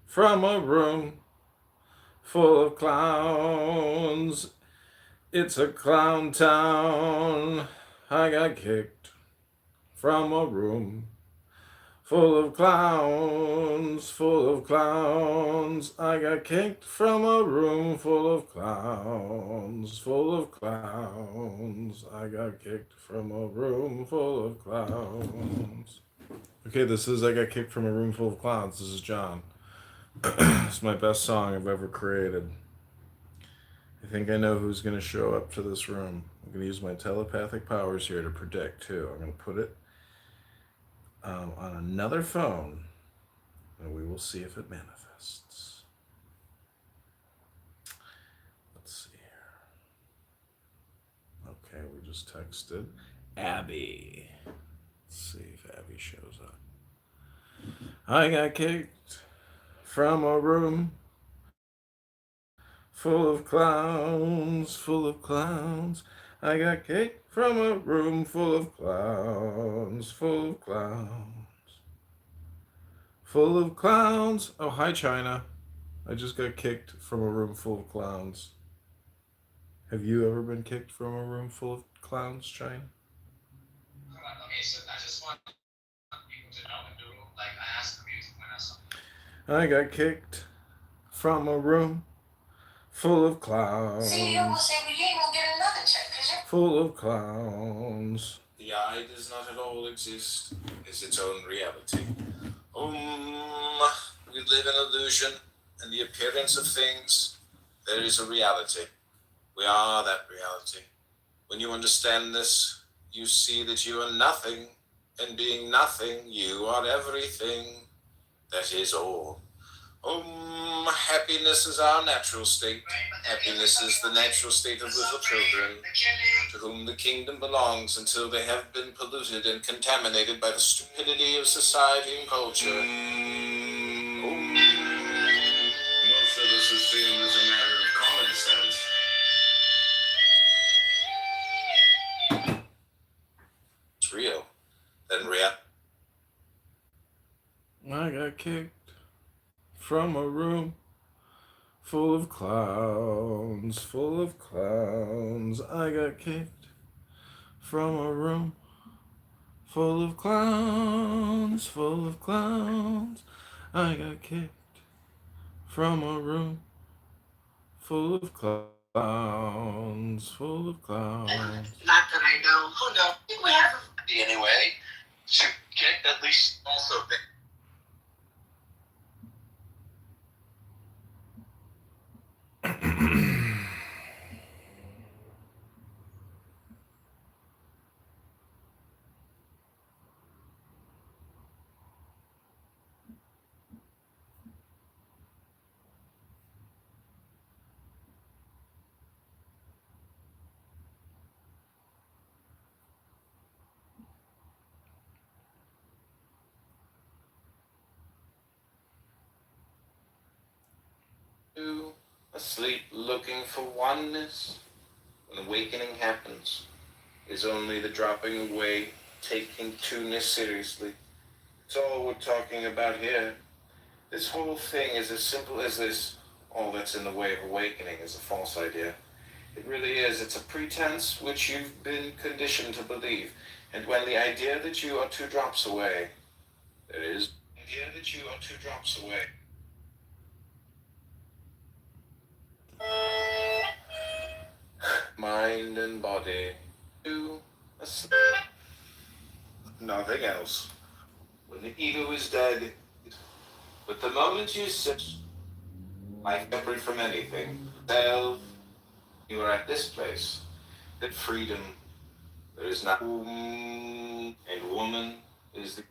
from a room full of clowns. It's a clown town. I got kicked from a room full of clowns, full of clowns. I got kicked from a room full of clowns, full of clowns. I got kicked from a room full of clowns. Okay, this is I got kicked from a room full of clowns. This is John. It's my best song I've ever created. I think I know who's going to show up to this room. I'm going to use my telepathic powers here to predict, too. I'm going to put it on another phone, and we will see if it manifests. Let's see. Okay, we just texted Abby. Let's see if Abby shows up. I got kicked from a room full of clowns, full of clowns. I got kicked from a room full of clowns, full of clowns, full of clowns. Oh, hi, China. I just got kicked from a room full of clowns. Have you ever been kicked from a room full of clowns, China? Okay, so I just want people to know and do, like, I asked the music when I saw. I got kicked from a room full of clowns. See, you almost say, well, you ain't gonna get another check, cause you're Full of clowns. The I does not at all exist as its own reality. We live in illusion and the appearance of things. There is a reality. We are that reality. When you understand this, you see that you are nothing, and being nothing, you are everything. That is all. Happiness is our natural state. Happiness is the natural state of little children, to whom the kingdom belongs until they have been polluted and contaminated by the stupidity of society and culture. Most of us assume as a matter of common sense. It's real. Then I got kicked from a room full of clowns, full of clowns. I got kicked from a room full of clowns, full of clowns. I got kicked from a room full of clowns, full of clowns. Not that I know. Who knows? I think we have a anyway. To get at least also. Asleep looking for oneness. When awakening happens, is only the dropping away, taking two-ness seriously. It's all we're talking about here. This whole thing is as simple as this. All that's in the way of awakening is a false idea. It really is. It's a pretense which you've been conditioned to believe. And when the idea that you are 2 drops away, there is the idea that you are 2 drops away. Mind and body. Nothing else. When the ego is dead, but the moment you sit, life separate from anything, self, you are at this place. That freedom, there is not and woman is the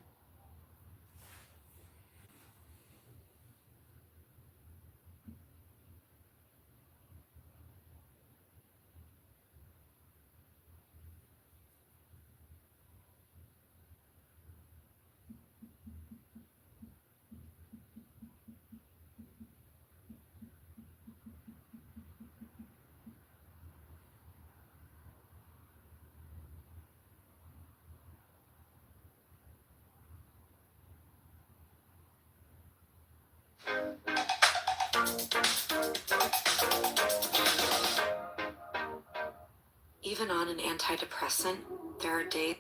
Even on an antidepressant, there are days.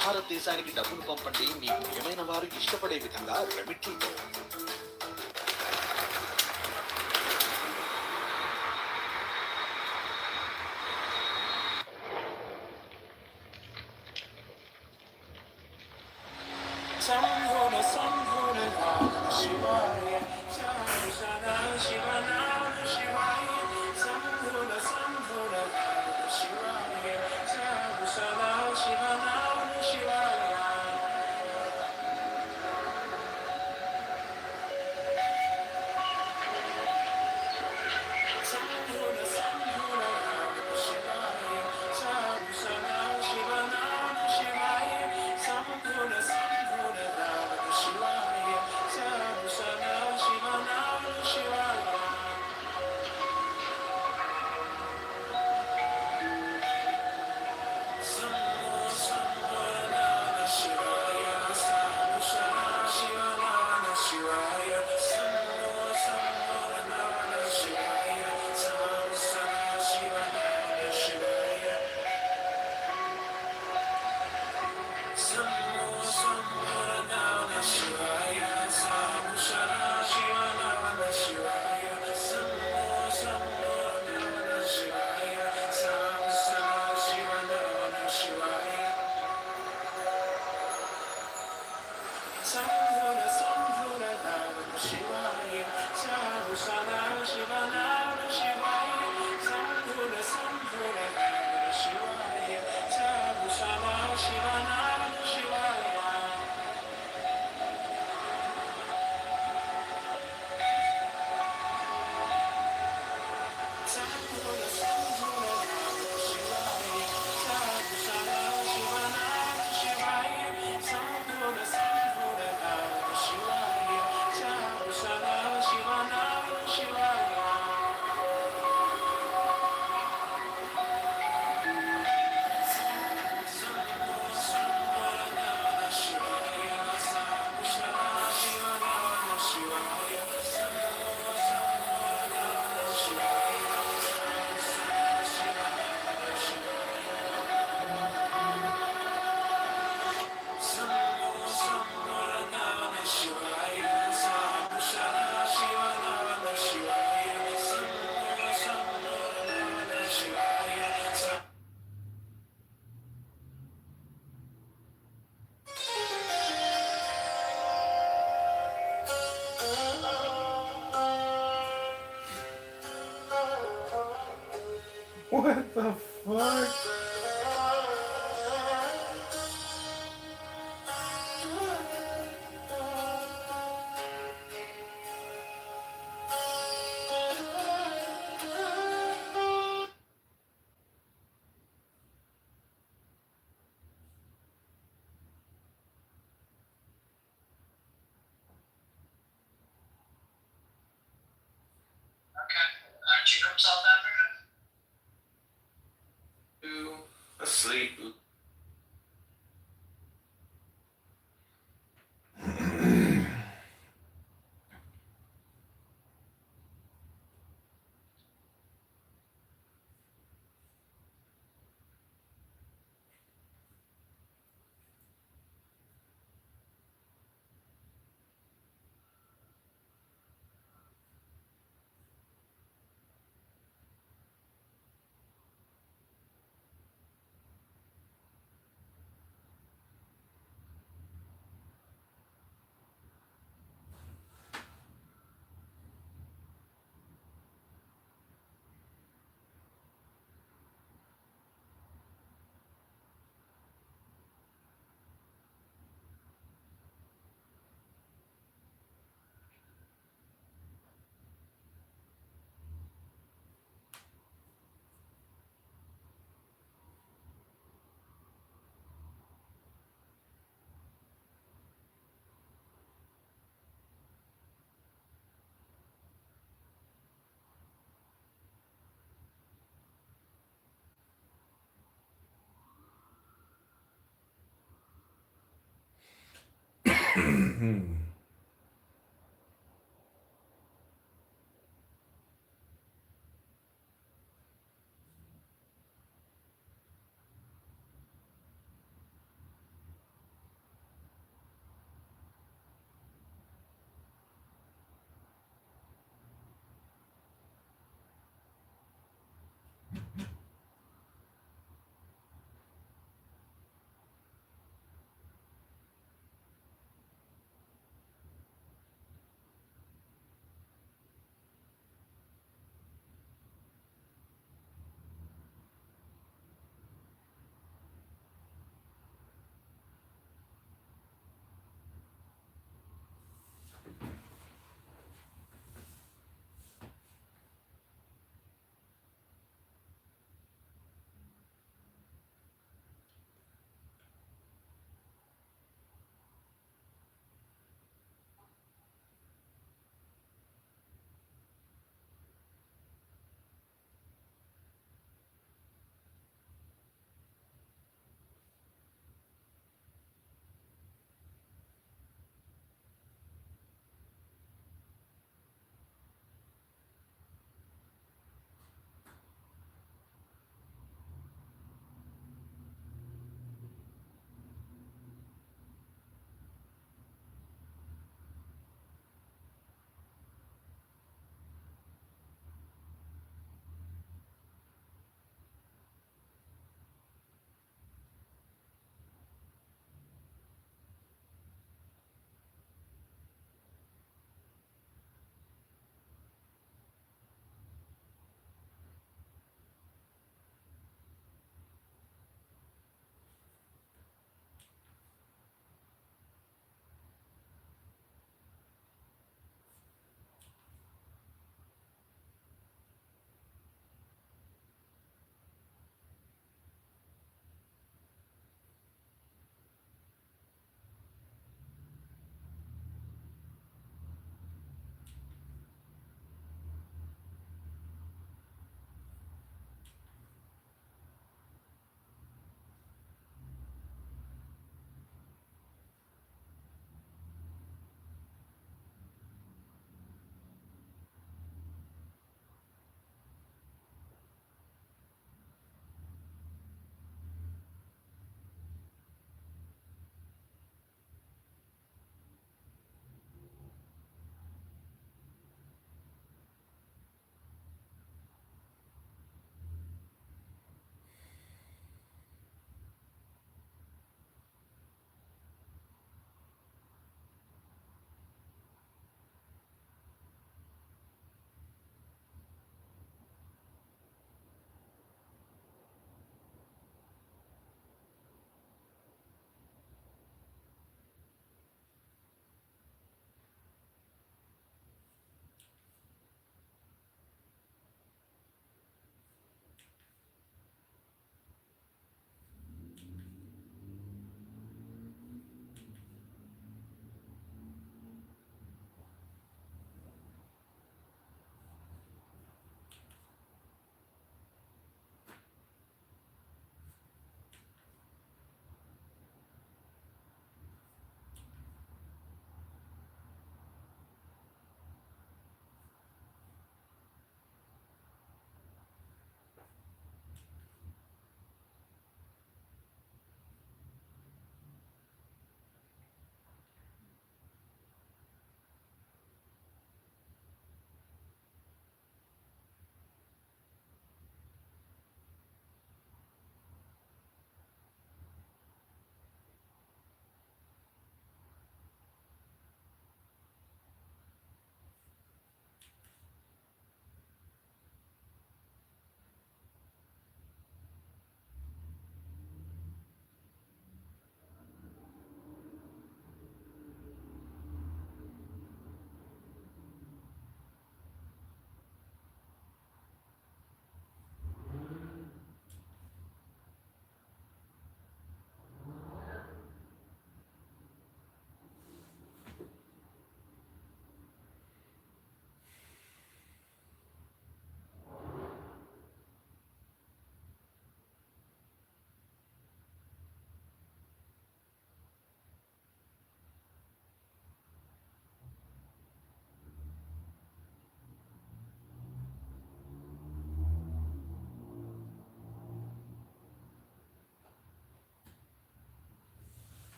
భారతదేశానికి డబ్బును పంపండి మీ ప్రియమైన వారు ఇష్టపడే విధంగా రెమిట్లీతో. What the fuck? Aren't you from South Africa? Asleep.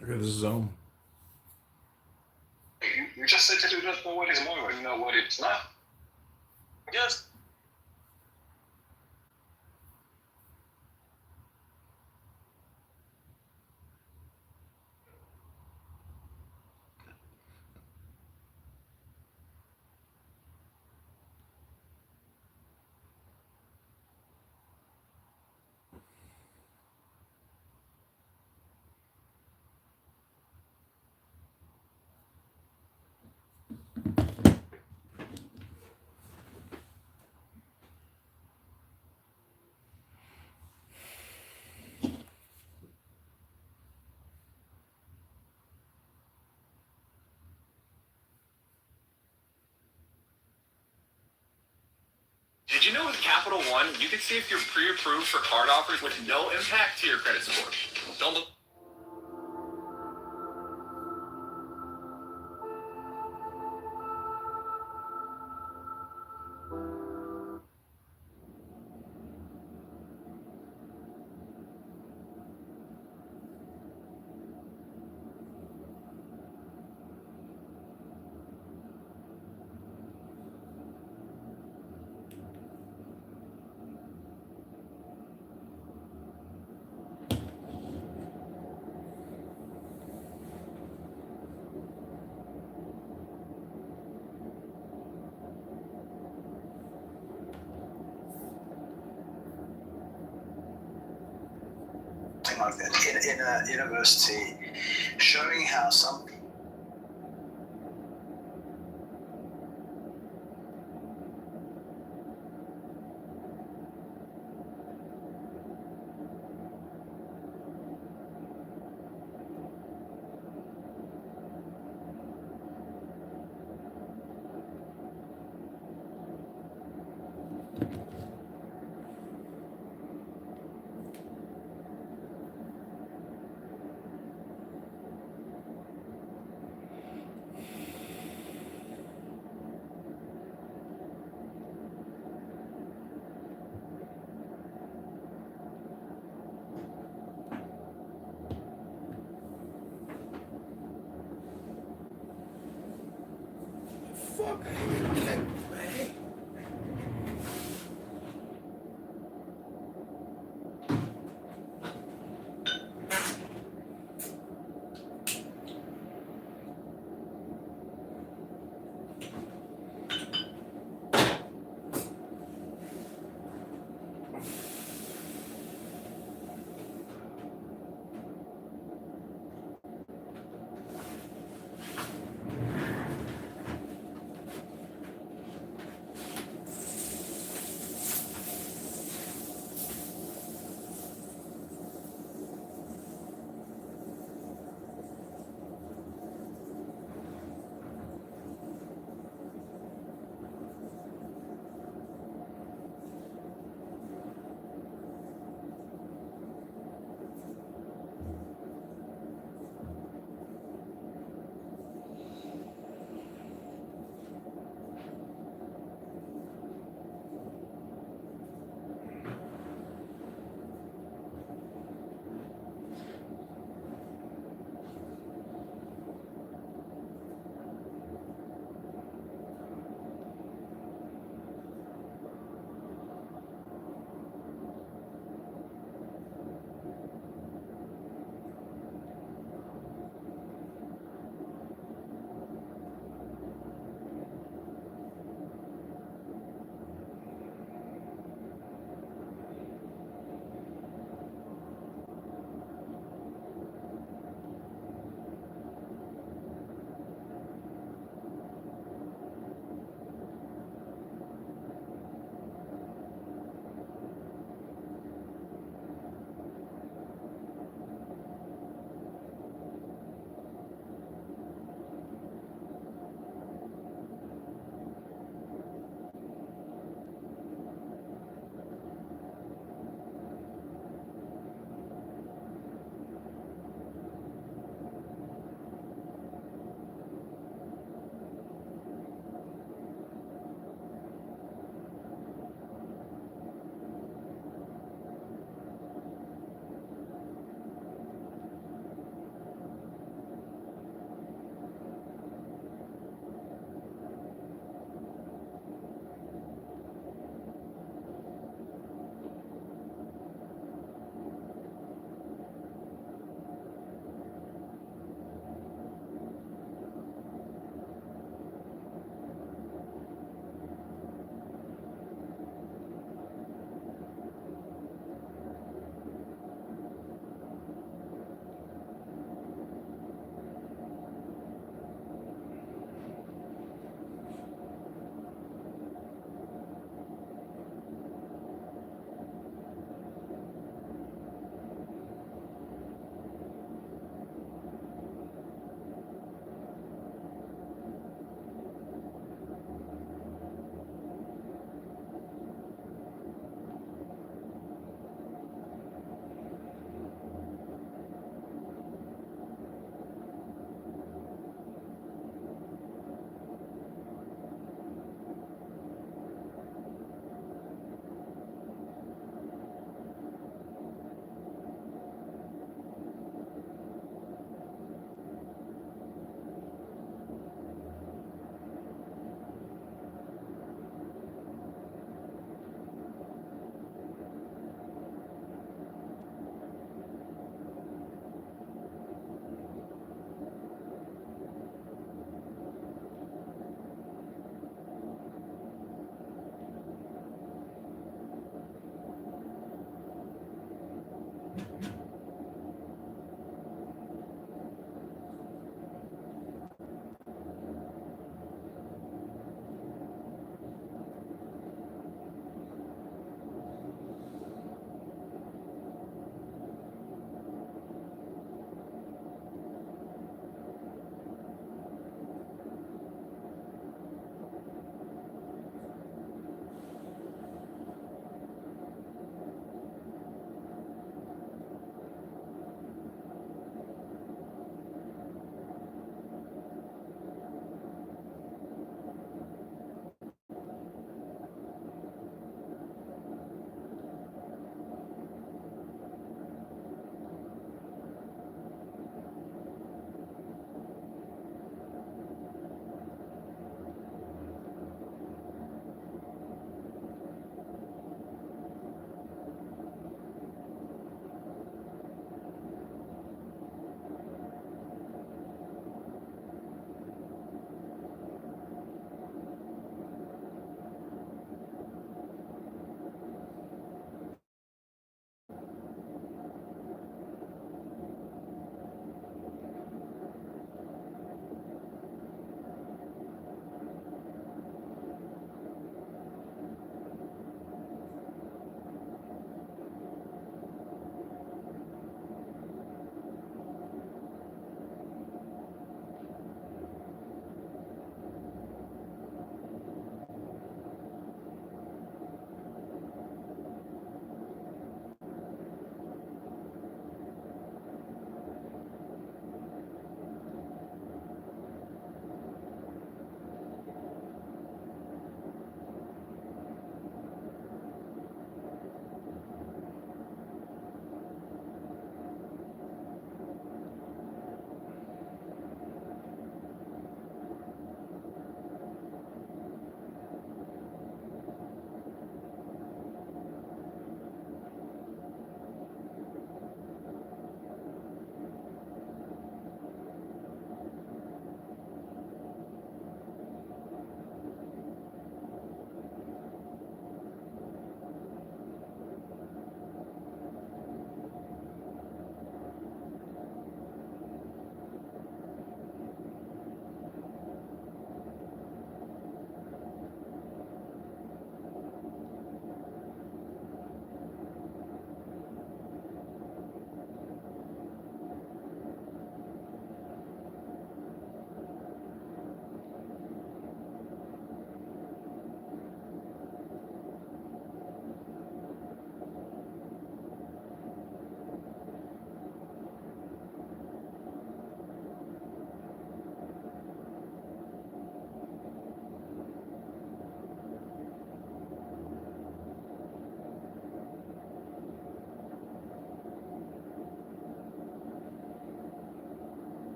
Look at the zone. You just said that you don't know what is more when you know what it's not. Yes. Did you know with Capital One, you can see if you're pre-approved for card offers with no impact to your credit score? Don't look. Like that in a university, showing how some Fuck.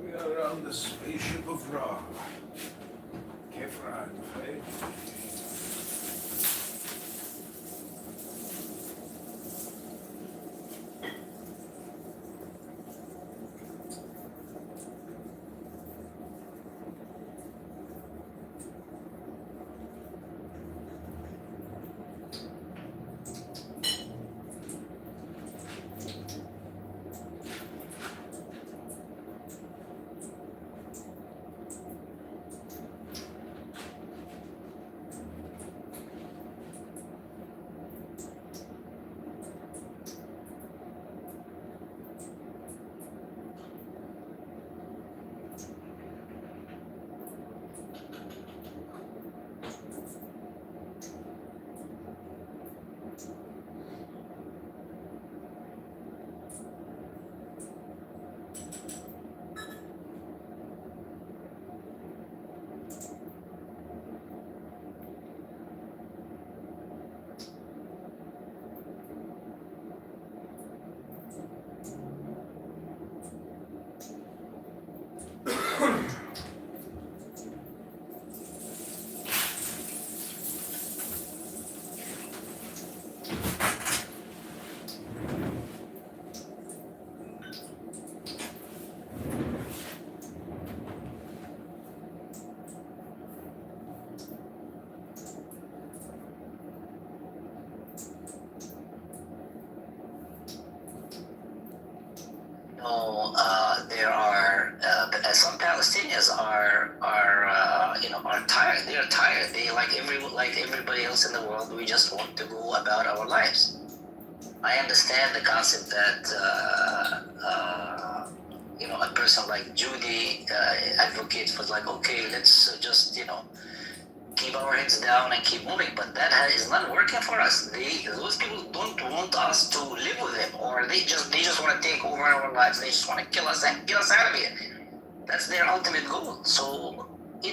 We are on the spaceship of Ra. Kefran, right? There are some Palestinians are tired. They are tired. They like everybody else in the world. We just want to go about our lives. I understand the concept that a person like Judy advocates for like, okay, let's just keep our heads down and keep moving, but that is not working for us. Those people don't want us to live with them, or they just want to take over our lives. They just want to kill us and get us out of here. That's their ultimate goal. So we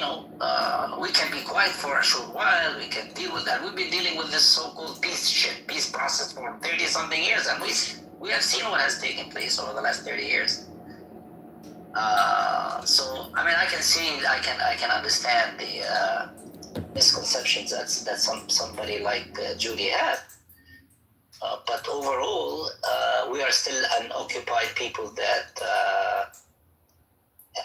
can be quiet for a short while. We can deal with that. We've been dealing with this so-called peace process for 30-something years, and we have seen what has taken place over the last 30 years. So I mean, I can understand the misconceptions that somebody like Judy had, but overall, we are still unoccupied people that,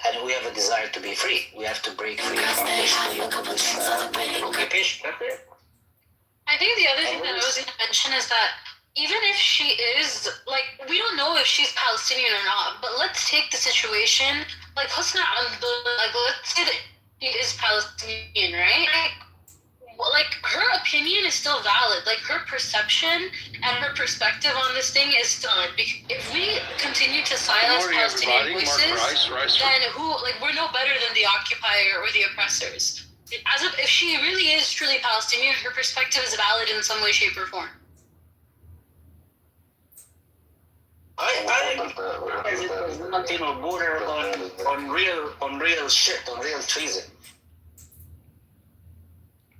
and we have a desire to be free. We have to break free from this occupation. That's it. I think the other thing that I was going to mention is that even if she is, like, we don't know if she's Palestinian or not, but let's take the situation, like, let's say that she is Palestinian, right? Like, her opinion is still valid. Like, her perception and her perspective on this thing is still valid. If we continue to silence Palestinian voices, then we're no better than the occupier or the oppressors. If she really is truly Palestinian, her perspective is valid in some way, shape, or form. I border on real shit, on real treason.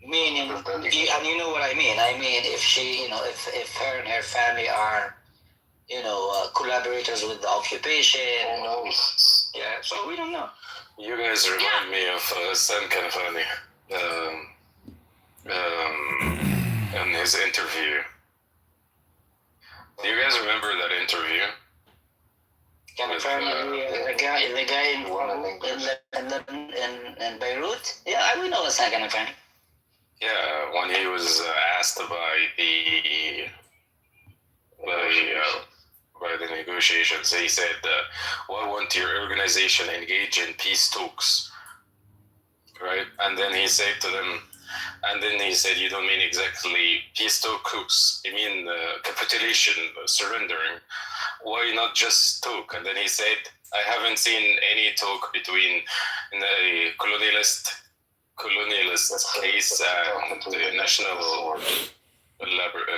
Meaning, and you know what I mean. I mean, if she, if her and her family are, collaborators with the occupation. Who knows? Yeah, so we don't know. You guys remind me of Sam Kanafani in his interview. Do you guys remember that interview? The guy in Beirut? Yeah, we know Hassan Kanafani. Yeah, when he was asked by the negotiations, he said, why won't your organization engage in peace talks? Right? And then he said to them, you don't mean exactly peace talks, you mean capitulation, surrendering. Why not just talk? And then he said, I haven't seen any talk between the colonialist case and the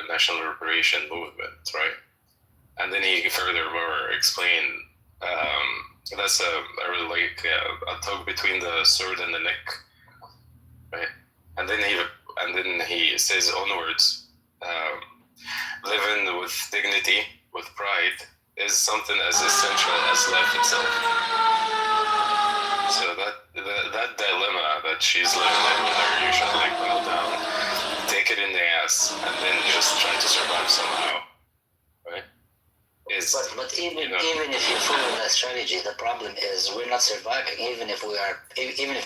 national liberation movement, right? And then he furthermore explained that's a talk between the sword and the neck, right? And then he says onwards, living with dignity, with pride, is something as essential as life itself. that she's living it with her, you should like kneel down, take it in the ass, and then just try to survive somehow, right? But even if you follow that strategy, the problem is we're not surviving. Even if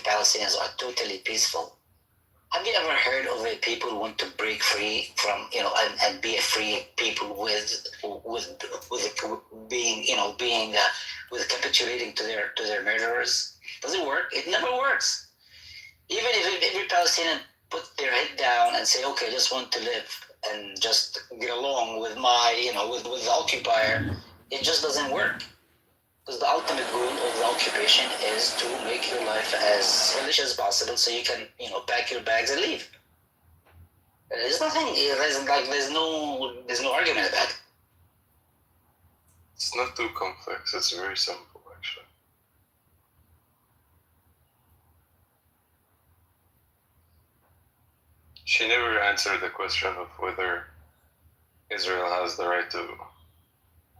Palestinians are totally peaceful. Have you ever heard of a people who want to break free from and be a free people with being with capitulating to their murderers? Does it work? It never works. Even if every Palestinian put their head down and say, okay, I just want to live and just get along with my with the occupier, it just doesn't work. Because the ultimate goal of the occupation is to make your life as hellish as possible, so you can, pack your bags and leave. There's nothing. There's no argument about it. It's not too complex. It's very simple, actually. She never answered the question of whether Israel has the right to.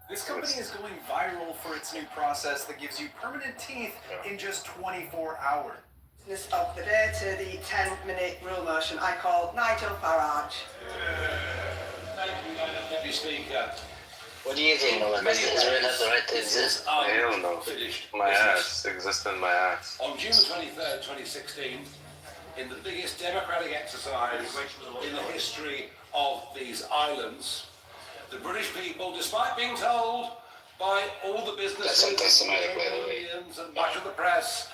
This company is going viral for its new process that gives you permanent teeth in just 24 hours. Of the day to the 10-minute rule motion, I call Nigel Farage. Deputy Speaker. What do you think, Nolan? Does Israel have the right to exist? Hell no. My ass. Exist in my ass. On June 23rd, 2016, in the biggest democratic exercise in the history of these islands, the British people, despite being told by all the businesses and much of the press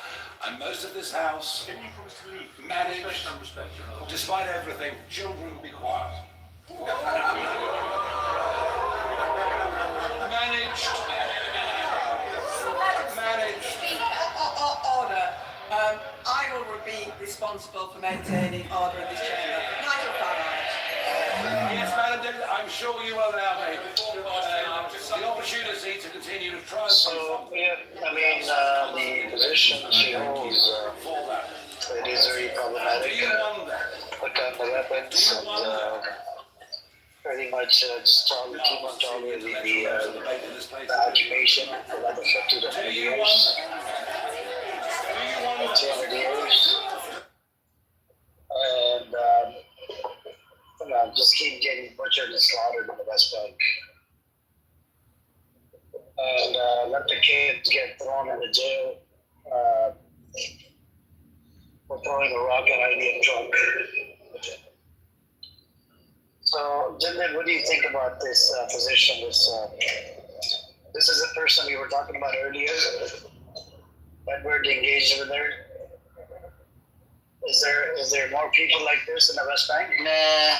and most of this house, managed, despite everything, children be quiet. Managed. Order. I will be responsible for maintaining order in this chamber. Nigel Farage. Yes, Madam Deputy, I'm sure you will allow me the opportunity to continue to try and So, the position she holds, it is very problematic. What kind of weapons and pretty much just keep on tolerating the occupation for like 50 to 100 years. 200 years. And just keep getting butchered and slaughtered in the West Bank. And let the kids get thrown in the jail for throwing a rock at IBM truck. So, Jindal, what do you think about this position? This is a person we were talking about earlier. Edward engaged over there. Is there more people like this in the West Bank? Nah,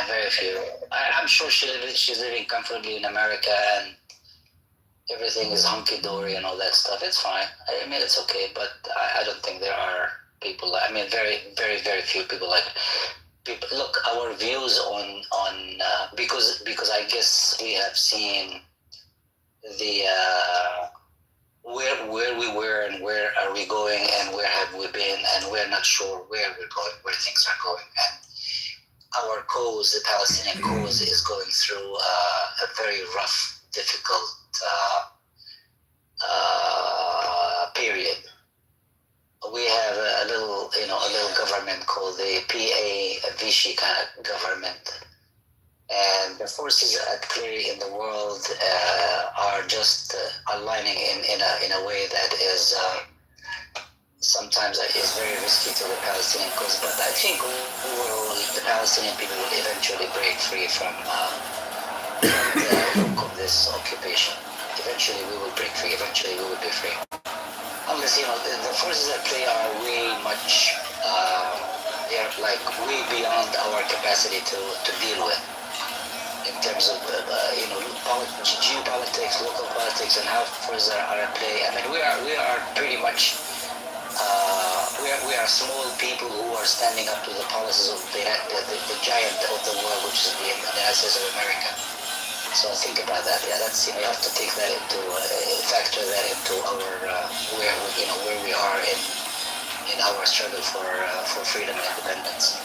very few. I'm sure she's living comfortably in America and everything is hunky dory and all that stuff. It's fine. I mean, it's okay, but I don't think there are people. Very, very, very few people like. Look, our views on because I guess we have seen the where we were and where are we going and where have we been and we're not sure where we're going, where things are going, and our cause, the Palestinian cause, is going through a very rough, difficult period. We have a little government called the PA Vichy kind of government, and the forces at play in the world are just aligning in a way that is sometimes is very risky to the Palestinian cause. But I think overall the Palestinian people will eventually break free from the yoke of this occupation. Eventually we will break free. Eventually we will be free. Unless the forces at play are way much they're like way beyond our capacity to deal with in terms of geopolitics, local politics, and how forces are at play. I mean, we are pretty much we are small people who are standing up to the policies of the giant of the world, which is the United States of America. So think about that. Yeah, that's you have to take that into factor that into our where we are in our struggle for freedom and independence.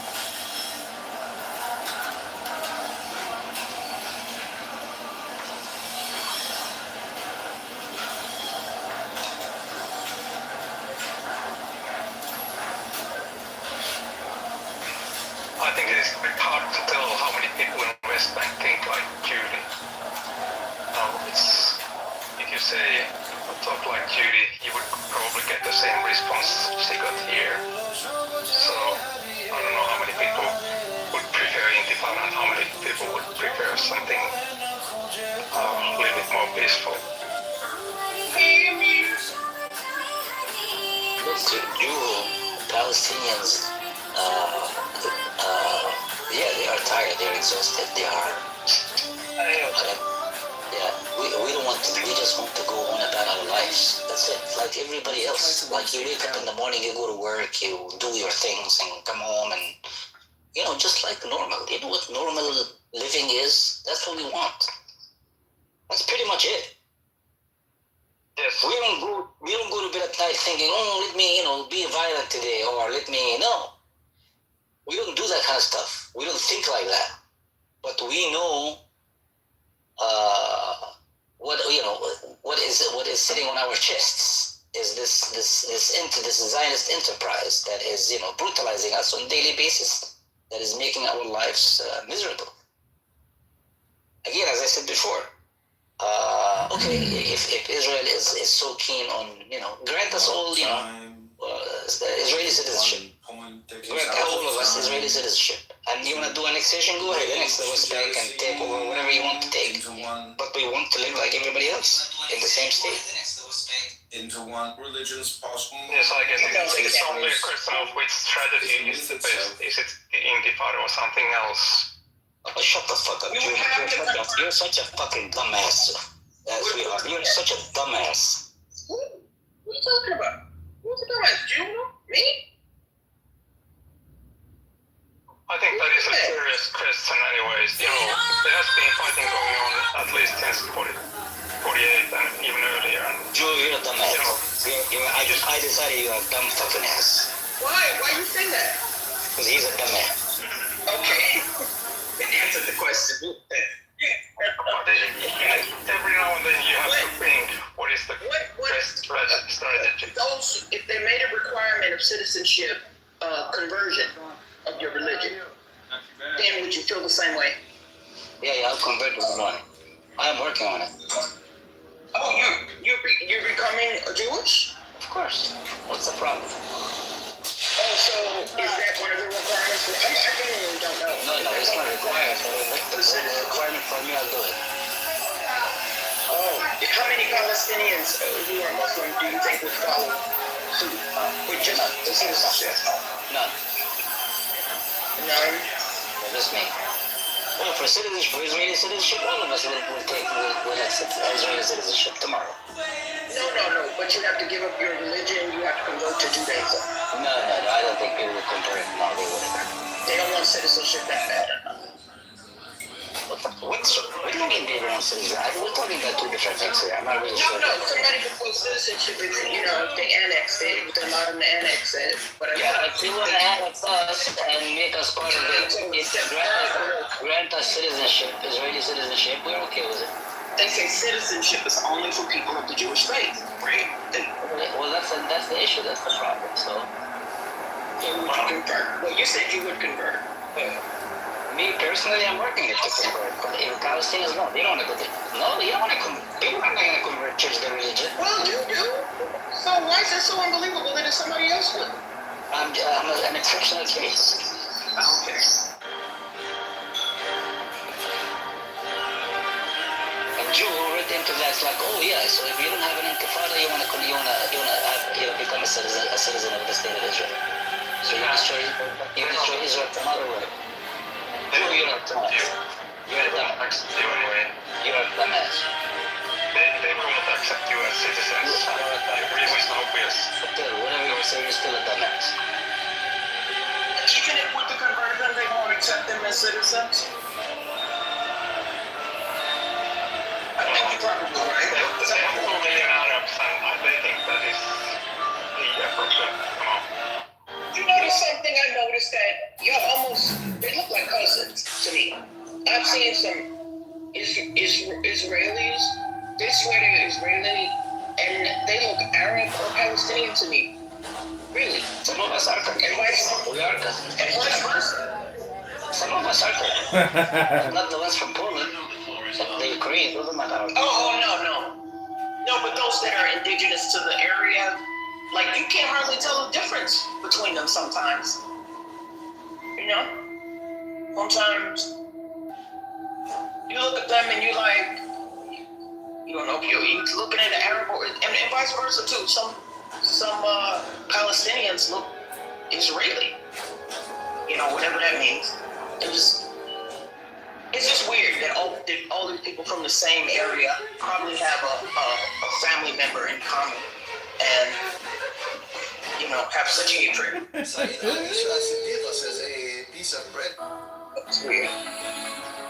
It's hard to tell how many people in West Bank think like Judy. It's, if you say, talk like Judy, you would probably get the same response she got here. So, I don't know how many people would prefer Intifada and how many people would prefer something a little bit more peaceful. Look, you Palestinians, yeah, they are tired, they're exhausted, they are. Yeah, we don't want to, we just want to go on about our lives. That's it. Like everybody else. Like you wake up in the morning, you go to work, you do your things and come home and, you know, just like normal. You know what normal living is? That's what we want. That's pretty much it. Yes. We don't go to bed at night thinking, oh, let me, you know, be violent today, or let me, no. We don't do that kind of stuff. We don't think like that. But we know what is sitting on our chests is this Zionist enterprise that is, you know, brutalizing us on a daily basis, that is making our lives miserable. Again, as I said before, okay, if Israel is so keen on, you know, grant us all, you know, Israeli citizenship. Grant all of us Israeli citizenship. And you want to do annexation, go ahead, annex the West Bank and take over whatever you want to take. But we want to live like everybody else in the same state. Into one religion's possible. Yes, I guess it's only a question of which strategy is the best. Is it Intifada or something else? Oh, shut the fuck up, Junior. You're such a fucking dumbass. That's we are. You're such a dumbass. What are you talking about? Who's a dumbass, Junior? Me? I think that is a serious question anyways. You know, there has been fighting going on at least since 48 and even earlier. And, You're a dumbass. I decided you're a dumb fucking ass. Why? Why you say that? Because he's a dumbass. Okay. Answer the question. Every now and then you have to think, what is the best strategy? Those, if they made a requirement of citizenship conversion of your religion, then would you feel the same way? Yeah, I'll convert this morning. I'm working on it. Oh, you're becoming a Jewish? Of course. What's the problem? Oh, so is that one of the requirements? I genuinely don't know. No, it's not required. It's a requirement for me, I'll do it. Oh, how many Palestinians who are Muslim do you think would follow suit with just the citizenship? None. None? Just me. Well, for citizenship, for Israeli citizenship, all of us will accept Israeli citizenship tomorrow. No. But you have to give up your religion. You have to convert to Judaism. No. I don't think people will convert. No, they wouldn't. They don't want citizenship that bad. What do you mean they don't want citizenship? We're talking about two different things here. I'm not really sure. No. Somebody proposed citizenship. You know, they annexed it. They're not going to annex it. But if you want to annex us and make us part of it, grant us citizenship, Israeli citizenship, we're okay with it. They say citizenship is only for people of the Jewish faith, right? Well, that's the issue. That's the problem. So would you convert? Well, you said you would convert. Me personally, I'm working it to convert. But in Palestinians, no, they don't want to go there. No, they don't want to convert. People are not going to convert, change their religion. Well, you do. So why is it so unbelievable that somebody else would? I'm an exceptional case. Okay. Jew read into that like, oh yeah, so if you don't have an intifada, you wanna become a citizen of the state of Israel. So you destroy Israel tomorrow. You're a dumbass. You're a dumbass. You're a dumbass. They will not accept you as citizens. It really is obvious. Whatever you say, you're still a dumbass. Even if with the conversion, they won't accept them as citizens. I think you're probably right. They have 2 million Arabs, and they think that is the appropriate amount. You notice something? I noticed that they look like cousins to me. I've seen some Israelis, they swear they're Israeli, and they look Arab or Palestinian to me. Really? Some of us are cousins. We are cousins. And vice versa. Some of us are Kurds. Not the ones from Poland. But the Ukraine, those are not our people. No, but those that are indigenous to the area, like you can't hardly tell the difference between them sometimes. You know? Sometimes you look at them and you like, you don't know, you looking at the Arab and vice versa too. Some Palestinians look Israeli. You know, whatever that means. It's just weird that all these people from the same area probably have a family member in common and, you know, have such hatred. So you know, you should give us as a piece of bread. It's weird.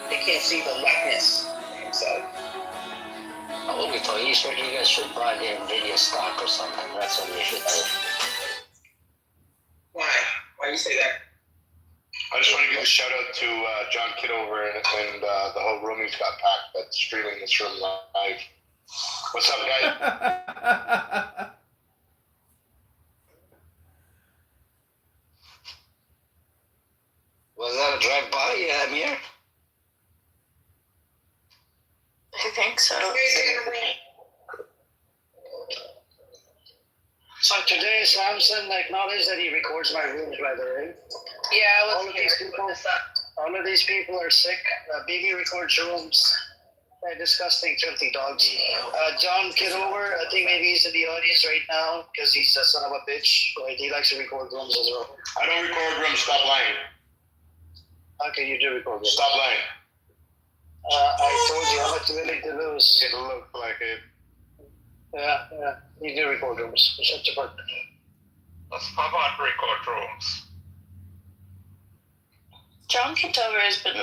They can't see the likeness inside. I would be told you guys should buy the Nvidia stock or something. That's what you should do. Why? Why do you say that? I just want to give a shout out to John Kitover and the whole rooming got packed that's streaming this room live. What's up, guys? Was that a drive-by, Amir? I think so. So today, Samson acknowledged that he records my rooms, by the way. Yeah, all of these people are sick. BB records rooms. They're disgusting, filthy dogs. John Kitover, I think maybe he's in the audience right now because he's a son of a bitch. Right? He likes to record rooms as well. I don't record rooms, stop lying. Okay, you do record rooms. Stop lying. I told you how much willing to lose. It looked like it. Yeah, you do record rooms. Shut your fuck. How about record rooms? John Kitover has been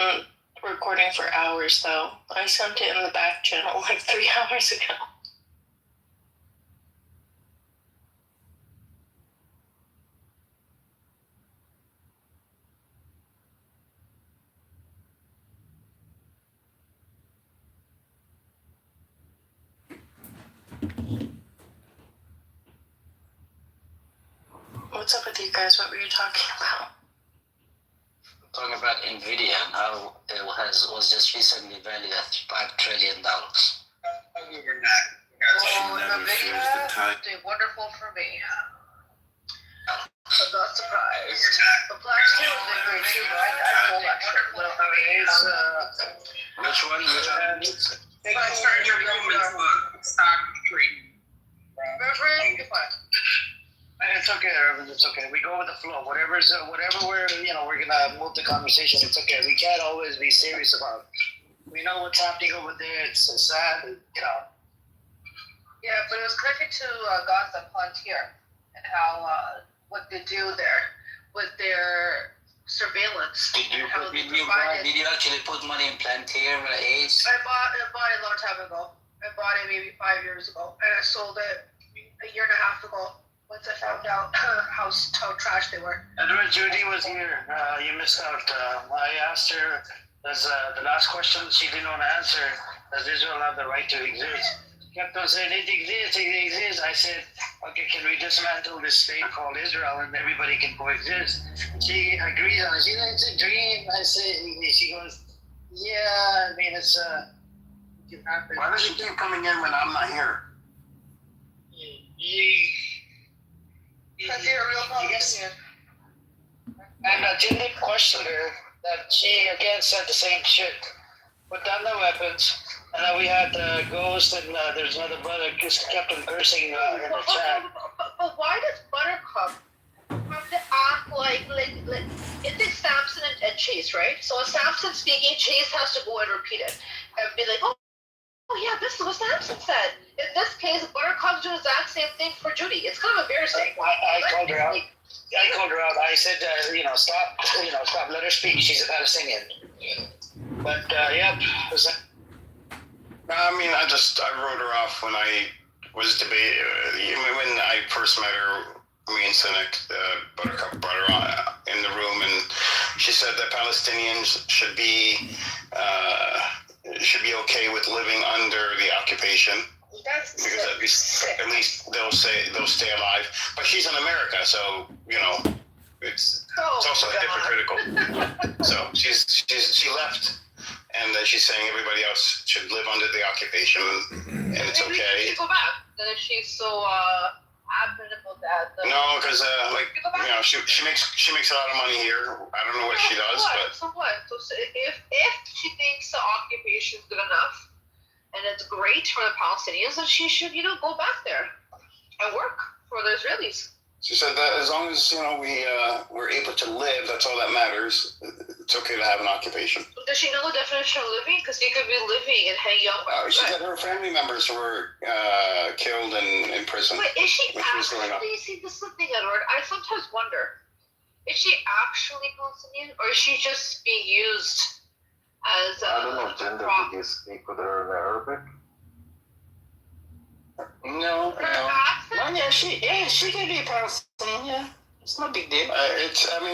recording for hours, though. I sent it in the back channel like 3 hours ago. What's up with you guys? What were you talking about? Talking about Nvidia and how it was just recently valued at $5 trillion. Oh, did wonderful for me. I'm not surprised. The Black Steel did great too, right? I told that Which one? They can turn your room into a stock tree. Reverend, It's okay, Irvin. It's okay. We go with the flow. Whatever we're gonna move the conversation. It's okay. We can't always be serious about it. We know what's happening over there. It's so sad, Yeah, but it was connected to Gaza Frontier and how what they do there with their surveillance. Did you actually put money in Plantier AIDS? I bought it a long time ago. I bought it maybe 5 years ago, and I sold it a year and a half ago. Once I found out how trash they were. Edward, Judy was here. You missed out. I asked her, the last question she didn't want to answer, does Israel have the right to exist? She kept on saying, it exists. I said, okay, can we dismantle this state called Israel and everybody can coexist? She agrees on it. She said, it's a dream. I said, she goes, yeah, I mean, it's it can happen. Why does she keep coming in when I'm not here? Because you're a real politician. And Jindy questioned her that she again said the same shit. Put down the weapons, and then we had the Ghost, and there's another brother just kept on cursing in the chat. But why does Buttercup have to act like it's Samson and Chase, right? So if Samson speaking, Chase has to go and repeat it and be like, oh yeah, this is what Samson said. In this case, Buttercup's doing the exact same thing for Judy. It's kind of embarrassing. I called her out. I said, stop, let her speak. She's a Palestinian. But, yep. No, I mean, I wrote her off when I was debating. When I first met her, me and Cynic, Buttercup brought her on in the room, and she said that Palestinians should be okay with living under the occupation. Because at least they'll stay alive. But she's in America, so it's also hypocritical. So she left, and then she's saying everybody else should live under the occupation, and it's Maybe okay. she should go back. Then if she's so adamant about that. No, because she makes a lot of money here. I don't know what she does, but So what? So if she thinks the occupation is good enough and it's great for the Palestinians, then she should go back there and work for the Israelis. she said that as long as we're able to live, that's all that matters. It's okay to have an occupation. Does she know the definition of living? Because you could be living and hanging out. She said her family members were killed in prison. But is she when she was growing up. actually? See, this is the thing, Edward. I sometimes wonder: is she actually Palestinian, or is she just being used as I don't know, Gender, did you speak with her in Arabic? No. Yeah, she can be Palestinian. Yeah, it's no big deal.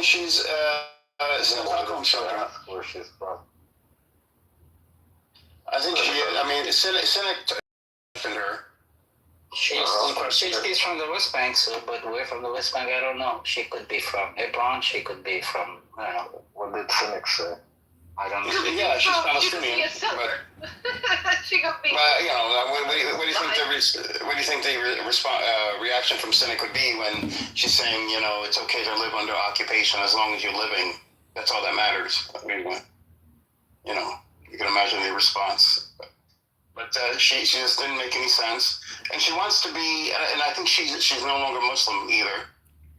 She's Stockholm children. Where she's from. I think Cynic mentioned her. She's from the West Bank, but where from the West Bank, I don't know. She could be from Hebron. She could be from, I don't know. What did Cynic say? I don't know. Yeah, she's Palestinian. She could be. What do you think the reaction from Cynic would be when she's saying, it's okay to live under occupation as long as you're living? That's all that matters. I mean, you can imagine the response. But she just didn't make any sense, and she wants to be. And I think she's no longer Muslim either,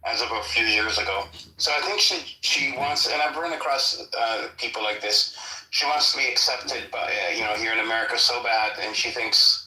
as of a few years ago. So I think she wants, and I've run across people like this. She wants to be accepted by here in America so bad, and she thinks.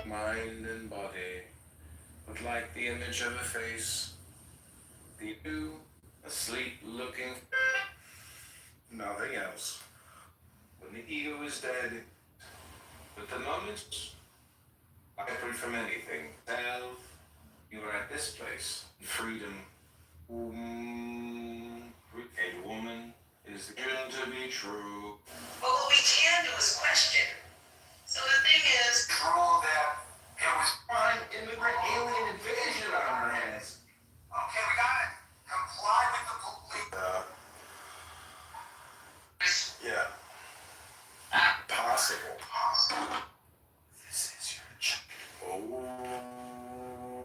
Mind and body, but like the image of a face, the you asleep looking, nothing else. When the ego is dead, but the moment I free from anything, tell you are at this place, freedom. A woman is given to be true. But what we can do is question. So the thing is, Prove that it was fine immigrant alien invasion on our hands. okay, we got it. Comply with the police. Yeah. Possible. This is your Oh.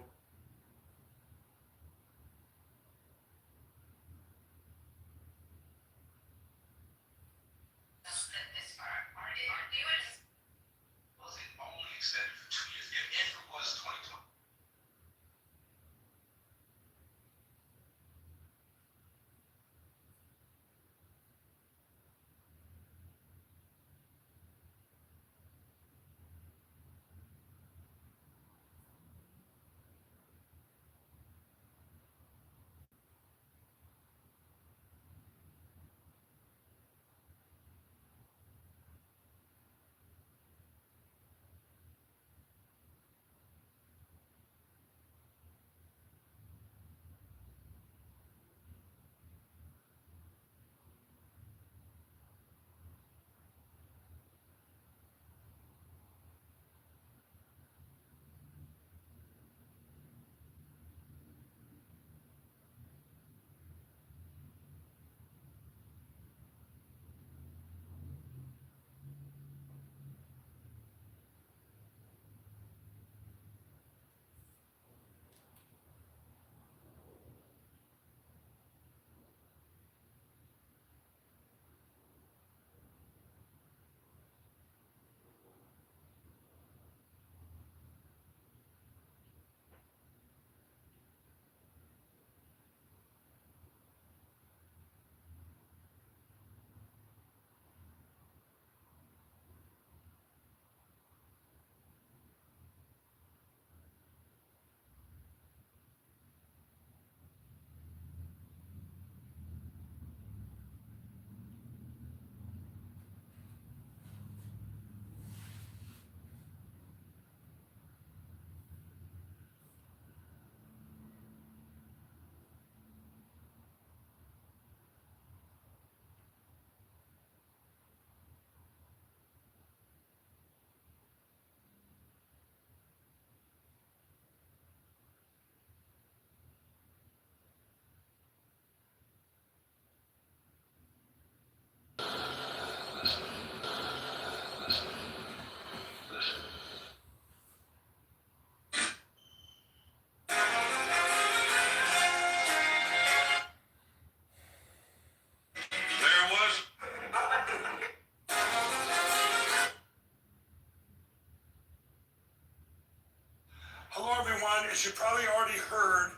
as you probably already heard,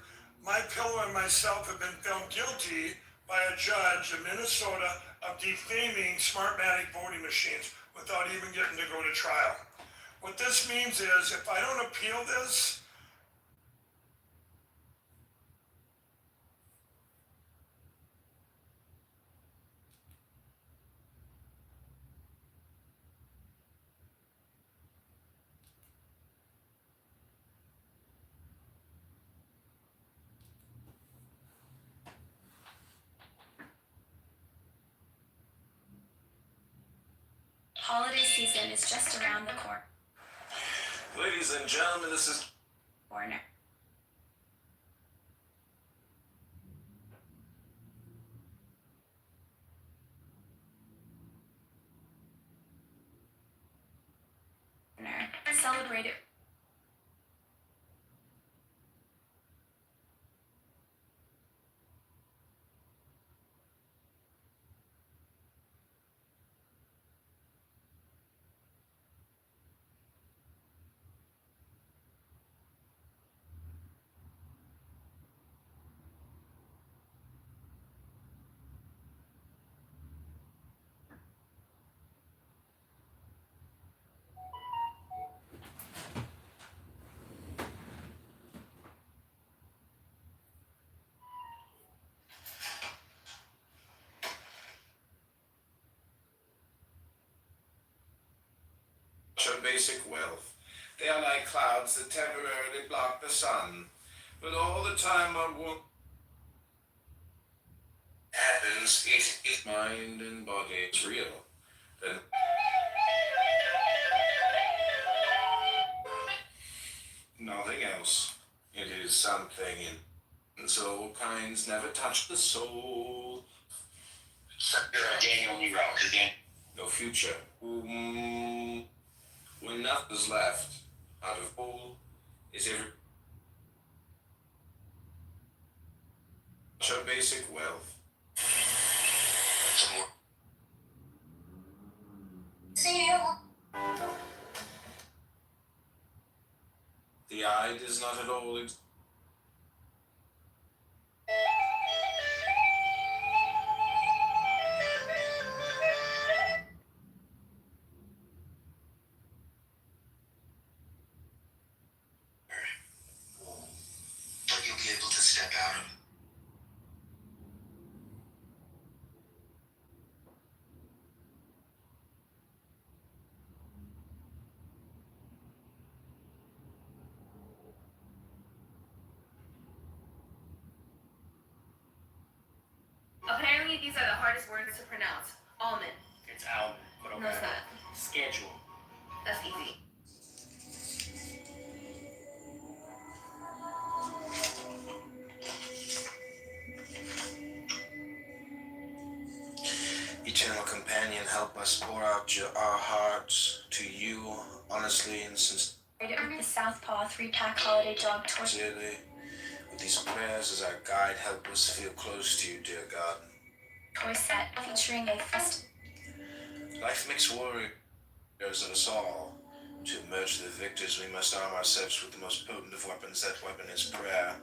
my pillow and myself have been found guilty by a judge in Minnesota of defaming Smartmatic voting machines without even getting to go to trial. What this means is if I don't appeal this, Holiday season is just around the corner. Ladies and gentlemen, this is Corner. Celebrate it. your basic wealth. They are like clouds that temporarily block the sun, but all the time on what happens is mind and body. It's real. Then nothing else. It is something and so kinds never touch the soul. Daniel Negro, because no future. When nothing's left out of all is every your basic wealth. See you. The eye does not at all but you'll be able to step out of it. Apparently, these are the hardest words to pronounce. Almond. It's almond. But No, it's not. Schedule. That's easy. eternal companion, help us pour out our hearts to you honestly and sincerely. The Southpaw 3-pack holiday dog toy. With these prayers as our guide, help us feel close to you, dear God. Toy set featuring a festive. Life makes warriors of us all. To emerge the victors, we must arm ourselves with the most potent of weapons. That weapon is prayer.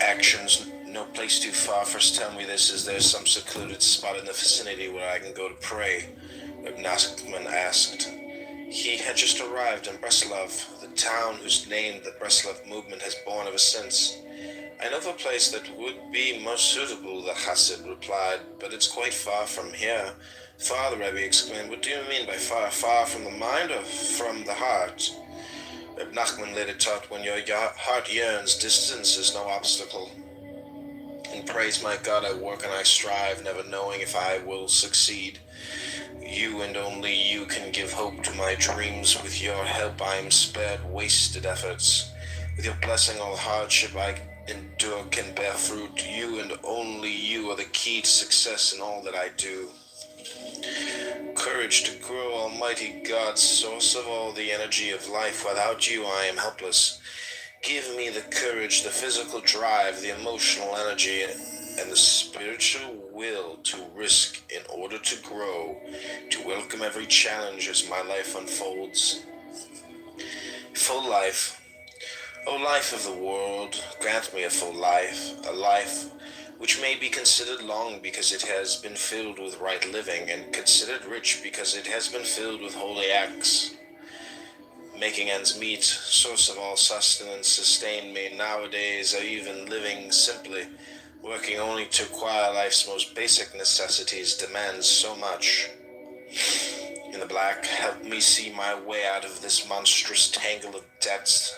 Actions, no place too far. First tell me this, is there some secluded spot in the vicinity where I can go to pray? Congressman asked. He had just arrived in Breslov, the town whose name the Breslov movement has borne ever since. I know of a place that would be most suitable, the Hasid replied, but it's quite far from here. Far, the Rebbe exclaimed. What do you mean by far? Far from the mind or from the heart? Reb Nachman later taught, when your heart yearns, distance is no obstacle. In praise, my God, I work and I strive, never knowing if I will succeed. You and only you can give hope to my dreams. With your help I am spared wasted efforts. With your blessing all hardship I endure can bear fruit. You and only you are the key to success in all that I do. Courage to grow, Almighty God, source of all the energy of life. Without you I am helpless. Give me the courage, the physical drive, the emotional energy, and the spiritual will to risk in order to grow, to welcome every challenge as my life unfolds. Full life. O life of the world, grant me a full life, a life which may be considered long because it has been filled with right living, and considered rich because it has been filled with holy acts. Making ends meet, source of all sustenance, sustain me nowadays, or even living simply, working only to acquire life's most basic necessities, demands so much. In the black, help me see my way out of this monstrous tangle of debts,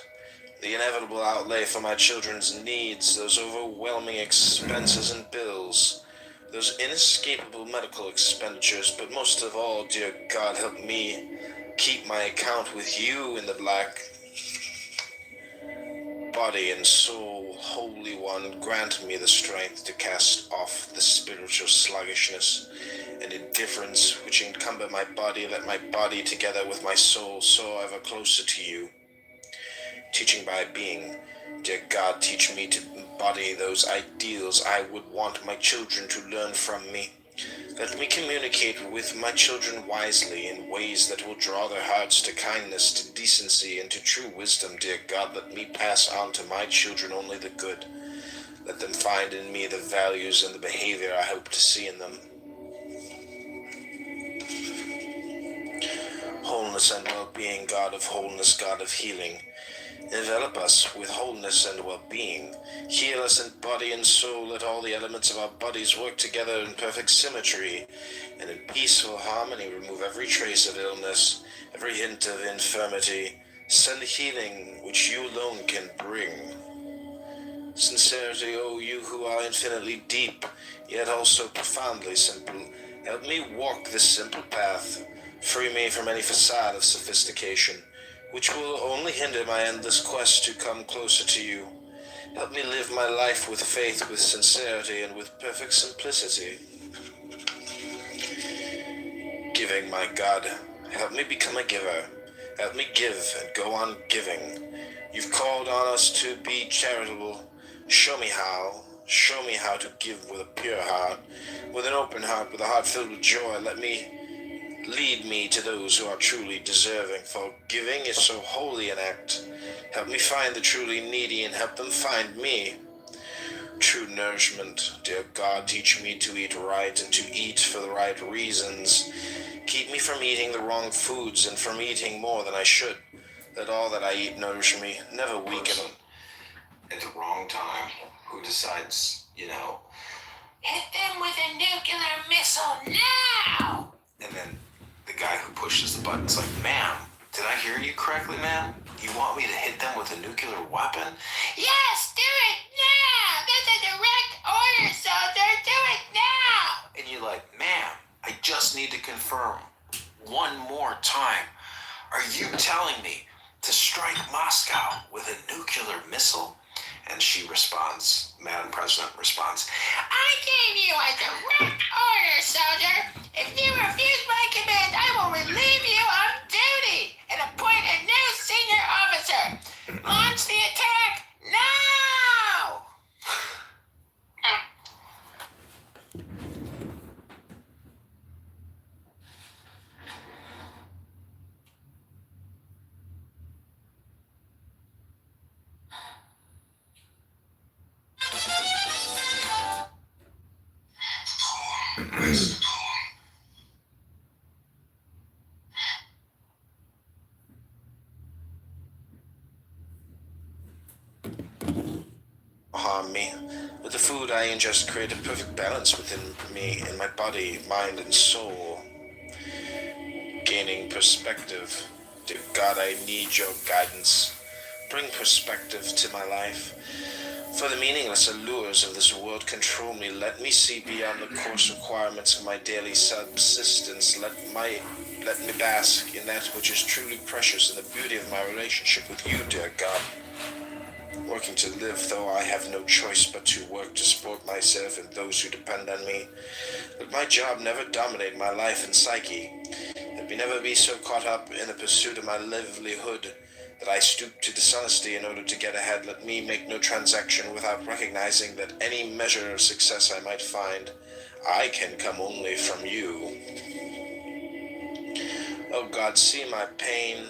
the inevitable outlay for my children's needs, those overwhelming expenses and bills, those inescapable medical expenditures, but most of all, dear God, help me keep my account with you in the black. Body and soul, Holy One, grant me the strength to cast off the spiritual sluggishness and indifference which encumber my body. Let my body, together with my soul, soar ever closer to you. Teaching by being, dear God, teach me to embody those ideals I would want my children to learn from me. Let me communicate with my children wisely in ways that will draw their hearts to kindness, to decency, and to true wisdom. Dear God, let me pass on to my children only the good. Let them find in me the values and the behavior I hope to see in them. Wholeness and well-being, God of wholeness, God of healing. Envelop us with wholeness and well-being. Heal us in body and soul. Let all the elements of our bodies work together in perfect symmetry and in peaceful harmony. Remove every trace of illness, every hint of infirmity. Send healing which you alone can bring. Sincerity, O you who are infinitely deep, yet also profoundly simple. Help me walk this simple path. Free me from any facade of sophistication, which will only hinder my endless quest to come closer to you. Help me live my life with faith, with sincerity, and with perfect simplicity. Giving, my God, help me become a giver. Help me give and go on giving. You've called on us to be charitable. Show me how. Show me how to give with a pure heart, with an open heart, with a heart filled with joy. Lead me to those who are truly deserving, for giving is so holy an act. Help me find the truly needy and help them find me. True nourishment, dear God, teach me to eat right and to eat for the right reasons. Keep me from eating the wrong foods and from eating more than I should. Let all that I eat nourish me, never weaken. At the wrong time, who decides, hit them with a nuclear missile now! And then the guy who pushes the button's like, ma'am, did I hear you correctly, ma'am? You want me to hit them with a nuclear weapon? Yes, do it now! That's a direct order, soldier! Do it now! And you're like, ma'am, I just need to confirm one more time. Are you telling me to strike Moscow with a nuclear missile? And she responds, Madam President responds, I gave you a direct order, soldier. If you refuse my command, I will relieve you of duty and appoint a new senior officer. Launch the attack now! Harm me. With the food I ingest, create a perfect balance within me, in my body, mind, and soul. Gaining perspective. Dear God, I need your guidance. Bring perspective to my life. For the meaningless allures of this world control me. Let me see beyond the coarse requirements of my daily subsistence. Let me bask in that which is truly precious, in the beauty of my relationship with you, dear God. Working to live, though I have no choice but to work to support myself and those who depend on me. Let my job never dominate my life and psyche. Let me never be so caught up in the pursuit of my livelihood that I stoop to dishonesty in order to get ahead. Let me make no transaction without recognizing that any measure of success I might find, I can come only from you. Oh God, see my pain,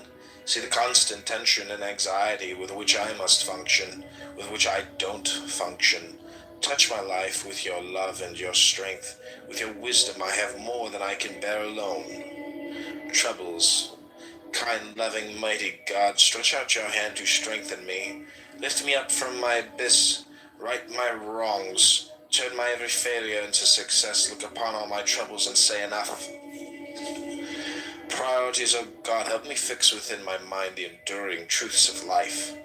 see the constant tension and anxiety with which I must function, with which I don't function. Touch my life with your love and your strength. With your wisdom I have more than I can bear alone. Troubles, kind, loving, mighty God, stretch out your hand to strengthen me. Lift me up from my abyss, right my wrongs, turn my every failure into success, look upon all my troubles and say enough. Priorities, oh God, help me fix within my mind the enduring truths of life.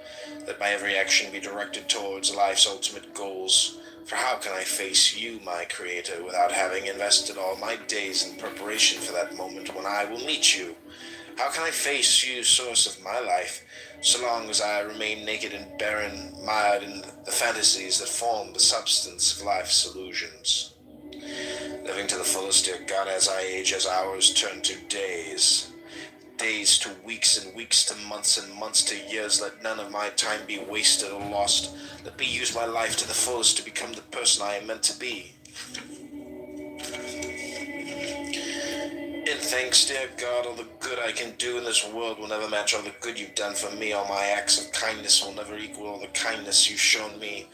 Let my every action be directed towards life's ultimate goals. For how can I face you, my Creator, without having invested all my days in preparation for that moment when I will meet you? How can I face you, source of my life, so long as I remain naked and barren, mired in the fantasies that form the substance of life's illusions? Living to the fullest, dear God, as I age, as hours turn to days. Days to weeks and weeks to months and months to years. Let none of my time be wasted or lost. Let me use my life to the fullest to become the person I am meant to be. And thanks, dear God, all the good I can do in this world will never match all the good you've done for me. All my acts of kindness will never equal all the kindness you've shown me.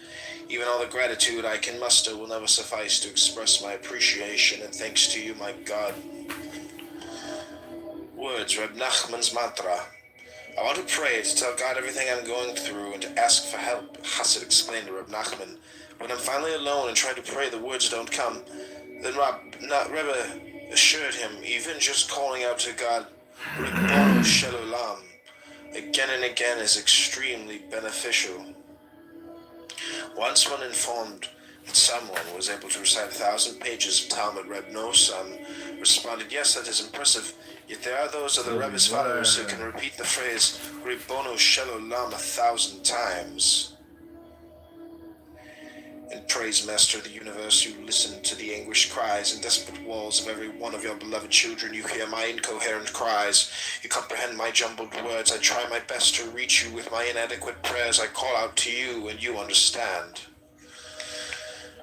Even all the gratitude I can muster will never suffice to express my appreciation and thanks to you, my God. Words, Reb Nachman's mantra. I want to pray to tell God everything I'm going through and to ask for help, Hasid explained to Reb Nachman. When I'm finally alone and trying to pray, the words don't come. Then Rebbe assured him, even just calling out to God, Ribbonu Shel Olam, again and again is extremely beneficial. Once when informed that someone was able to recite 1,000 pages of Talmud, Reb Nosson responded, yes, that is impressive, yet there are those of the Rebbe's followers who can repeat the phrase Ribbonu Shel Olam 1,000 times. And praise, Master of the universe, you listen to the anguished cries and desperate walls of every one of your beloved children. You hear my incoherent cries. You comprehend my jumbled words. I try my best to reach you with my inadequate prayers. I call out to you, and you understand.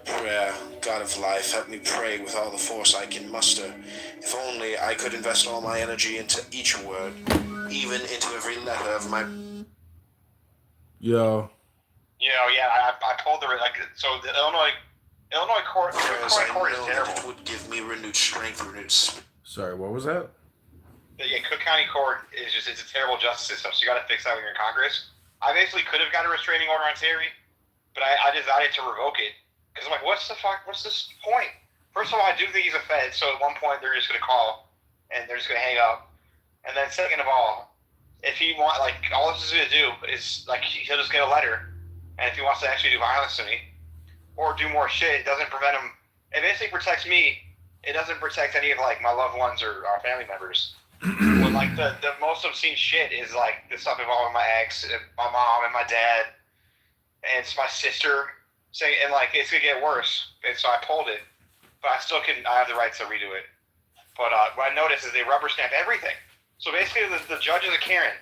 Prayer, God of life, help me pray with all the force I can muster. If only I could invest all my energy into each word, even into every letter of my... Yo. I pulled the so the Illinois court is terrible. It would give me renewed strength, renewed spirit. Sorry, what was that? Yeah, Cook County Court is it's a terrible justice system. So you got to fix that when you're in Congress. I basically could have got a restraining order on Terry, but I decided to revoke it because I'm like, what's this point? First of all, I do think he's a Fed, so at one point they're just gonna call and they're just gonna hang up. And then second of all, if he all this is gonna do is he'll just get a letter. And if he wants to actually do violence to me or do more shit, it doesn't prevent him. It basically protects me. It doesn't protect any of my loved ones or our family members. When the most obscene shit is the stuff involving my ex, my mom, and my dad, and it's my sister saying, and it's gonna get worse. And so I pulled it, but I still I have the right to redo it. But what I noticed is they rubber stamp everything. So basically, the judge is a Karen,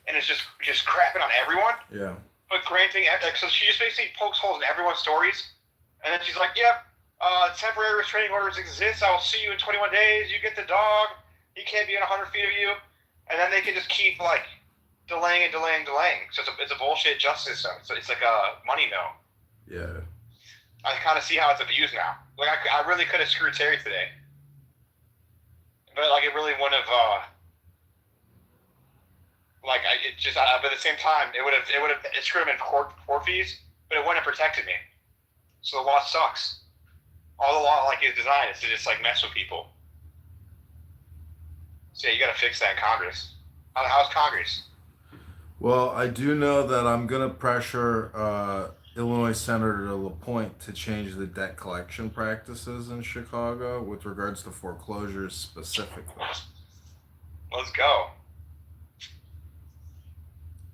and it's just crapping on everyone. Yeah. But granting, so she just basically pokes holes in everyone's stories, and then she's like, "Yep, temporary restraining orders exist. I will see you in 21 days. You get the dog. He can't be in 100 feet of you," and then they can just keep delaying and delaying and delaying. So it's a bullshit justice system. So it's like a money mill. Yeah. I kind of see how it's abused now. I really could have screwed Terry today, but it really wouldn't have. But at the same time, it would have screwed him in court fees, but it wouldn't have protected me. So the law sucks. All the law is designed is to just mess with people. So yeah, you got to fix that in Congress. How's Congress? Well, I do know that I'm gonna pressure Illinois Senator LaPointe to change the debt collection practices in Chicago with regards to foreclosures specifically. Let's go.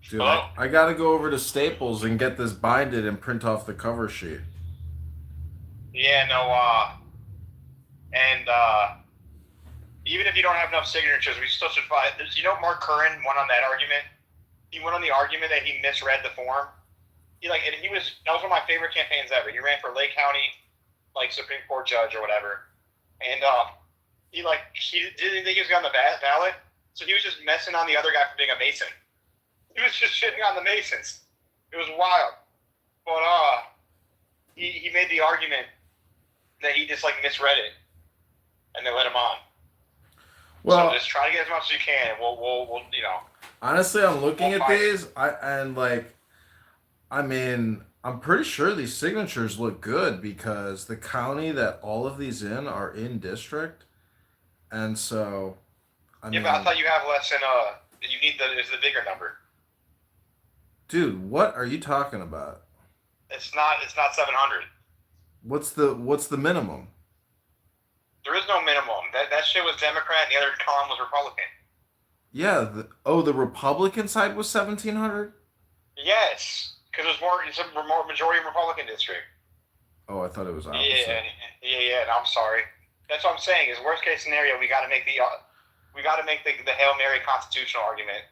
Dude, I gotta go over to Staples and get this binded and print off the cover sheet. Yeah, even if you don't have enough signatures, we still should fight. Mark Curran won on that argument. He went on the argument that he misread the form. That was one of my favorite campaigns ever. He ran for Lake County like Supreme Court judge or whatever, and he didn't think he was on the ballot, so he was just messing on the other guy for being a Mason. He was just shitting on the Masons. It was wild, but he made the argument that he just like misread it, and they let him on. Well, so just try to get as much as you can, and we'll you know. Honestly, I'm looking at these, I'm pretty sure these signatures look good because the county that all of these in are in district, and so. But I thought you have less than you need is the bigger number. Dude, what are you talking about? It's not 700. What's the minimum? There is no minimum. That shit was Democrat, and the other column was Republican. Yeah. The Republican side was 1,700. Yes, because it's a more majority Republican district. Oh, I thought it was opposite. Yeah. No, I'm sorry. That's what I'm saying. Is worst case scenario, we got to make the Hail Mary constitutional argument.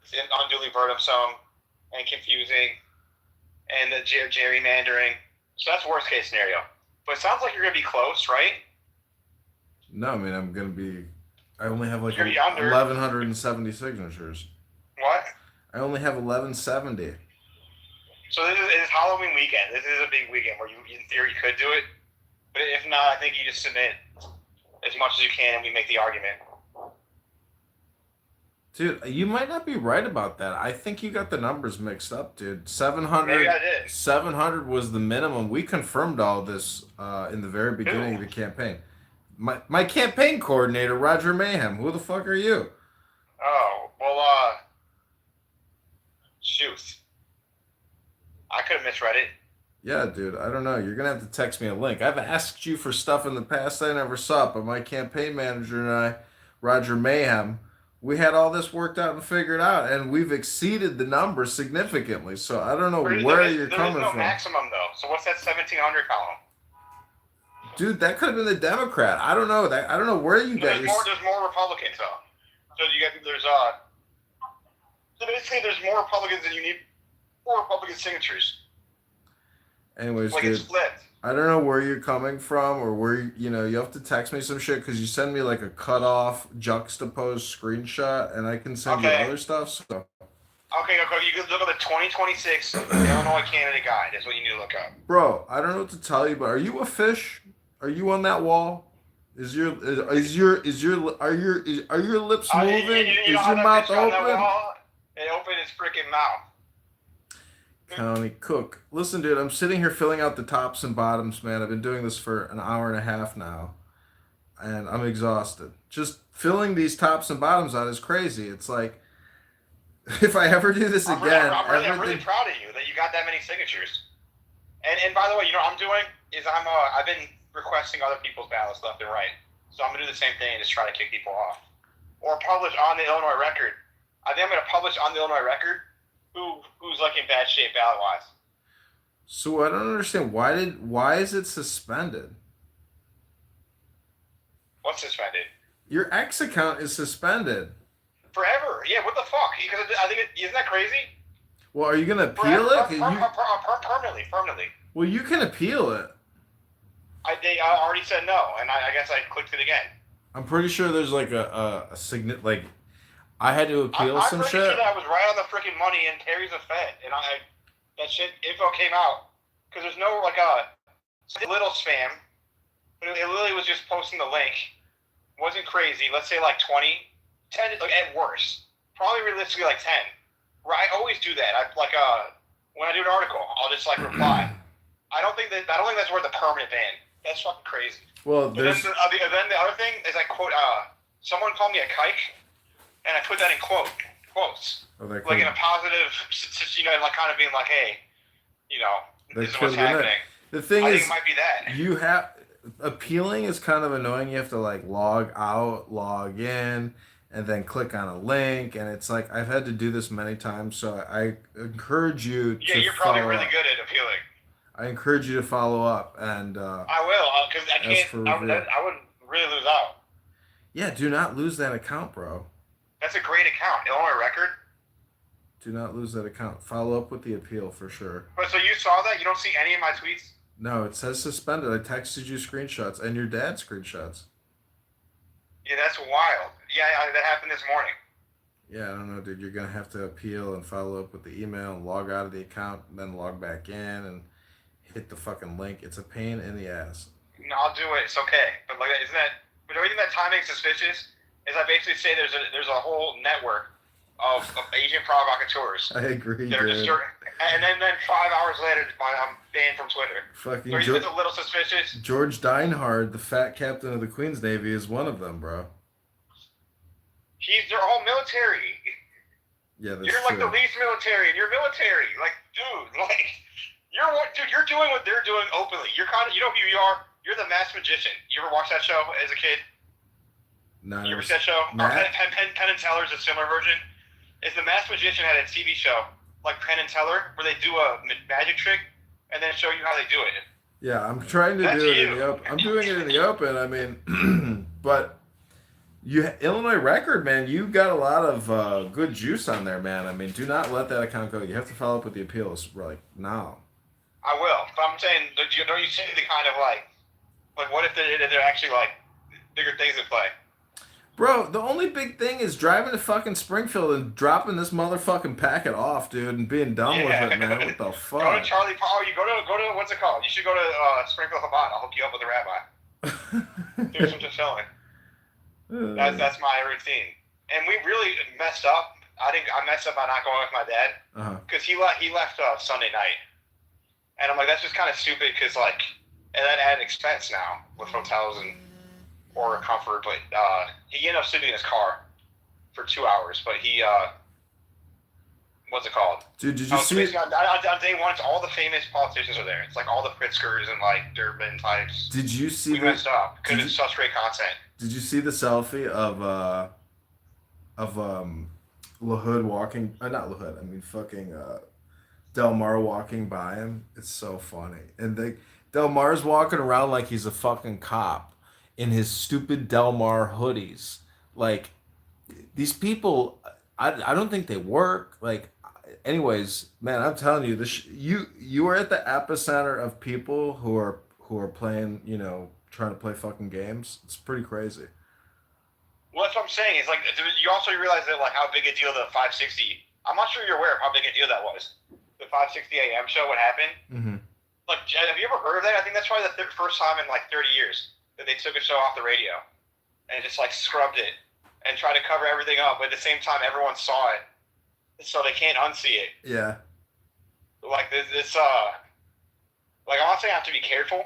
It's unduly burdensome and confusing, and the gerrymandering. So that's worst case scenario. But it sounds like you're gonna be close, right? No, I only have like 1,170 signatures. What? I only have 1,170. So this is Halloween weekend. This is a big weekend where you, in theory, could do it. But if not, I think you just submit as much as you can and we make the argument. Dude, you might not be right about that. I think you got the numbers mixed up, dude. 700. Maybe I did. 700 was the minimum. We confirmed all this in the very beginning of the campaign. My campaign coordinator, Roger Mayhem. Who the fuck are you? Oh, well, shoot. I could have misread it. Yeah, dude. I don't know. You're gonna have to text me a link. I've asked you for stuff in the past I never saw, but my campaign manager and I, Roger Mayhem, we had all this worked out and figured out, and we've exceeded the number significantly. So I don't know where you're coming from. There is no maximum though. So what's that 1,700 column? Dude, that could have been the Democrat. I don't know. I don't know where you got your. There's more Republicans though. So so basically there's more Republicans than you need. More Republican signatures. Anyways, like dude, it's flipped. I don't know where you're coming from or where you have to text me some shit because you send me like a cut off juxtaposed screenshot and I can send you other stuff. So. Okay. You can look at the 2026 Illinois candidate guide. That's what you need to look up. Bro, I don't know what to tell you, but are you a fish? Are you on that wall? Are your lips moving? Is your mouth open? It opened his freaking mouth. County Cook. Listen, dude, I'm sitting here filling out the tops and bottoms, man. I've been doing this for an hour and a half now, and I'm exhausted. Just filling these tops and bottoms out is crazy. It's like, if I ever do this again... I'm really proud of you that you got that many signatures. And by the way, what I'm doing is I've been requesting other people's ballots left and right. So I'm going to do the same thing and just try to kick people off. Or publish on the Illinois Record. I think I'm going to publish on the Illinois Record who's like in bad shape ballot wise. So I don't understand why is it suspended? What's suspended? Your X account is suspended. Forever. Yeah, what the fuck? Because I think isn't that crazy? Well, are you gonna appeal it? Permanently. Well, you can appeal it. I already said no, and I guess I clicked it again. I'm pretty sure there's like a I had to appeal some shit. I'm pretty sure that I was right on the freaking money, and Terry's a Fed, and that shit info came out because there's no like a little spam, but it literally was just posting the link. Wasn't crazy. Let's say like 20, 10, like at worst, probably realistically like 10. I always do that. When I do an article, I'll just like reply. I don't think that's worth a permanent ban. That's fucking crazy. Well, then the other thing is I quote. Someone called me a kike. And I put that in quotes. Like in a positive, like kind of being like, hey, this is what's happening. The thing I is, think it might be that. Appealing is kind of annoying. You have to like log out, log in, and then click on a link. And it's like, I've had to do this many times. So I encourage you to you're probably really good at appealing. I encourage you to follow up. And I will, because I can't, I would really lose out. Yeah, do not lose that account, bro. That's a great account. Illinois Record. Do not lose that account. Follow up with the appeal for sure. But so you saw that? You don't see any of my tweets? No, it says suspended. I texted you screenshots and your dad screenshots. Yeah, that's wild. Yeah, that happened this morning. Yeah, I don't know, dude. You're gonna have to appeal and follow up with the email and log out of the account and then log back in and hit the fucking link. It's a pain in the ass. No, I'll do it. It's okay. But like, isn't that? But the reason that timing is suspicious is I basically say there's a whole network of Asian provocateurs. I agree, They're dude. and then 5 hours later, I'm banned from Twitter. Fucking So it's a little suspicious. George Dinehard, the fat captain of the Queen's Navy, is one of them, bro. They're all military. Yeah, that's You're like true. the least military, and you're military. Like, dude, you're doing what they're doing openly. You're kind of, you know who you are? You're the masked magician. You ever watch that show as a kid? No, You ever see that show? Penn and Teller's a similar version. Is the masked magician had a TV show like Penn and Teller where they do a magic trick and then show you how they do it. Yeah, I'm trying to do it in the open. I'm doing it in the open. I mean, but Illinois Record, man, you got a lot of good juice on there, man. I mean, do not let that account go. You have to follow up with the appeals. Like now. I will, but I'm saying, don't you see the kind of like what if they're actually like bigger things at play? Bro, the only big thing is driving to fucking Springfield and dropping this motherfucking packet off, dude, and being done with it, man. What the fuck? Go to Charlie Paul. You go to what's it called? You should go to Springfield Chabad. I'll hook you up with a rabbi. Do some fulfilling. That's my routine. And we really messed up. I messed up by not going with my dad because he left Sunday night, and I'm like, that's just kind of stupid because like, and that added expense now with hotels and or comfort. But he ended up sleeping in his car for 2 hours. But he what's it called? Dude, did you see? On day one, it's all the famous politicians are there. It's like all the Pritzkers and like Durbin types. Did you see? We messed up because it's such great content. Did you see the selfie of LaHood walking? Not LaHood. I mean, fucking Del Mar walking by him. It's so funny, and Del Mar's walking around like he's a fucking cop in his stupid Del Mar hoodies. Like these people, I don't think they work. Like, anyways, man, I'm telling you, you are at the epicenter of people who are playing, trying to play fucking games. It's pretty crazy. Well, that's what I'm saying. It's like you also realize that like how big a deal the 560. I'm not sure you're aware of how big a deal that was. The 560 AM show. What happened? Mm-hmm. Like, have you ever heard of that? I think that's probably the first time in like 30 years that they took a show off the radio and just like scrubbed it and tried to cover everything up. But at the same time, everyone saw it, so they can't unsee it. Yeah. Like this like I'm not saying I have to be careful,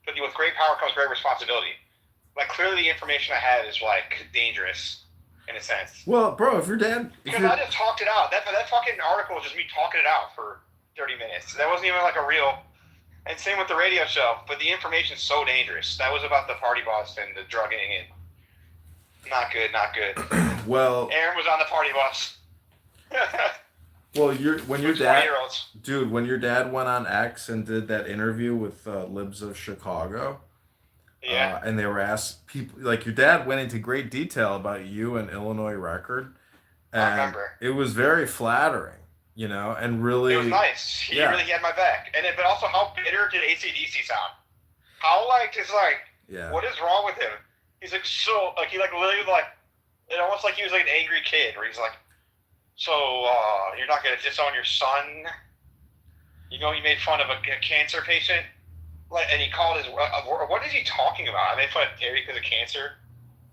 but with great power comes great responsibility. Like clearly the information I had is like dangerous in a sense. Well, bro, if your dad, because I just talked it out. That fucking article was just me talking it out for 30 minutes. That wasn't even like a real. And same with the radio show, but the information's so dangerous. That was about the party bus and the drugging and not good, not good. Well, Aaron was on the party bus. Well, when your dad went on X and did that interview with Libs of Chicago, yeah, and they were asked people like your dad went into great detail about you and Illinois Record, and I remember. It was very flattering, and really it was nice. He really had my back, but also how bitter did AC/DC sound? How what is wrong with him? He's like so like he like literally like it almost like he was like an angry kid where he's like. So, you're not going to disown your son? He made fun of a cancer patient? And he called his... what is he talking about? I made fun of Terry because of cancer,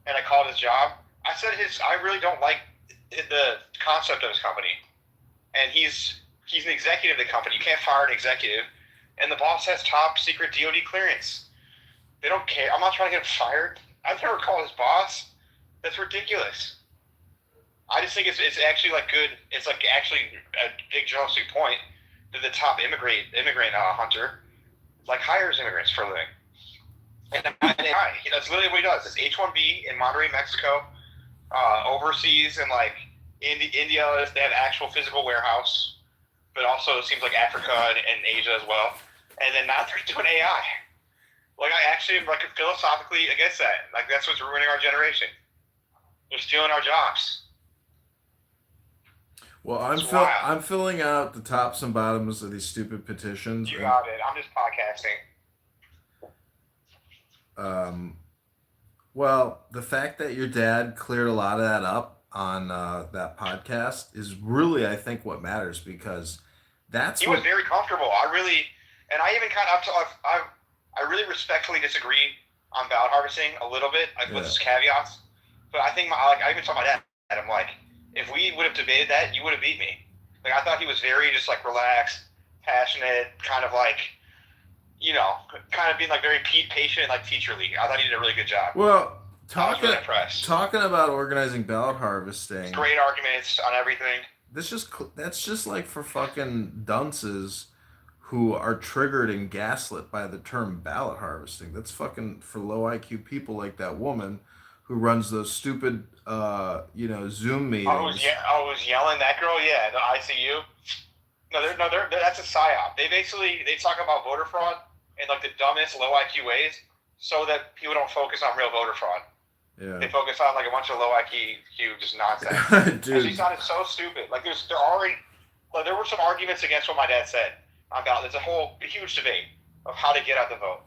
and I called his job. I said I really don't like the concept of his company. And he's an executive of the company. You can't fire an executive. And the boss has top secret DOD clearance. They don't care. I'm not trying to get him fired. I've never called his boss. That's ridiculous. I just think it's actually like good. It's like actually a big journalistic point that the top immigrant hunter like hires immigrants for a living. And that's literally what he does. It's H-1B in Monterrey, Mexico, overseas and like India. They have actual physical warehouse, but also it seems like Africa and Asia as well. And then now they're doing AI. Like I actually am like philosophically against that. Like that's what's ruining our generation. They're stealing our jobs. Well, I'm filling out the tops and bottoms of these stupid petitions. You got it. I'm just podcasting. Well, the fact that your dad cleared a lot of that up on that podcast is really, I think, what matters, because he was very comfortable. I even kind of I really respectfully disagree on ballot harvesting a little bit, with its caveats. But I think I even told my dad, I'm like, if we would have debated that, you would have beat me. Like, I thought he was very just like relaxed, passionate, kind of like, kind of being like very patient, like teacherly. I thought he did a really good job. Well, I was really impressed. Talking about organizing ballot harvesting, great arguments on everything. That's just like for fucking dunces who are triggered and gaslit by the term ballot harvesting. That's fucking for low IQ people like that woman who runs those stupid, Zoom meetings. I was yelling, that girl, yeah, the ICU. No, that's a psyop. They talk about voter fraud in like the dumbest low IQ ways, so that people don't focus on real voter fraud. Yeah. They focus on like a bunch of low IQ just nonsense. Dude. She sounded so stupid. Like there were some arguments against what my dad said about. There's a huge debate of how to get out the vote,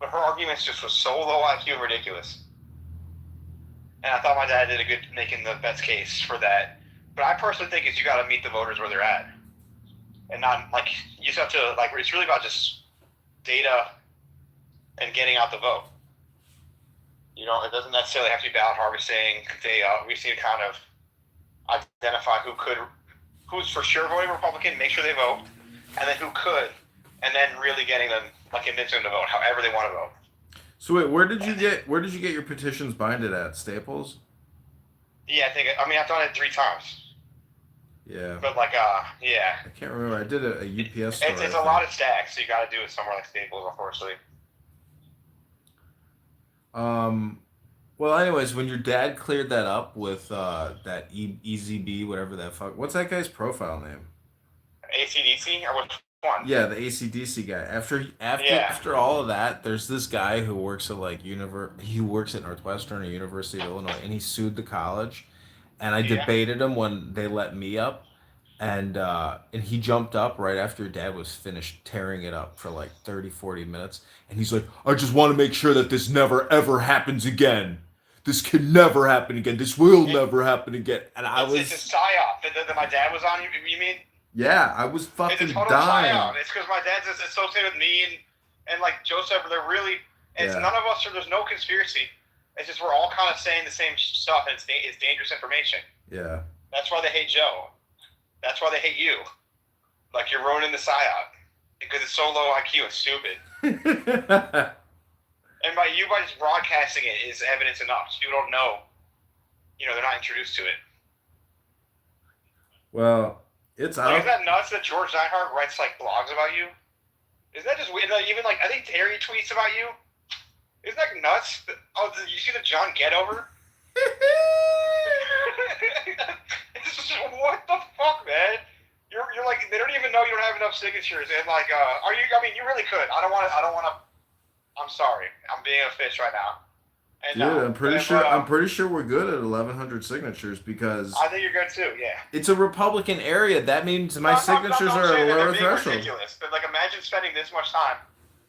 but her arguments just was so low IQ and ridiculous. And I thought my dad did a good making the best case for that. But I personally think you got to meet the voters where they're at, and not like you just have to like. It's really about just data and getting out the vote. It doesn't necessarily have to be ballot harvesting. We just need to kind of identify who's for sure voting Republican, make sure they vote, and then who could, and then really getting them, like, convincing them to vote however they want to vote. So wait, where did you get your petitions binded at? Staples? Yeah, I've done it 3 times. Yeah. But yeah. I can't remember. I did a UPS store. It's a lot of stacks, so you got to do it somewhere like Staples, unfortunately. Well, anyways, when your dad cleared that up with that EZB, whatever that fuck, what's that guy's profile name? AC/DC or which one? Yeah, the AC/DC guy. After all of that, there's this guy who works at he works at Northwestern or University of Illinois, and he sued the college, and I debated him when they let me up. And he jumped up right after your dad was finished tearing it up for like 30, 40 minutes. And he's like, I just want to make sure that this never, ever happens again. This can never happen again. This will never happen again. And It's a psyop that my dad was on, you mean? Yeah, I was fucking it's a total dying. Psyop. It's because my dad's associated with me and like Joseph. They're really, none of us, there's no conspiracy. It's just we're all kind of saying the same stuff, and it's dangerous information. Yeah. That's why they hate Joe. That's why they hate you. Like, you're ruining the psyop because it's so low IQ and stupid. And by just broadcasting it is evidence enough. So people don't know. They're not introduced to it. Well, it's out. Isn't that nuts that George Nyhart writes like blogs about you? Isn't that just weird? Even like I think Terry tweets about you. Isn't that nuts? Oh, did you see the John Kitover? It's just, what the fuck, man? You're like, they don't even know you don't have enough signatures, and like, are you? I mean, you really could. I don't want to. I'm sorry. I'm being a fish right now. And, dude, I'm pretty sure we're good at 1,100 signatures because I think you're good too. Yeah. It's a Republican area. That means my signatures are a lower threshold. Ridiculous. But like, imagine spending this much time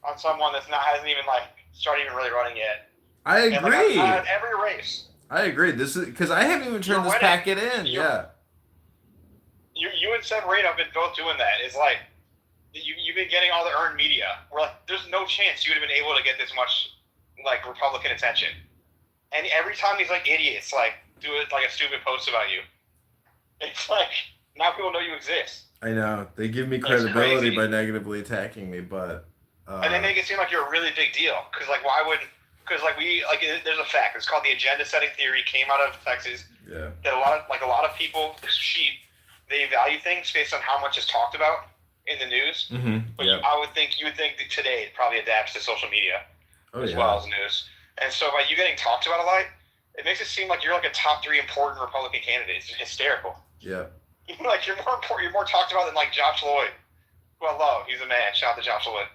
on someone hasn't even like started even really running yet. I agree. And, like, every race. I agree. This is because I haven't even turned this packet in. Yeah. You and Severino have been both doing that. It's like you've been getting all the earned media. We're like, there's no chance you would have been able to get this much like Republican attention. And every time these like idiots like do it like a stupid post about you, it's like now people know you exist. I know they give me credibility by negatively attacking me, but and they make it seem like you're a really big deal. Because like why would? Because like there's a fact. It's called the agenda setting theory. Came out of Texas. Yeah. That a lot of people, sheep, they value things based on how much is talked about in the news. Mm-hmm. But you would think that today it probably adapts to social media as well as news. And so by you getting talked about a lot, it makes it seem like you're like a top 3 important Republican candidate. It's hysterical. Yeah. Like you're more important. You're more talked about than like Josh Lloyd, who I love. He's a man. Shout out to Josh Lloyd.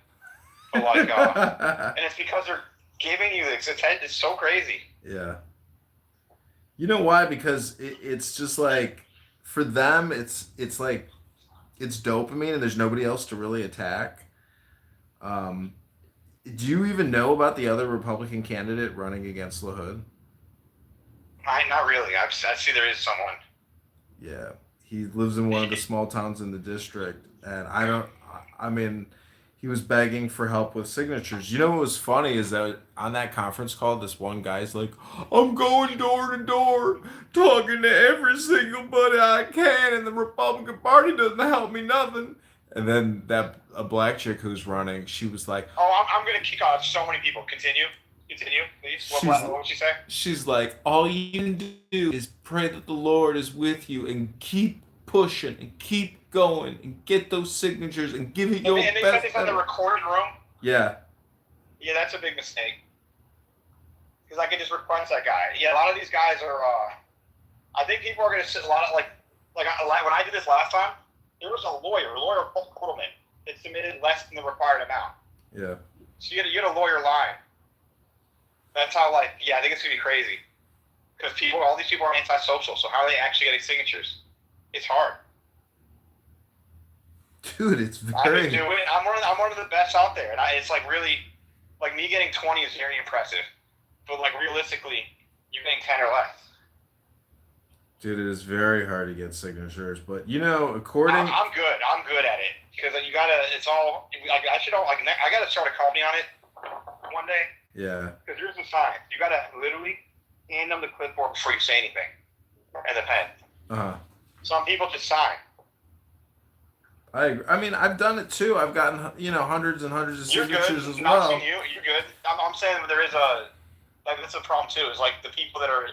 But like, and it's because they're giving you this attention. It's so crazy. Yeah. You know why? Because it's just like for them, it's like it's dopamine, and there's nobody else to really attack. Do you even know about the other Republican candidate running against LaHood? Not really. I see there is someone. Yeah, he lives in one of the small towns in the district, and I mean, he was begging for help with signatures. You know what was funny is that on that conference call, this one guy's like, I'm going door to door, talking to every single buddy I can, and the Republican Party doesn't help me nothing. And then a black chick who's running, she was like, Oh, I'm going to kick off so many people. Continue, please. What would she say? she's like, all you can do is pray that the Lord is with you and keep pushing and keep going and get those signatures and give it your And they best. said they found the recorded room. Yeah. Yeah, that's a big mistake. Because I can just request that guy. Yeah, a lot of these guys are. I think people are going to sit a lot of like when I did this last time. There was a lawyer Coleman, that submitted less than the required amount. Yeah. So you had a lawyer line. That's how I think it's gonna be crazy. Because all these people are antisocial. So how are they actually getting signatures? It's hard. Dude, it's I very. can do it. I'm one of the best out there, and it's like really, like me getting 20 is very impressive. But like realistically, you're getting 10 or less. Dude, it is very hard to get signatures, but according. I'm good. I'm good at it because you gotta. It's all. Like I gotta start a company on it one day. Yeah. Because here's the sign. You gotta literally hand them the clipboard before you say anything, and the pen. Some people just sign. I agree. I mean, I've done it too. I've gotten hundreds and hundreds of You're signatures good. as well. You're good. I'm saying there is that's a problem too. Is like the people that are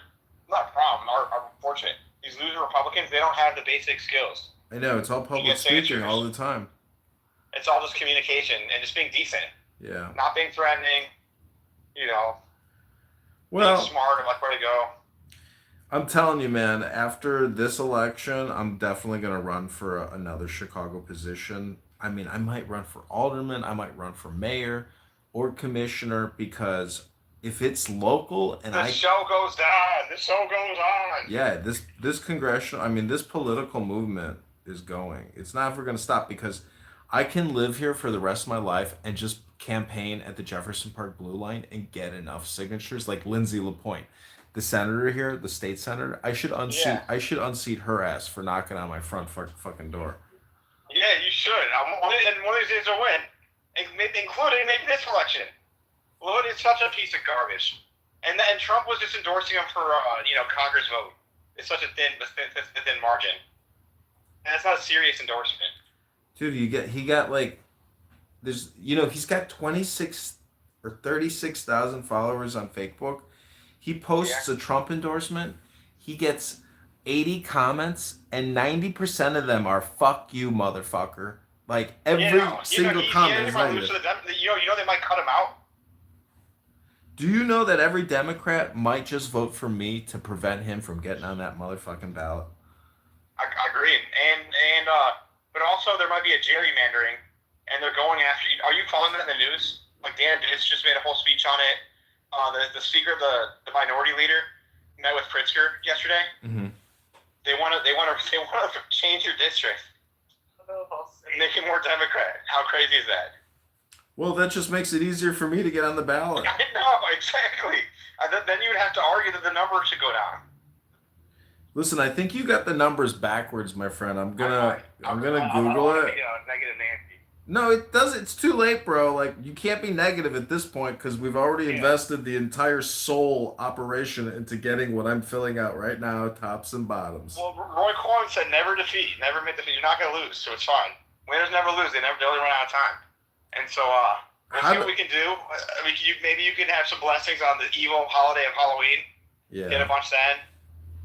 not a problem are unfortunate. These loser Republicans, they don't have the basic skills. I know, it's all public speaking all the time. It's all just communication and just being decent. Yeah. Not being threatening. Well, being smart and like where to go. I'm telling you, man, after this election, I'm definitely going to run for another Chicago position. I mean, I might run for alderman, I might run for mayor or commissioner, because if it's local and the show goes on. The show goes on. Yeah, this congressional, this political movement is going. It's not ever going to stop, because I can live here for the rest of my life and just campaign at the Jefferson Park Blue Line and get enough signatures, like Lindsay LaPointe. The senator here, the state senator, I should unseat her ass for knocking on my front fucking door. Yeah, you should. And one of these days will win, including maybe this election. Lord is such a piece of garbage, and Trump was just endorsing him for Congress vote. It's such a thin margin, and it's not a serious endorsement. Dude, he got like, he's got 26 or 36,000 followers on Facebook. He posts a Trump endorsement. He gets 80 comments, and 90% of them are "fuck you, motherfucker." Like every single comment is negative. They might cut him out. Do you know that every Democrat might just vote for me to prevent him from getting on that motherfucking ballot? I agree, but also there might be a gerrymandering, and they're going after you. Are you following that in the news? Like Dan Bitts just made a whole speech on it. The speaker, the minority leader, met with Pritzker yesterday. Mm-hmm. They want to change your district, make it more Democrat. How crazy is that? Well, that just makes it easier for me to get on the ballot. I know, exactly. Then you would have to argue that the numbers should go down. Listen, I think you got the numbers backwards, my friend. I'm gonna Google it. Negative Nancy. No, it does. It's too late, bro. Like, you can't be negative at this point, because we've already invested the entire soul operation into getting what I'm filling out right now, tops and bottoms. Well, Roy Cohen said never defeat, never admit defeat. You're not going to lose, so it's fine. Winners never lose. They only run out of time. And so, we'll see what we can do. Maybe you can have some blessings on the evil holiday of Halloween. Yeah. Get a bunch then.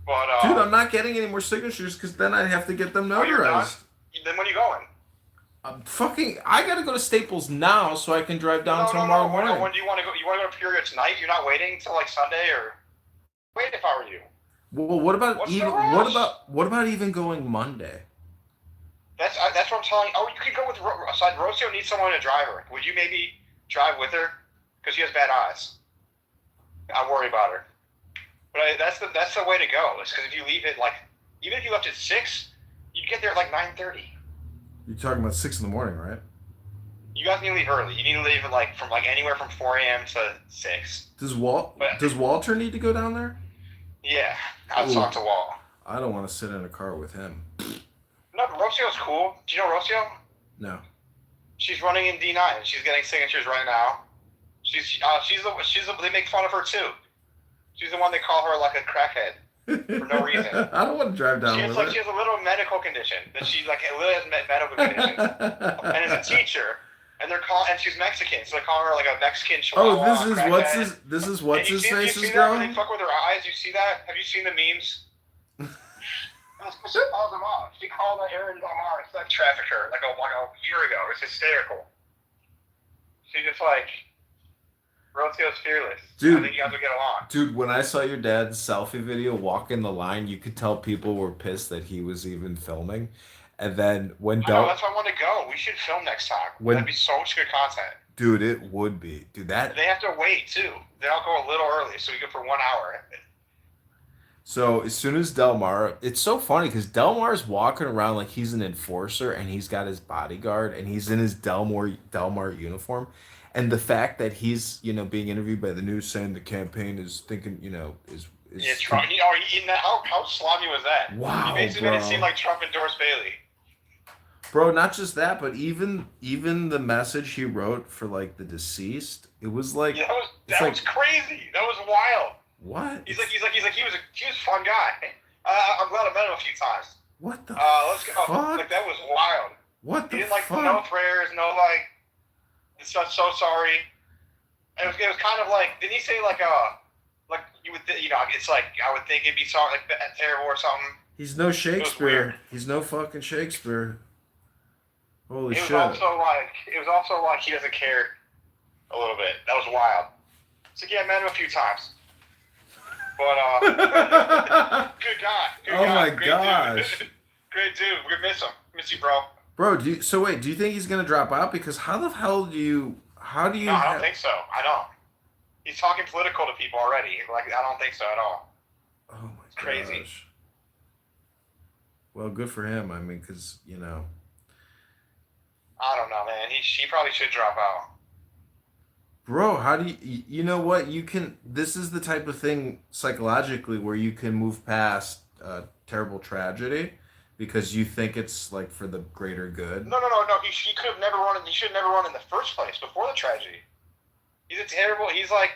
But, dude, I'm not getting any more signatures, because then I'd have to get them notarized. Then when are you going? I gotta go to Staples now so I can drive down tomorrow morning. When do you want to go? You want to go to Peoria tonight? You're not waiting until like Sunday, or wait if I were you. Well, what about even going Monday? That's what I'm telling you. Oh, you could go with Rocio needs someone to drive her. Would you maybe drive with her? Because she has bad eyes. I worry about her. But that's the way to go. Is because if you leave it like even if you left at 6, you'd get there at like 9:30. You're talking about 6 in the morning, right? You guys need to leave early. You need to leave from anywhere from 4 a.m. to 6. Does Walter need to go down there? Yeah, I'll talk to Walt. I don't want to sit in a car with him. No, but Rocio's cool. Do you know Rocio? No. She's running in D9. She's getting signatures right now. They make fun of her too. She's the one they call her like a crackhead for no reason. I don't want to drive down with her. She has a little medical condition that she literally has medical condition, and is a teacher. And she's Mexican, so they call her like a Mexican chihuahua. This is what's his face's girl. girl? They fuck with her eyes. You see that? Have you seen the memes? She calls him off. She called Aaron Delmar a sex trafficker like a year ago. It's hysterical. She just Rocio's fearless. Dude, I think you guys will get along. Dude, when I saw your dad's selfie video walking the line, you could tell people were pissed that he was even filming. And then when that's why I want to go. We should film next time. That'd be so much good content. Dude, it would be. Dude, that. They have to wait too. They'll go a little early, so we go for 1 hour. So as soon as Delmar, it's so funny because Delmar's walking around like he's an enforcer and he's got his bodyguard and he's in his Delmar uniform. And the fact that he's, being interviewed by the news saying the campaign is thinking, is Trump. How slimy was that? Wow, he basically made it seem like Trump endorsed Bailey. Bro, not just that, but even the message he wrote for the deceased, it was like that was crazy. That was wild. What? He was a fun guy. I'm glad I met him a few times. What the let's go. fuck? That was wild. What the He didn't fuck? no prayers, no it's not so sorry. It was kind of didn't he say you would it's I would think it'd be sorry terrible or something. He's no Shakespeare. He's no fucking Shakespeare. Holy shit. It was also like he doesn't care a little bit. That was wild. So yeah, I met him a few times. But good guy. Oh my Great gosh. Dude. Great dude. We miss him. Miss you, bro. Bro, do you think he's gonna drop out? Because how the hell do you No, I don't think so. I don't. He's talking political to people already. I don't think so at all. Oh my it's crazy. Gosh. Well, good for him. I mean, because I don't know, man. He probably should drop out. Bro, how do you know what? This is the type of thing psychologically where you can move past terrible tragedy because you think it's for the greater good. No. He could have never run. He should have never run in the first place before the tragedy. He's a terrible. He's my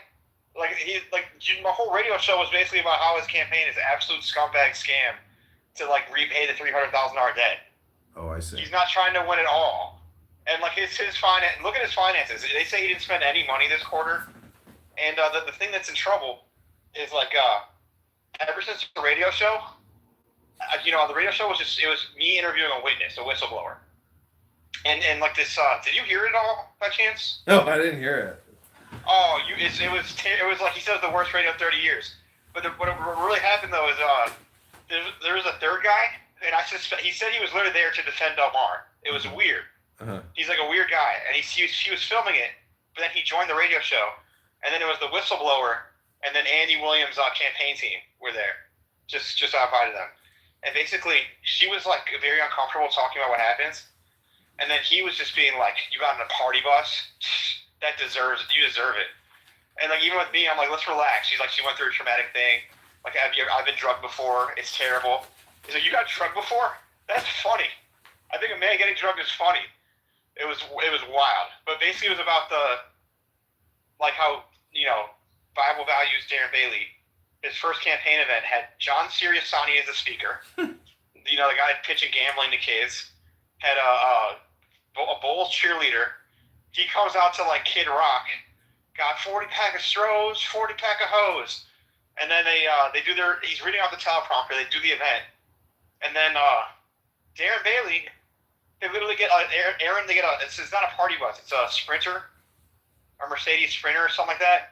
whole radio show was basically about how his campaign is an absolute scumbag scam to repay the $300,000 debt. Oh, I see. He's not trying to win at all. And his finance, look at his finances. They say he didn't spend any money this quarter. And the thing that's in trouble is ever since the radio show, the radio show was it was me interviewing a witness, a whistleblower. And this, did you hear it all by chance? No, I didn't hear it. Oh, it was like he said it was the worst radio in 30 years. But what really happened though is there was a third guy, and he said he was literally there to defend Delmar. It was weird. Uh-huh. He's a weird guy, and he was filming it, but then he joined the radio show, and then it was the whistleblower, and then Andy Williams' campaign team were there, just invited them, and basically she was very uncomfortable talking about what happens, and then he was just being you got in a party bus, you deserve it, and even with me, I'm let's relax. She went through a traumatic thing, I've been drugged before, it's terrible. He's you got drugged before? That's funny. I think a man getting drugged is funny. It was wild, but basically it was about how Bible values Darren Bailey. His first campaign event had John Siriusani as the speaker. The guy pitching gambling to kids. Had a Bulls cheerleader. He comes out to Kid Rock. Got 40-pack of Strohs, 40-pack of hose, and then they do he's reading off the teleprompter. They do the event, and then Darren Bailey. They literally get Aaron. They get it's not a party bus. It's a Sprinter, a Mercedes Sprinter or something like that.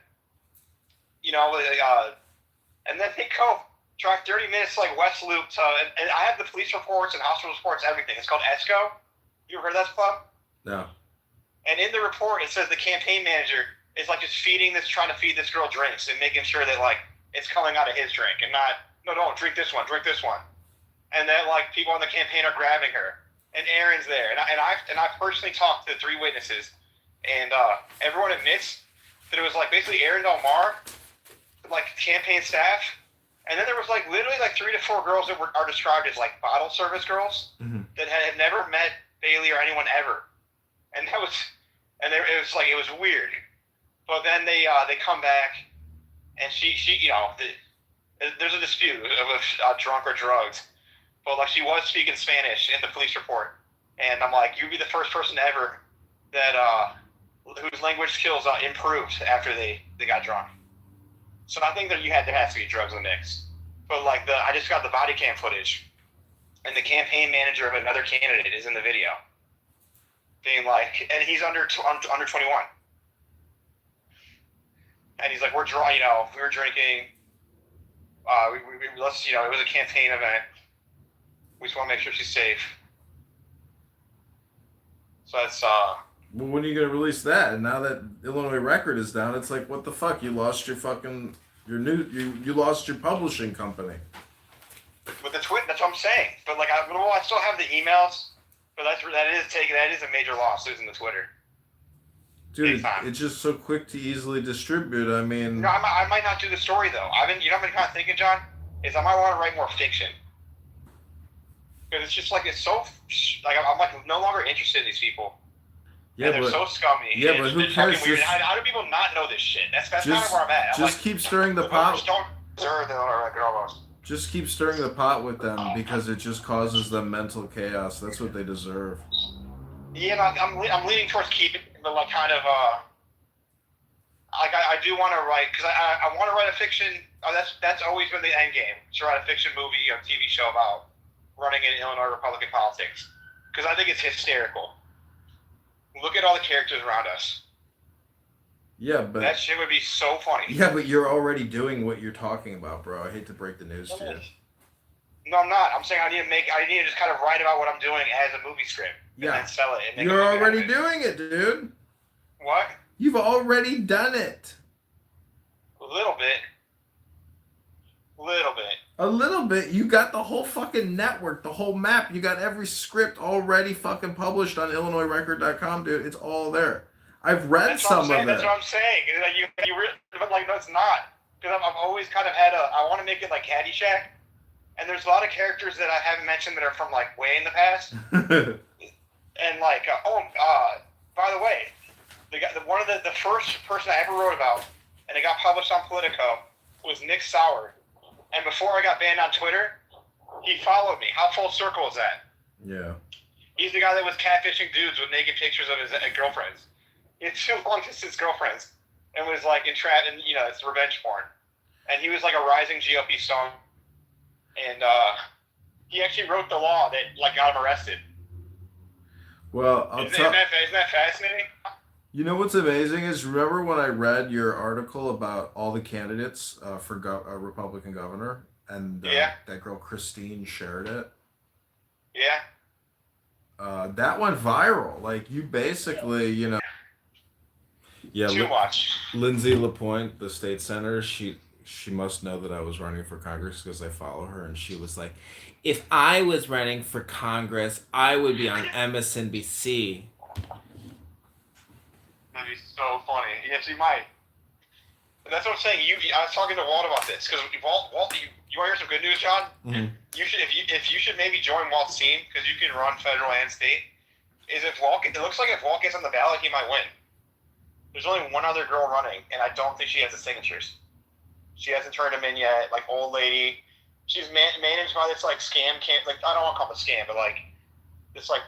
And then they go drive 30 minutes West Loop to, and I have the police reports and hospital reports, everything. It's called ESCO. You ever heard of that club? No. And in the report, it says the campaign manager is just trying to feed this girl drinks and making sure that it's coming out of his drink and not, no, don't drink this one, drink this one. and that like people on the campaign are grabbing her, and Aaron's there, and I personally talked to 3 witnesses, and everyone admits that it was like basically Aaron Delmar, like campaign staff, and then there was like literally like 3 to 4 girls that are described as like bottle service girls that had never met Bailey or anyone ever, and it was weird, but then they come back, and she you know there's a dispute of drunk or drugs. But like she was speaking Spanish in the police report, and I'm like, you'd be the first person ever that whose language skills improved after they got drunk. So I think that there has to be drugs in the mix. But like I just got the body cam footage, and the campaign manager of another candidate is in the video, being like, and he's under 21, and he's like, we were drinking, let's it was a campaign event. We just want to make sure she's safe. So that's Well, when are you gonna release that? And now that Illinois Record is down, it's like, what the fuck? You lost your fucking you lost your publishing company. With the tweet, that's what I'm saying. But like, I still have the emails. But that is a major loss, losing the Twitter. Dude, it's just so quick to easily distribute. I mean, I might not do the story though. What I've been kind of thinking, John, is I might want to write more fiction. Because it's just like, it's so, like, I'm like no longer interested in these people. Yeah, and they're so scummy. Yeah, but who cares? Weird. How do people not know this shit? That's kind of where I'm at. Just keep stirring the pot. Don't deserve the record almost. Just keep stirring the pot with them, because it just causes them mental chaos. That's what they deserve. Yeah, I'm leaning towards keeping, but like kind of, like I do want to write, because I want to write a fiction. That's always been the end game, to write a fiction movie or TV show about running in Illinois Republican politics, because I think it's hysterical. Look at all the characters around us. Yeah, but that shit would be so funny. Yeah, but you're already doing what you're talking about, bro. I hate to break the news to you. No, I'm not. I'm saying I need to just kind of write about what I'm doing as a movie script. Yeah. And then sell it. And You're already doing it, dude. What? You've already done it. A little bit. A little bit. You got the whole fucking network, the whole map. You got every script already fucking published on IllinoisRecord.com, dude. It's all there. I've read some of it. That's what I'm saying. But like, no, it's not. Because I've always kind of had I want to make it like Caddyshack. And there's a lot of characters that I haven't mentioned that are from like way in the past. And like, by the way, one of the first person I ever wrote about, and it got published on Politico, was Nick Sauer. And before I got banned on Twitter, he followed me. How full circle is that? Yeah. He's the guy that was catfishing dudes with naked pictures of his girlfriends. He had 2 long-distance girlfriends, and was like entrapped, and it's revenge porn. And he was like a rising GOP star. And he actually wrote the law that like got him arrested. Well, isn't that fascinating? You know what's amazing is, remember when I read your article about all the candidates for Republican governor, and that girl Christine shared it? Yeah. That went viral. Like, you basically, Yeah. Too much. Lindsay LaPointe, the state senator, she must know that I was running for Congress because I follow her, and she was like, if I was running for Congress, I would be on MSNBC. That'd be so funny. Yes, you might. But that's what I'm saying. I was talking to Walt about this, because Walt, you want to hear some good news, John? Mm-hmm. You should maybe join Walt's team, because you can run federal and state. It looks like if Walt gets on the ballot, he might win. There's only one other girl running, and I don't think she has the signatures. She hasn't turned them in yet. Like, old lady. She's managed by this like scam like, I don't want to call it a scam, but like this like,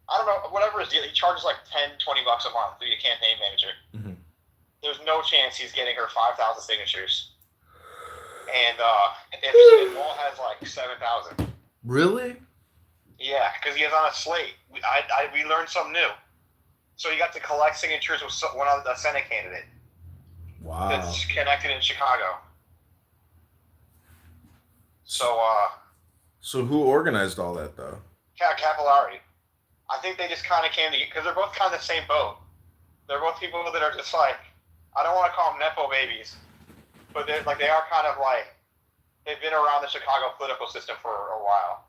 I don't know, whatever his deal. He charges like $10-20 a month to be a campaign manager. Mm-hmm. There's no chance he's getting her 5,000 signatures. And if Walt has like 7,000. Really? Yeah, because he is on a slate. We learned something new. So he got to collect signatures with a Senate candidate. Wow. That's connected in Chicago. So who organized all that, though? Capillari. I think they just kind of came together, because they're both kind of the same boat. They're both people that are just like, I don't want to call them Nepo babies, but they are kind of like, they've been around the Chicago political system for a while.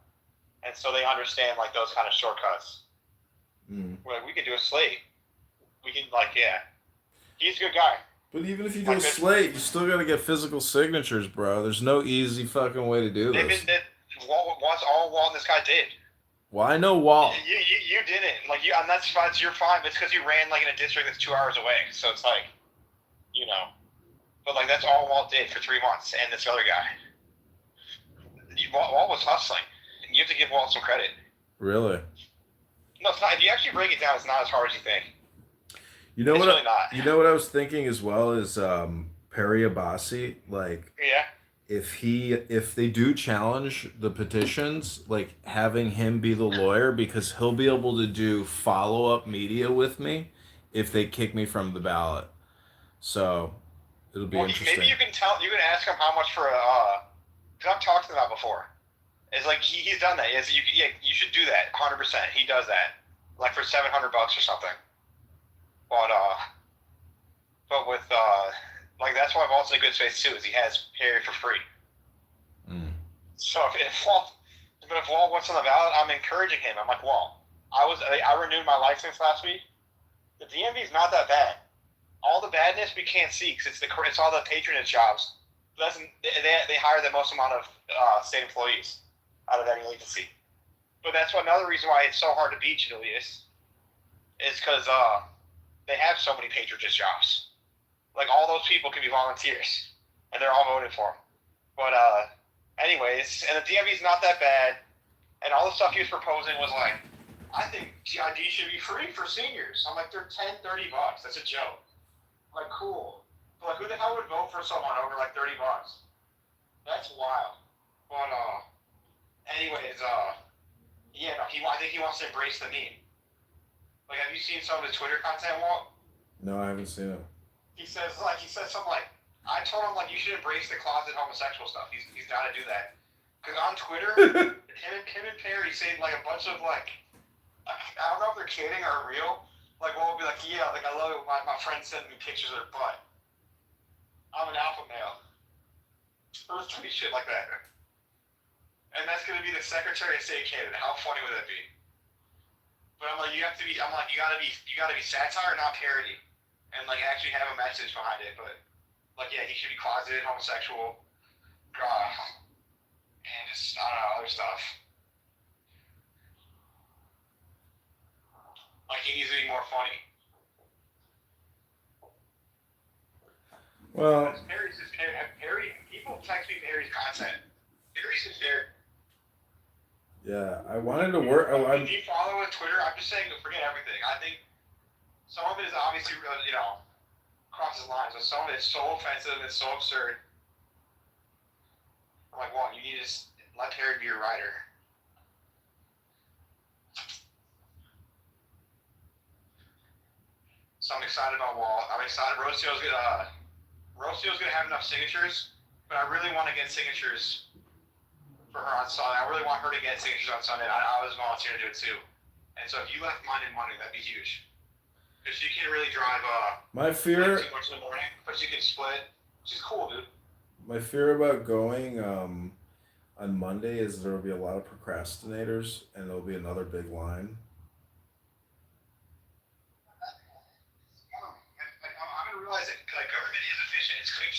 and so they understand like those kind of shortcuts. We're like, we could do a slate. We can he's a good guy. But even if you do a slate, you still gotta get physical signatures, bro. There's no easy fucking way to do this. Walt and this guy did. Well, I know Walt. You didn't. And that's fine. You're fine. It's because you ran in a district that's 2 hours away. So it's But that's all Walt did for 3 months, and this other guy. Walt was hustling. And you have to give Walt some credit. Really? No, it's not. If you actually break it down, it's not as hard as you think. You know it's what? Really not. You know what I was thinking as well is Perry Abbasi. Yeah. If they do challenge the petitions, having him be the lawyer, because he'll be able to do follow-up media with me if they kick me from the ballot. So it'll be interesting. Maybe you can ask him how much for because I've talked to him about before. It's he's done that. You should do that 100%. He does that for $700 or something. But with that's why Walt's in a good space too, is he has Perry for free. So if Walt wants on the ballot, I'm encouraging him. I'm like, Walt, I renewed my license last week. The DMV is not that bad. All the badness we can't see because it's all the patronage jobs. They hire the most amount of state employees out of any agency. But that's another reason why it's so hard to beat Julius is because they have so many patronage jobs. All those people can be volunteers, and they're all voted for. But anyways, and the DMV is not that bad, and all the stuff he was proposing was I think GID should be free for seniors. I'm like, they're $10, $30. That's a joke. Cool. But who the hell would vote for someone over $30? That's wild. But anyways, I think he wants to embrace the meme. Have you seen some of his Twitter content, Walt? No, I haven't seen it. He says something I told him you should embrace the closet homosexual stuff. He's got to do that. Because on Twitter, him and Perry say a bunch of I don't know if they're kidding or real. Walt will be yeah, I love it when my friend sent me pictures of their butt. I'm an alpha male. Or tweet shit like that. And that's gonna be the Secretary of State candidate. How funny would that be? But I'm you gotta be satire, not parody. And actually have a message behind it. But he should be closeted, homosexual, and just other stuff. He needs to be more funny. Well, Perry. People text me Perry's content. Perry's just there. Yeah, I wanted to work. If you follow his Twitter, I'm just saying, forget everything. I think some of it is obviously, crosses lines, but some of it is so offensive and so absurd. I'm Walt, you need to just let Perry be your writer. So I'm excited about Walt. I'm excited. Rocio's gonna have enough signatures, but I really want to get signatures for her on Sunday. I really want her to get signatures on Sunday. I was volunteering to do it too. And so if you left Monday morning, that'd be huge. Because she can't really drive my fear too much in the morning, but she can split. She's cool, dude. My fear about going on Monday is there will be a lot of procrastinators and there'll be another big line. I'm gonna realize that government is efficient. It's quick.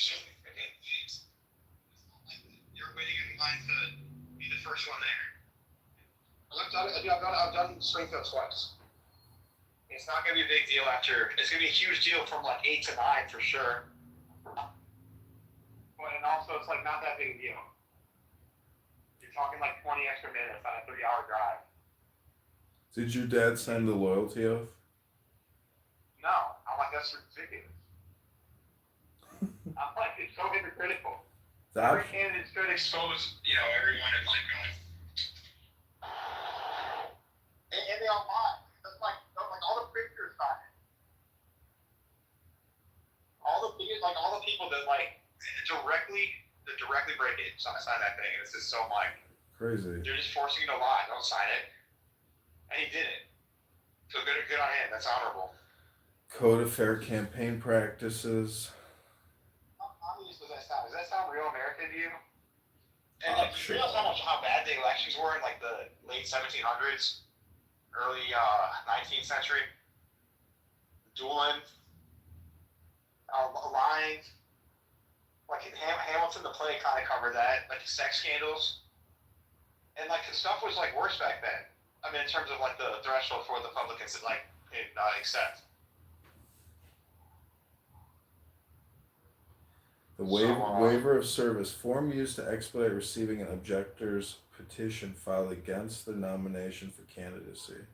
You're waiting in line to be the first one there. I've done Springfield twice. It's not gonna be a big deal after. It's gonna be a huge deal from 8 to 9 for sure. But and also it's not that big a deal. You're talking 20 extra minutes on a 3-hour drive. Did your dad sign the loyalty oath? No, I'm that's ridiculous. I'm it's so hypocritical. Every candidate's going to expose, everyone and and they all lie. That's all the pictures sign it. All the people that directly break it, sign that thing, and it's just so crazy. They're just forcing you to lie. Don't sign it. And he did it. So good on him. That's honorable. Code of fair campaign practices. How obvious does that sound? Does that sound real American to you? And like, you realize how bad the elections were in like the late 1700s, early 19th century. Dueling, lying. Like Hamilton, the play kind of covered that, like sex scandals, and like the stuff was like worse back then. I mean, in terms of like the threshold for the Republicans to like accept. The waiver of service form used to expedite receiving an objector's petition filed against the nomination for candidacy.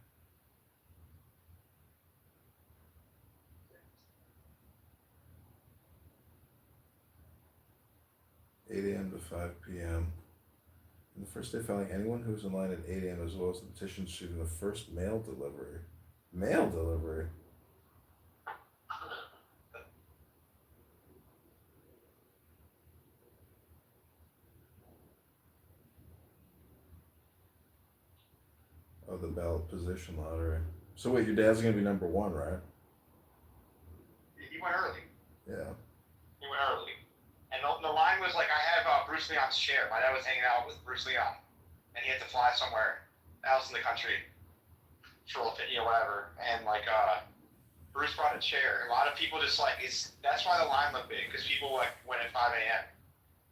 (8 a.m. to 5 p.m.) And the first day filing, anyone who is in line at 8 a.m. as well as the petition receiving the first mail delivery. Mail delivery? Oh, the ballot position lottery. So wait, your dad's gonna be number one, right? He went early. Yeah. He went early. And the line was like, I have Bruce Leon's chair. My dad was hanging out with Bruce Leon. And he had to fly somewhere else in the country for whatever. And like, Bruce brought a chair. A lot of people just like, that's why the line looked big. Because people like went at 5 a.m.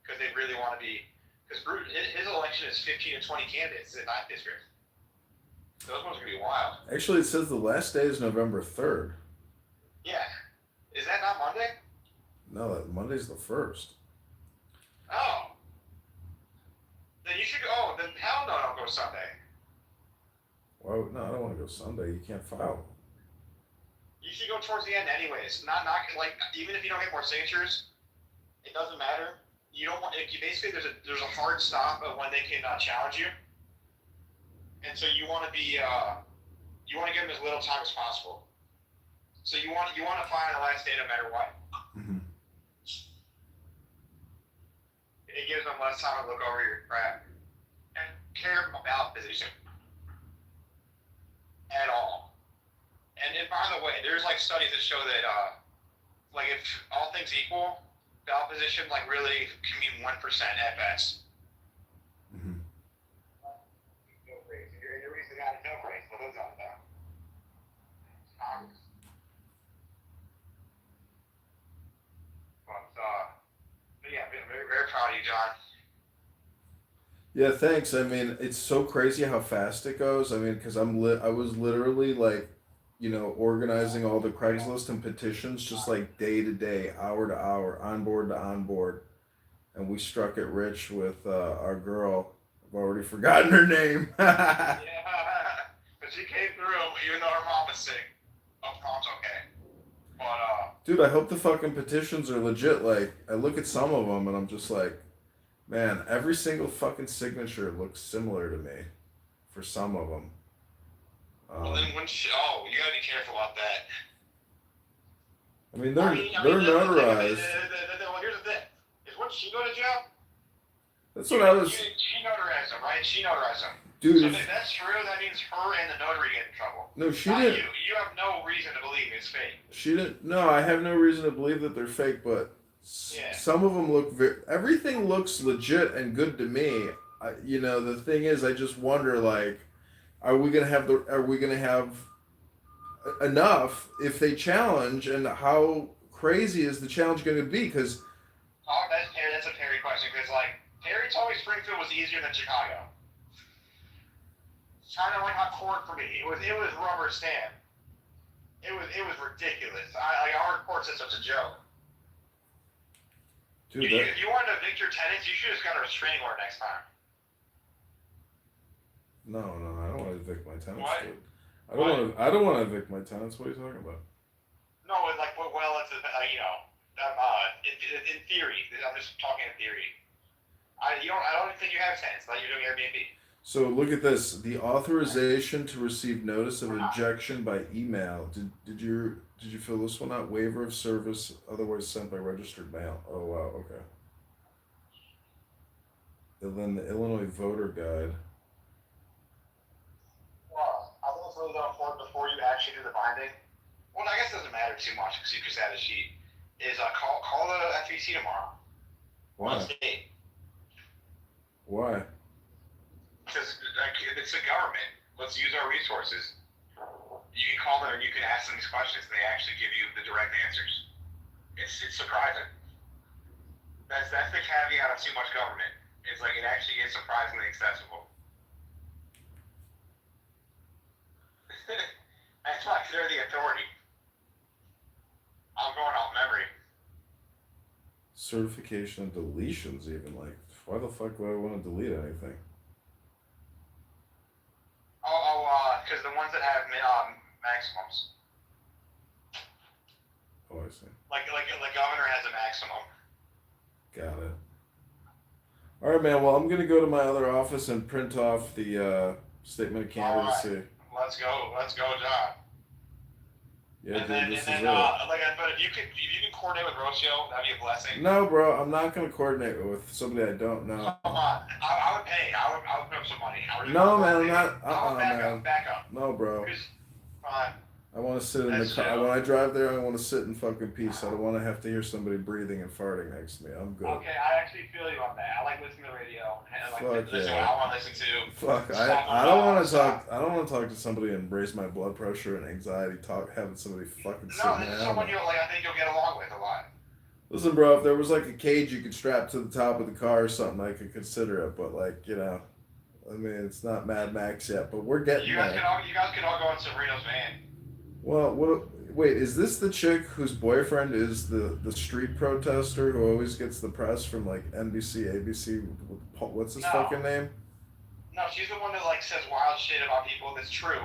Because they really want to be, because Bruce, his election is 15 to 20 candidates in 9th district. Those ones are going to be wild. Actually, it says the last day is November 3rd. Yeah. Is that not Monday? No, Monday's the 1st. Oh. Then you should go. Oh, then hell no, don't go Sunday. Well, no, I don't want to go Sunday. You can't file. You should go towards the end anyways. Not like, even if you don't get more signatures, it doesn't matter. You don't want, basically there's a hard stop of when they can challenge you. And so you want to be, you want to give them as little time as possible. So you want to file on the last day no matter what. Mm-hmm. It gives them less time to look over your crap and care about position at all. And by the way, there's like studies that show that like if all things equal, ballot position like really can mean 1% at best. Mm-hmm. But yeah, I'm very, very proud of you, John. Yeah, thanks. I mean, it's so crazy how fast it goes. I mean, because I was literally like, organizing all the Craigslist and petitions just like day to day, hour to hour, onboard to onboard, and we struck it rich with our girl. I've already forgotten her name. Yeah, but she came through even though her mom was sick. Oh, mom's okay. But Dude, I hope the fucking petitions are legit. Like, I look at some of them and I'm just like, man, every single fucking signature looks similar to me for some of them. Well, then you gotta be careful about that. I mean, they're notarized. Here's the thing: is when she go to jail, That's what I was. She notarized them, right? She notarized them. Dude, so if that's true, that means her and the notary get in trouble. No, she Not didn't. You have no reason to believe it's fake. She didn't. No, I have no reason to believe that they're fake, but some of them look. Everything looks legit and good to me. The thing is, I just wonder, like, are we gonna have enough if they challenge, and how crazy is the challenge going to be? Because that's a Perry question. Because like Perry told me Springfield was easier than Chicago. It's kind of like a court for me. It was rubber stamp. It was ridiculous. Our court system's a joke. Dude, if you wanted to evict your tenants, you should have just got a restraining order next time. No, I don't want to evict my tenants. What? Dude. I don't want to evict my tenants. What are you talking about? No, it's like it's in theory. I'm just talking in theory. I don't think you have tenants. Like you're doing Airbnb. So look at this. The authorization to receive notice of injection by email. Did you fill this one out? Waiver of service, otherwise sent by registered mail. Oh wow, okay. And then the Illinois voter guide. Well, I think it's really important before you actually do the binding. Well, I guess it doesn't matter too much because you just add a sheet. Is call the FEC tomorrow. Why? State. Why? Because it's the government. Let's use our resources. You can call them and you can ask them these questions, and they actually give you the direct answers. It's surprising. That's the caveat of too much government. It's like it actually is surprisingly accessible. That's why they're the authority. I'm going off memory. Certification and deletions, even. Like, why the fuck would I want to delete anything? Because the ones that have maximums. Oh, I see. Like the governor has a maximum. Got it. All right, man. Well, I'm gonna go to my other office and print off the statement of candidacy. Let's go, John. Yeah, and dude, then, this is but if you can coordinate with Rocio, that'd be a blessing. No, bro, I'm not gonna coordinate with somebody I don't know. Come on, I would pay. I would put up some money. No, man, I'm not. Back up. No, bro. Fine. I want to sit in the car. When I drive there, I want to sit in fucking peace. I don't want to have to hear somebody breathing and farting next to me. I'm good. Okay, I actually feel you on that. I like listening to the radio. And Fuck listen yeah. what I want to listen to. Fuck, I don't want to talk. I don't want to talk to somebody and raise my blood pressure and anxiety. Having somebody fucking sit No, me this is down. someone I think you'll get along with a lot. Listen, bro, if there was like a cage you could strap to the top of the car or something, I could consider it. But like, I mean, it's not Mad Max yet, but we're getting You guys there. could all go in Sabrina's van. Well, wait, is this the chick whose boyfriend is the street protester who always gets the press from like NBC, ABC? What's his fucking name? No, she's the one that says wild shit about people that's true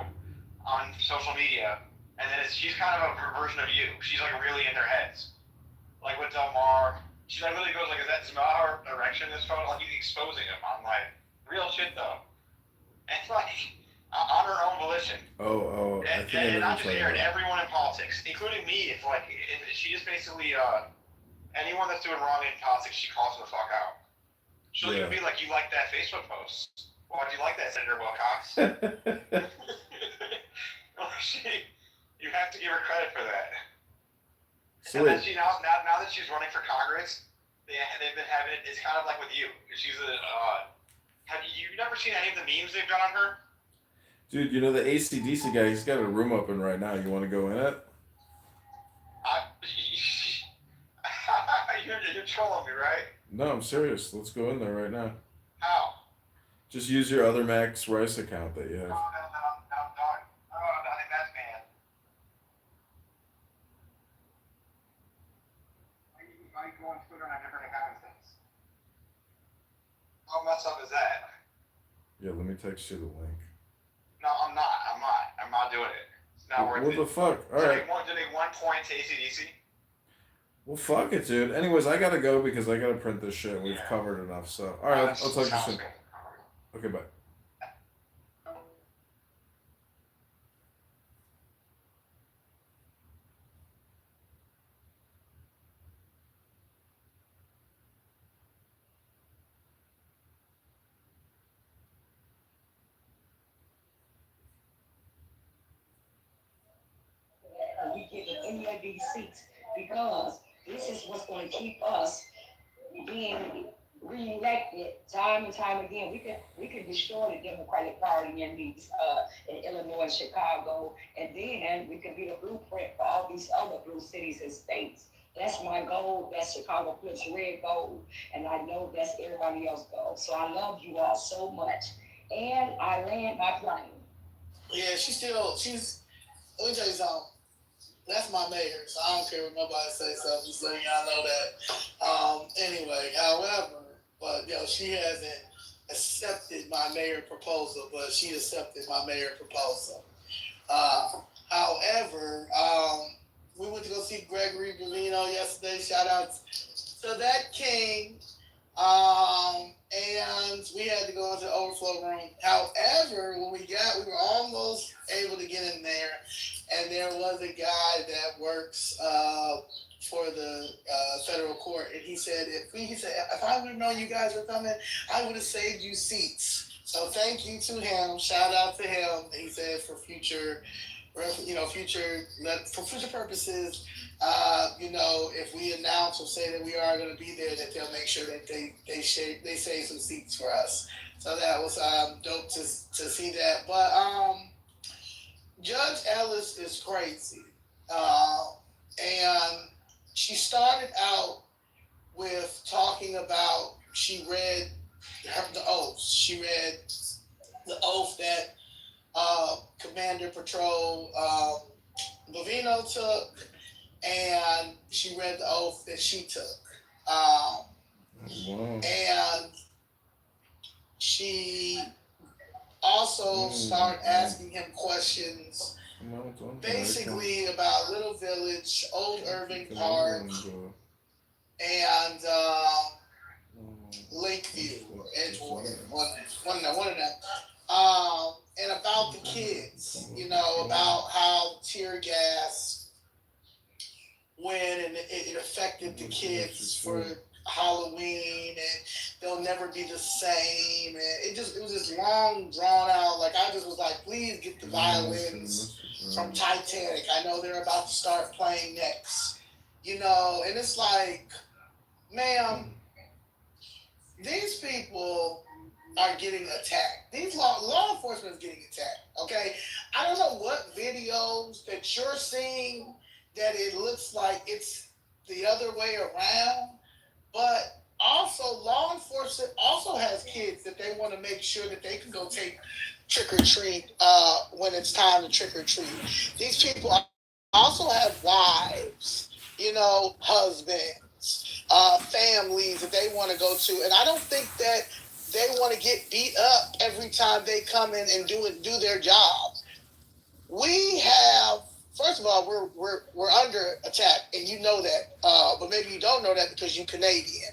on social media, and then she's kind of a version of you. She's really in their heads, like with Del Mar. She really goes is that our erection in this photo? He's exposing him on real shit though, and on her own volition. Oh, I think I And know not just here, and everyone in politics, including me. If she just basically anyone that's doing wrong in politics, she calls them the fuck out. She'll even be like, "You like that Facebook post? Why'd you like that, Senator Wilcox?" You have to give her credit for that. So and then she now that she's running for Congress, they've been having it. It's kind of like with you. She's have you never seen any of the memes they've done on her? Dude, the AC/DC guy, he's got a room open right now. You want to go in it? You're trolling me, right? No, I'm serious. Let's go in there right now. How? Just use your other Max Rice account that you have. I think that's banned. I go on Twitter and I never have things. How messed up is that? Yeah, let me text you the link. No, I'm not. I'm not doing it. It's not worth it. What the fuck? All right. Did they 1 point to AC/DC? Well, fuck it, dude. Anyways, I gotta go because I gotta print this shit. We've covered enough, so. All right, I'll talk to you soon. Okay, bye. We get in any of these seats because this is what's going to keep us being reelected time and time again. We could destroy the Democratic Party in these in Illinois and Chicago, and then we could be the blueprint for all these other blue cities and states. That's my goal. That's Chicago Clips' red goal, and I know that's everybody else's goal. So I love you all so much, and I land my plane. Yeah, she's. Let me tell you something. That's my mayor, so I don't care what nobody says. So I'm just letting y'all know that. Anyway, however, but she hasn't accepted my mayor proposal, but she accepted my mayor proposal. However, we went to go see Gregory Gavino yesterday. Shout out to that king. And we had to go into the overflow room. However, when we were almost able to get in there, and there was a guy that works for the federal court, and he said, if I would have known you guys were coming, I would have saved you seats. So thank you to him. Shout out to him. He said for future for future purposes, if we announce or say that we are going to be there, that they'll make sure that they save some seats for us. So that was dope to see that. But Judge Ellis is crazy, and she started out with talking about she read the oath. She read the oath that Commander Patrol Bovino took, and she read the oath that she took. And she also started asking him questions basically about Little Village, Old Irving Park, and Lakeview, Edgewater, one of them. And about the kids, about how tear gas went and it affected the kids for Halloween, and they'll never be the same. And it was just long, drawn out. Like, I just was like, please get the violins from Titanic. I know they're about to start playing next. And it's like, ma'am, these people are getting attacked. These law enforcement is getting attacked, okay? I don't know what videos that you're seeing that it looks like it's the other way around, but also law enforcement also has kids that they want to make sure that they can go take trick or treat when it's time to trick or treat. These people also have wives, husbands, families that they want to go to, and I don't think that they want to get beat up every time they come in and do their job. We have, first of all, we're under attack, and you know that, but maybe you don't know that because you're Canadian,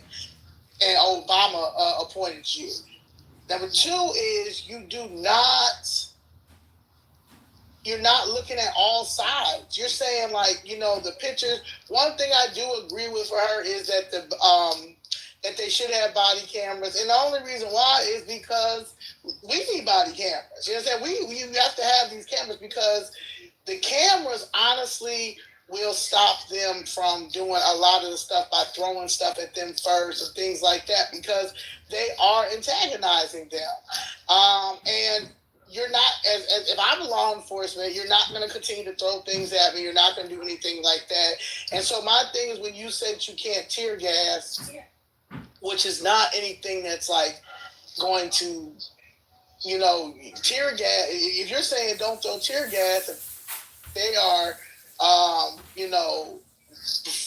and Obama appointed you. Number two is you're not looking at all sides. You're saying, like, the pictures. One thing I do agree with her is that that they should have body cameras, and the only reason why is because we need body cameras. You understand? We have to have these cameras because the cameras honestly will stop them from doing a lot of the stuff by throwing stuff at them first and things like that, because they are antagonizing them. And you're not, as if I'm law enforcement, you're not going to continue to throw things at me. You're not going to do anything like that. And so my thing is, when you said you can't tear gas, which is not anything that's like going to, tear gas. If you're saying don't throw tear gas, if they are,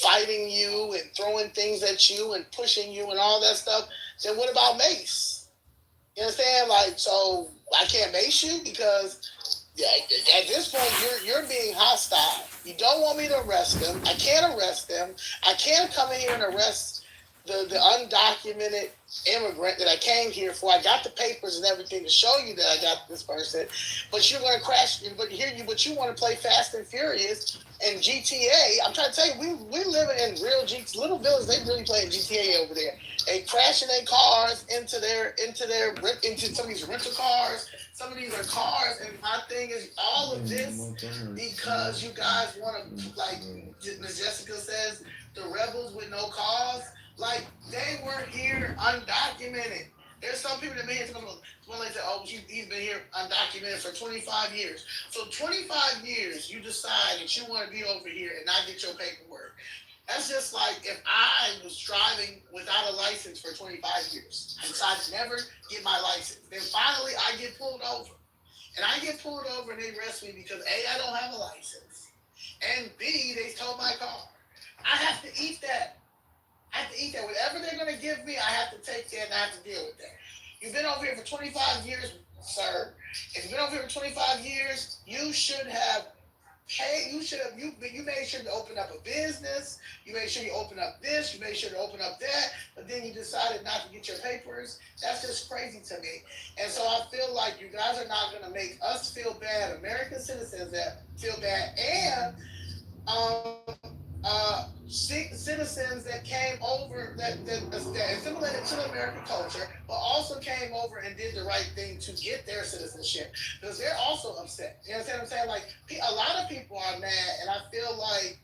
fighting you and throwing things at you and pushing you and all that stuff, then what about mace? You understand? Like, so I can't mace you because at this point you're being hostile. You don't want me to arrest them. I can't arrest them. I can't come in here and arrest the undocumented immigrant that I came here for. I got the papers and everything to show you that I got this person, but you're going to crash. But you want to play Fast and Furious and GTA. I'm trying to tell you, we live in real Little Village. They really playing GTA over there. They crashing their cars into some of these rental cars. Some of these are cars, and my thing is all of this because you guys want to, like Jessica says, the rebels with no cause. Like, they were here undocumented. There's some people that made it. When they say, oh, he's been here undocumented for 25 years. So 25 years, you decide that you want to be over here and not get your paperwork. That's just like if I was driving without a license for 25 years. I decided to never get my license. Then finally, I get pulled over. And I get pulled over and they arrest me because A, I don't have a license. And B, they stole my car. I have to eat that. Whatever they're going to give me, I have to take that and I have to deal with that. You've been over here for 25 years, sir. If you've been over here for 25 years, you should have paid. You made sure to open up a business. You made sure you open up this. You made sure to open up that. But then you decided not to get your papers. That's just crazy to me. And so I feel like you guys are not going to make us feel bad, American citizens that feel bad, and citizens that came over that assimilated to the American culture, but also came over and did the right thing to get their citizenship, because they're also upset. You understand what I'm saying? Like, a lot are mad, and I feel like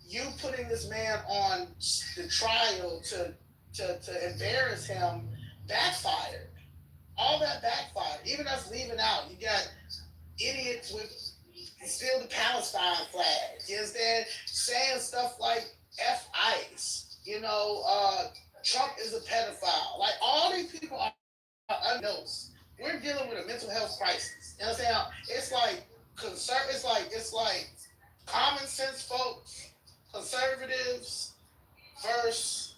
you putting this man on the trial to embarrass him backfired. All that backfired. Even us leaving out, you got idiots with still the Palestine flag. You understand? Saying stuff like F ICE. Trump is a pedophile. Like all these people are undiagnosed. We're dealing with a mental health crisis. You understand? It's like it's like common sense folks, conservatives versus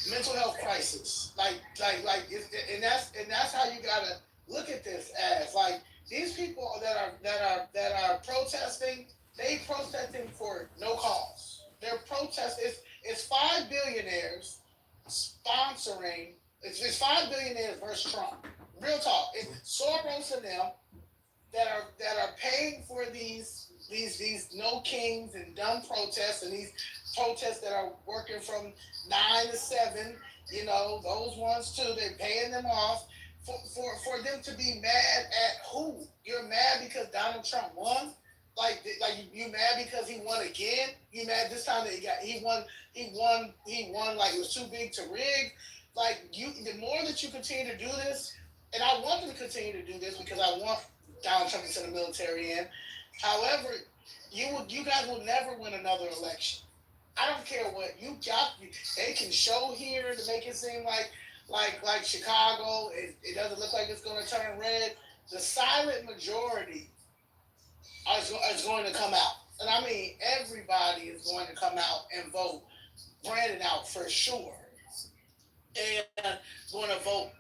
mental health crisis. And that's how you gotta look at this as like these people that are protesting. They protesting for no cause. They're protesting. It's 5 billionaires sponsoring. It's 5 billionaires versus Trump. Real talk. It's Soros and them that are paying for these no kings and dumb protests and these protests that are working from 9 to 7. Those ones too. They're paying them off for them to be mad at who? You're mad because Donald Trump won. Like you mad because he won again? You mad this time that he won like it was too big to rig? Like the more that you continue to do this, and I want them to continue to do this because I want Donald Trump to send the military in. However, you guys will never win another election. I don't care what you got. They can show here to make it seem like Chicago. It doesn't look like it's going to turn red. The silent majority is going to come out, and I mean everybody is going to come out and vote Brandon out for sure, and going to vote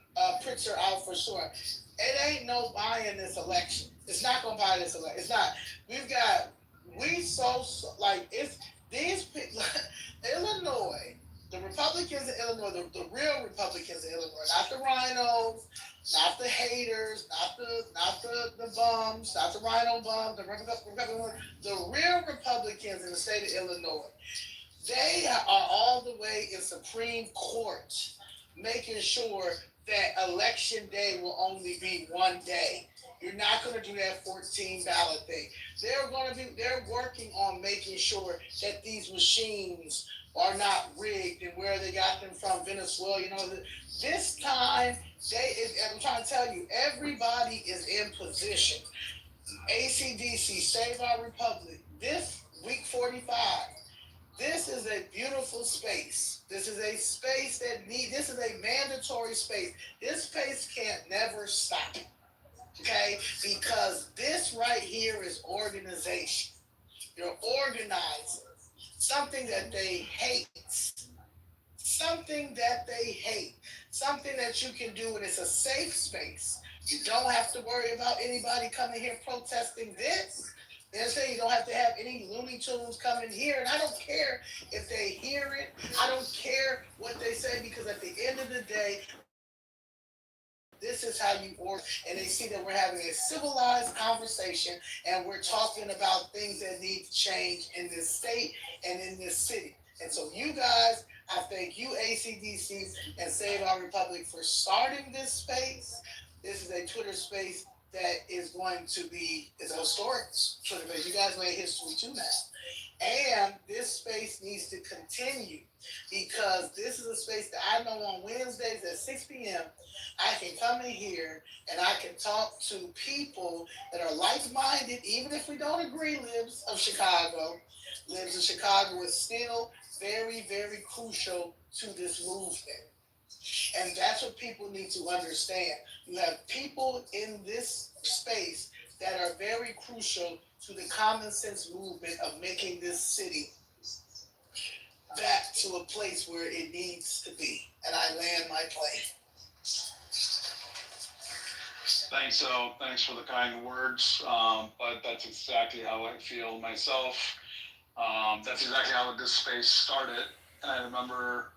Pritzker out for sure. It ain't no buying this election. It's not gonna buy this election. It's not. It's these people. Illinois, the Republicans in Illinois, the real Republicans in Illinois, not the rhinos, not the haters, not the bums, not the rhino bums, the real Republicans in the state of Illinois. They are all the way in Supreme Court, making sure that election day will only be one day. You're not going to do that 14 ballot thing. They're working on making sure that these machines are not rigged and where they got them from, Venezuela. This time I'm trying to tell you, everybody is in position. ACDC, Save Our Republic. This week 45. This is a beautiful space. This is a space this is a mandatory space. This space can't never stop. Okay? Because this right here is organization. You're organizing something that they hate. Something that they hate. Something that you can do, and it's a safe space. You don't have to worry about anybody coming here protesting this. They say you don't have to have any Looney Tunes coming here, and I don't care if they hear it. I don't care what they say, because at the end of the day, this is how you order, and they see that we're having a civilized conversation, and we're talking about things that need to change in this state and in this city. And so you guys, I thank you, ACDC and Save Our Republic, for starting this space. This is a Twitter space that is going to be, it's a historic Twitter space. You guys made history too now. And this space needs to continue, because this is a space that I know on Wednesdays at 6 p.m. I can come in here and I can talk to people that are like-minded, even if we don't agree, Libs of Chicago. Libs of Chicago is still very, very crucial to this movement. And that's what people need to understand. You have people in this space that are very crucial to the common sense movement of making this city back to a place where it needs to be. And I land my plane. Thanks, thanks for the kind words. But that's exactly how I feel myself. That's exactly how this space started. And I remember,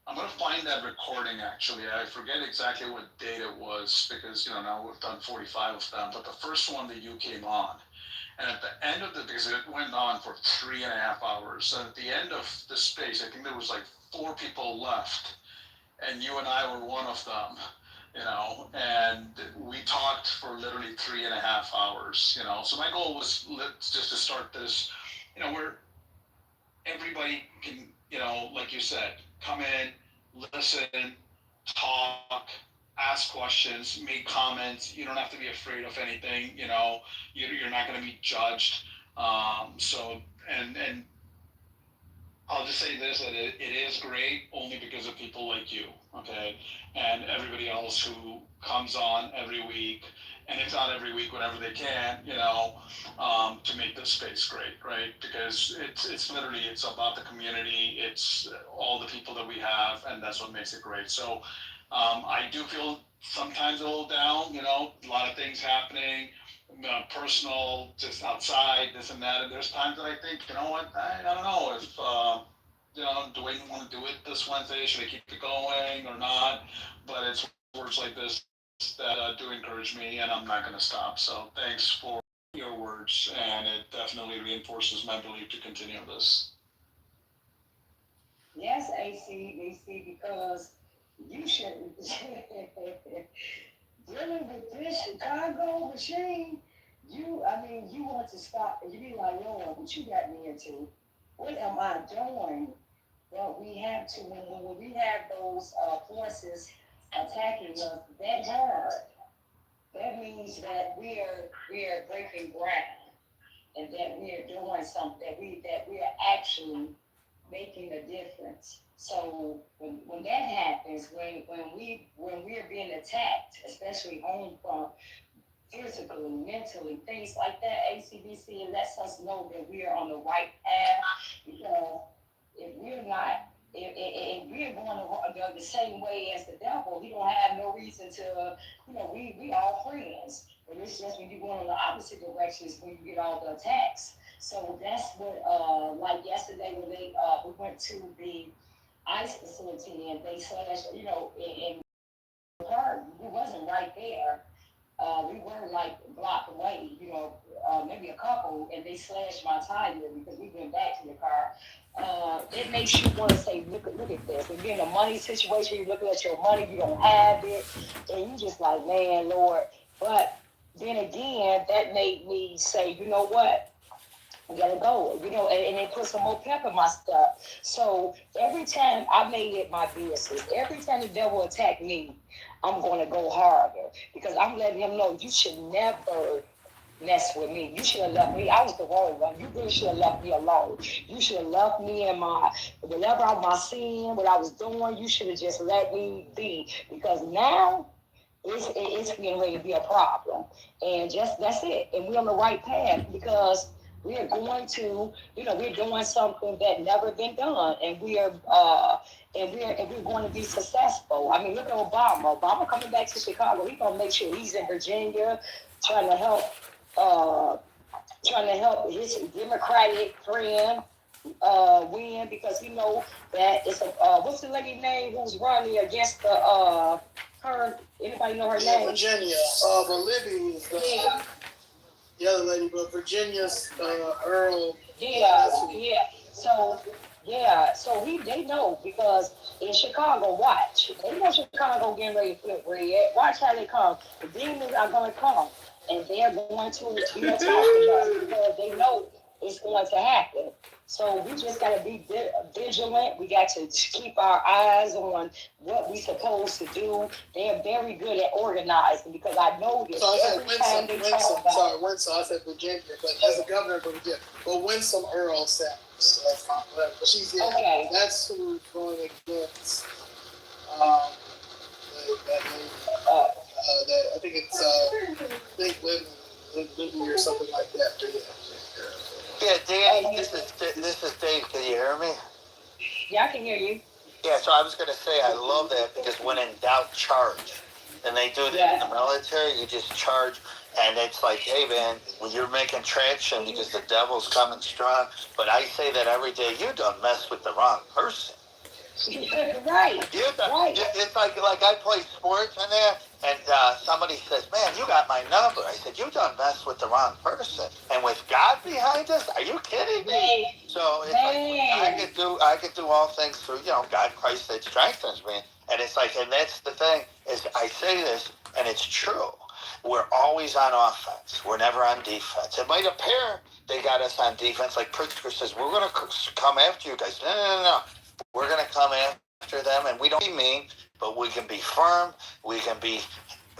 I'm going to find that recording actually. I forget exactly what date it was, because now we've done 45 of them. But the first one that you came on, and at the end of because it went on for 3.5 hours. And at the end of the space, I think there was like 4 people left, and you and I were one of them. and we talked for literally 3.5 hours, So my goal was just to start this, where everybody can, like you said, come in, listen, talk, ask questions, make comments. You don't have to be afraid of anything. You're not going to be judged. And I'll just say this, that it is great only because of people like you, okay? And everybody else who comes on every week, and if not every week, whenever they can, to make this space great, right? Because it's literally, it's about the community, it's all the people that we have, and that's what makes it great. So I do feel sometimes a little down, a lot of things happening, personal, just outside, this and that. And there's times that I think, you know what, I don't know if, do I want to do it this Wednesday? Should I keep it going or not? But it's words like this that do encourage me, and I'm not going to stop. So thanks for your words, and it definitely reinforces my belief to continue this. Yes, AC, because you shouldn't. Dealing with this Chicago machine, you want to stop and you be like, Lord, what you got me into? What am I doing? Well, we have to, when we have those forces attacking us that hard, that means that we are breaking ground and that we are doing something, that we are actually making a difference. So when that happens, when we are being attacked, especially home from physically, mentally, things like that, ACBC, it lets us know that we are on the right path. Because if we're not, if we're going the same way as the devil, we don't have no reason to, we all friends. But it's just when you're going in the opposite direction is when you get all the attacks. So that's what, like yesterday when we went to the ICE facility and they slashed, in part, we wasn't right there. We were like a block away, maybe a couple, and they slashed my tire because we went back to the car. It makes you want to say, look at this. When you're in a money situation, you're looking at your money, you don't have it, and you just like, man, Lord. But then again, that made me say, you know what? I gotta go, and it put some more pep in my stuff. So every time I made it my business, every time the devil attacked me, I'm gonna go harder because I'm letting him know you should never mess with me. You should have left me. I was the wrong one. You really should have left me alone. You should have left me in my sin, what I was doing. You should have just let me be because now it's getting ready to be a problem. And just that's it. And we're on the right path because we are going to, we're doing something that never been done, and we're going to be successful. I mean, look at Obama. Obama coming back to Chicago. He's gonna make sure he's in Virginia, trying to help his Democratic friend win because he know that it's a what's the lady name who's running against her? Anybody know her name? Virginia. But Libby is the other lady, but Virginia's Earl. Yeah. So they know because in Chicago, watch. They know Chicago getting ready to flip red. Watch how they come. The demons are gonna come and they're going to be attacking us because they know it's going to happen. So we just got to be vigilant. We got to keep our eyes on what we're supposed to do. They're very good at organizing because I know this. So I said Winsome. I said Virginia, but as a governor of Virginia. But Winsome Earl Sanders. So that's fine. But she's okay. That's who's going against that lady. I think it's Libby or something like that. But yeah, Dan, this is Dave. Can you hear me? Yeah, I can hear you. Yeah, so I was going to say I love that because when in doubt, charge. And they do that in the military. You just charge, and it's like, hey, man, when you're making traction because the devil's coming strong. But I say that every day. You don't mess with the wrong person. Right. It's like I play sports and that, And somebody says, man, you got my number. I said, you done messed with the wrong person. And with God behind us, are you kidding me? So it's like I could do all things through, God, Christ that strengthens me. And it's like, and that's the thing, is I say this, and it's true. We're always on offense. We're never on defense. It might appear they got us on defense, like Pritzker says, we're going to come after you guys. No. We're going to come after them, and we don't be mean, but we can be firm. We can be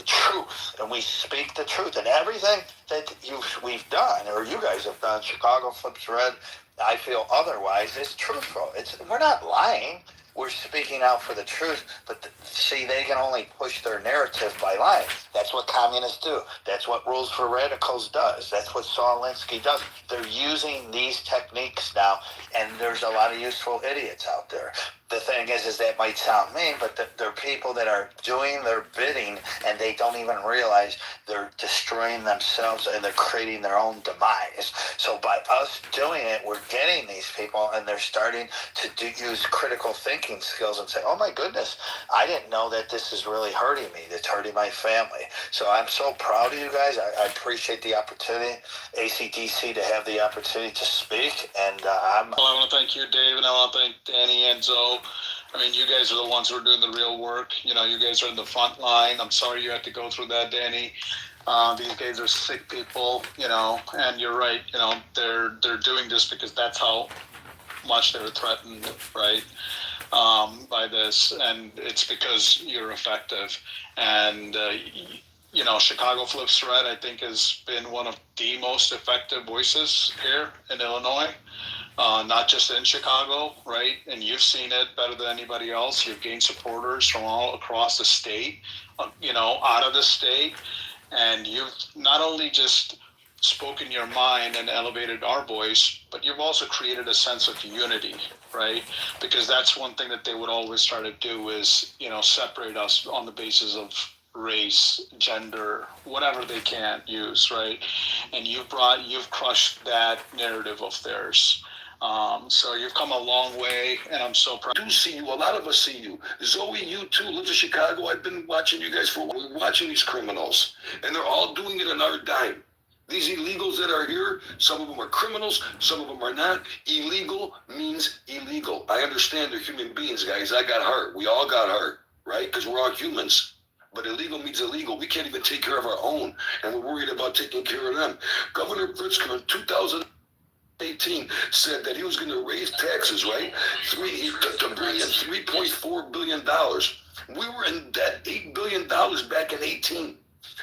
truth, and we speak the truth. And everything that we've done, or you guys have done, Chicago Flips Red, I feel otherwise, is truthful. We're not lying. We're speaking out for the truth, but see, they can only push their narrative by lying. That's what communists do. That's what Rules for Radicals does. That's what Saul Alinsky does. They're using these techniques now, and there's a lot of useful idiots out there. The thing is that might sound mean, but they're people that are doing their bidding, and they don't even realize they're destroying themselves, and they're creating their own demise. So by us doing it, we're getting these people, and they're starting to use critical thinking skills and say, oh my goodness, I didn't know that this is really hurting me. It's hurting my family. So I'm so proud of you guys. I appreciate the opportunity, ACDC, to have the opportunity to speak. And Well, I want to thank you, Dave, and I want to thank Danny and Zoe. I mean, you guys are the ones who are doing the real work. You guys are in the front line. I'm sorry you had to go through that, Danny. These guys are sick people, and you're right. They're doing this because that's how much they're threatened, right, by this, and it's because you're effective. And Chicago Flips Red, I think, has been one of the most effective voices here in Illinois. Not just in Chicago, right? And you've seen it better than anybody else. You've gained supporters from all across the state, out of the state. And you've not only just spoken your mind and elevated our voice, but you've also created a sense of unity, right? Because that's one thing that they would always try to do is, separate us on the basis of race, gender, whatever they can use, right? And you've crushed that narrative of theirs. So you've come a long way, and I'm so proud. I do see you. A lot of us see you. Zoe, you too, lives in Chicago. I've been watching you guys for a while. We're watching these criminals, and they're all doing it on our dime. These illegals that are here, some of them are criminals, some of them are not. Illegal means illegal. I understand they're human beings, guys. I got heart. We all got heart, right? Because we're all humans. But illegal means illegal. We can't even take care of our own, and we're worried about taking care of them. Governor Pritzker in 2018 said that he was going to raise taxes, right? To bring in $3.4 billion. We were in debt $8 billion back in 18.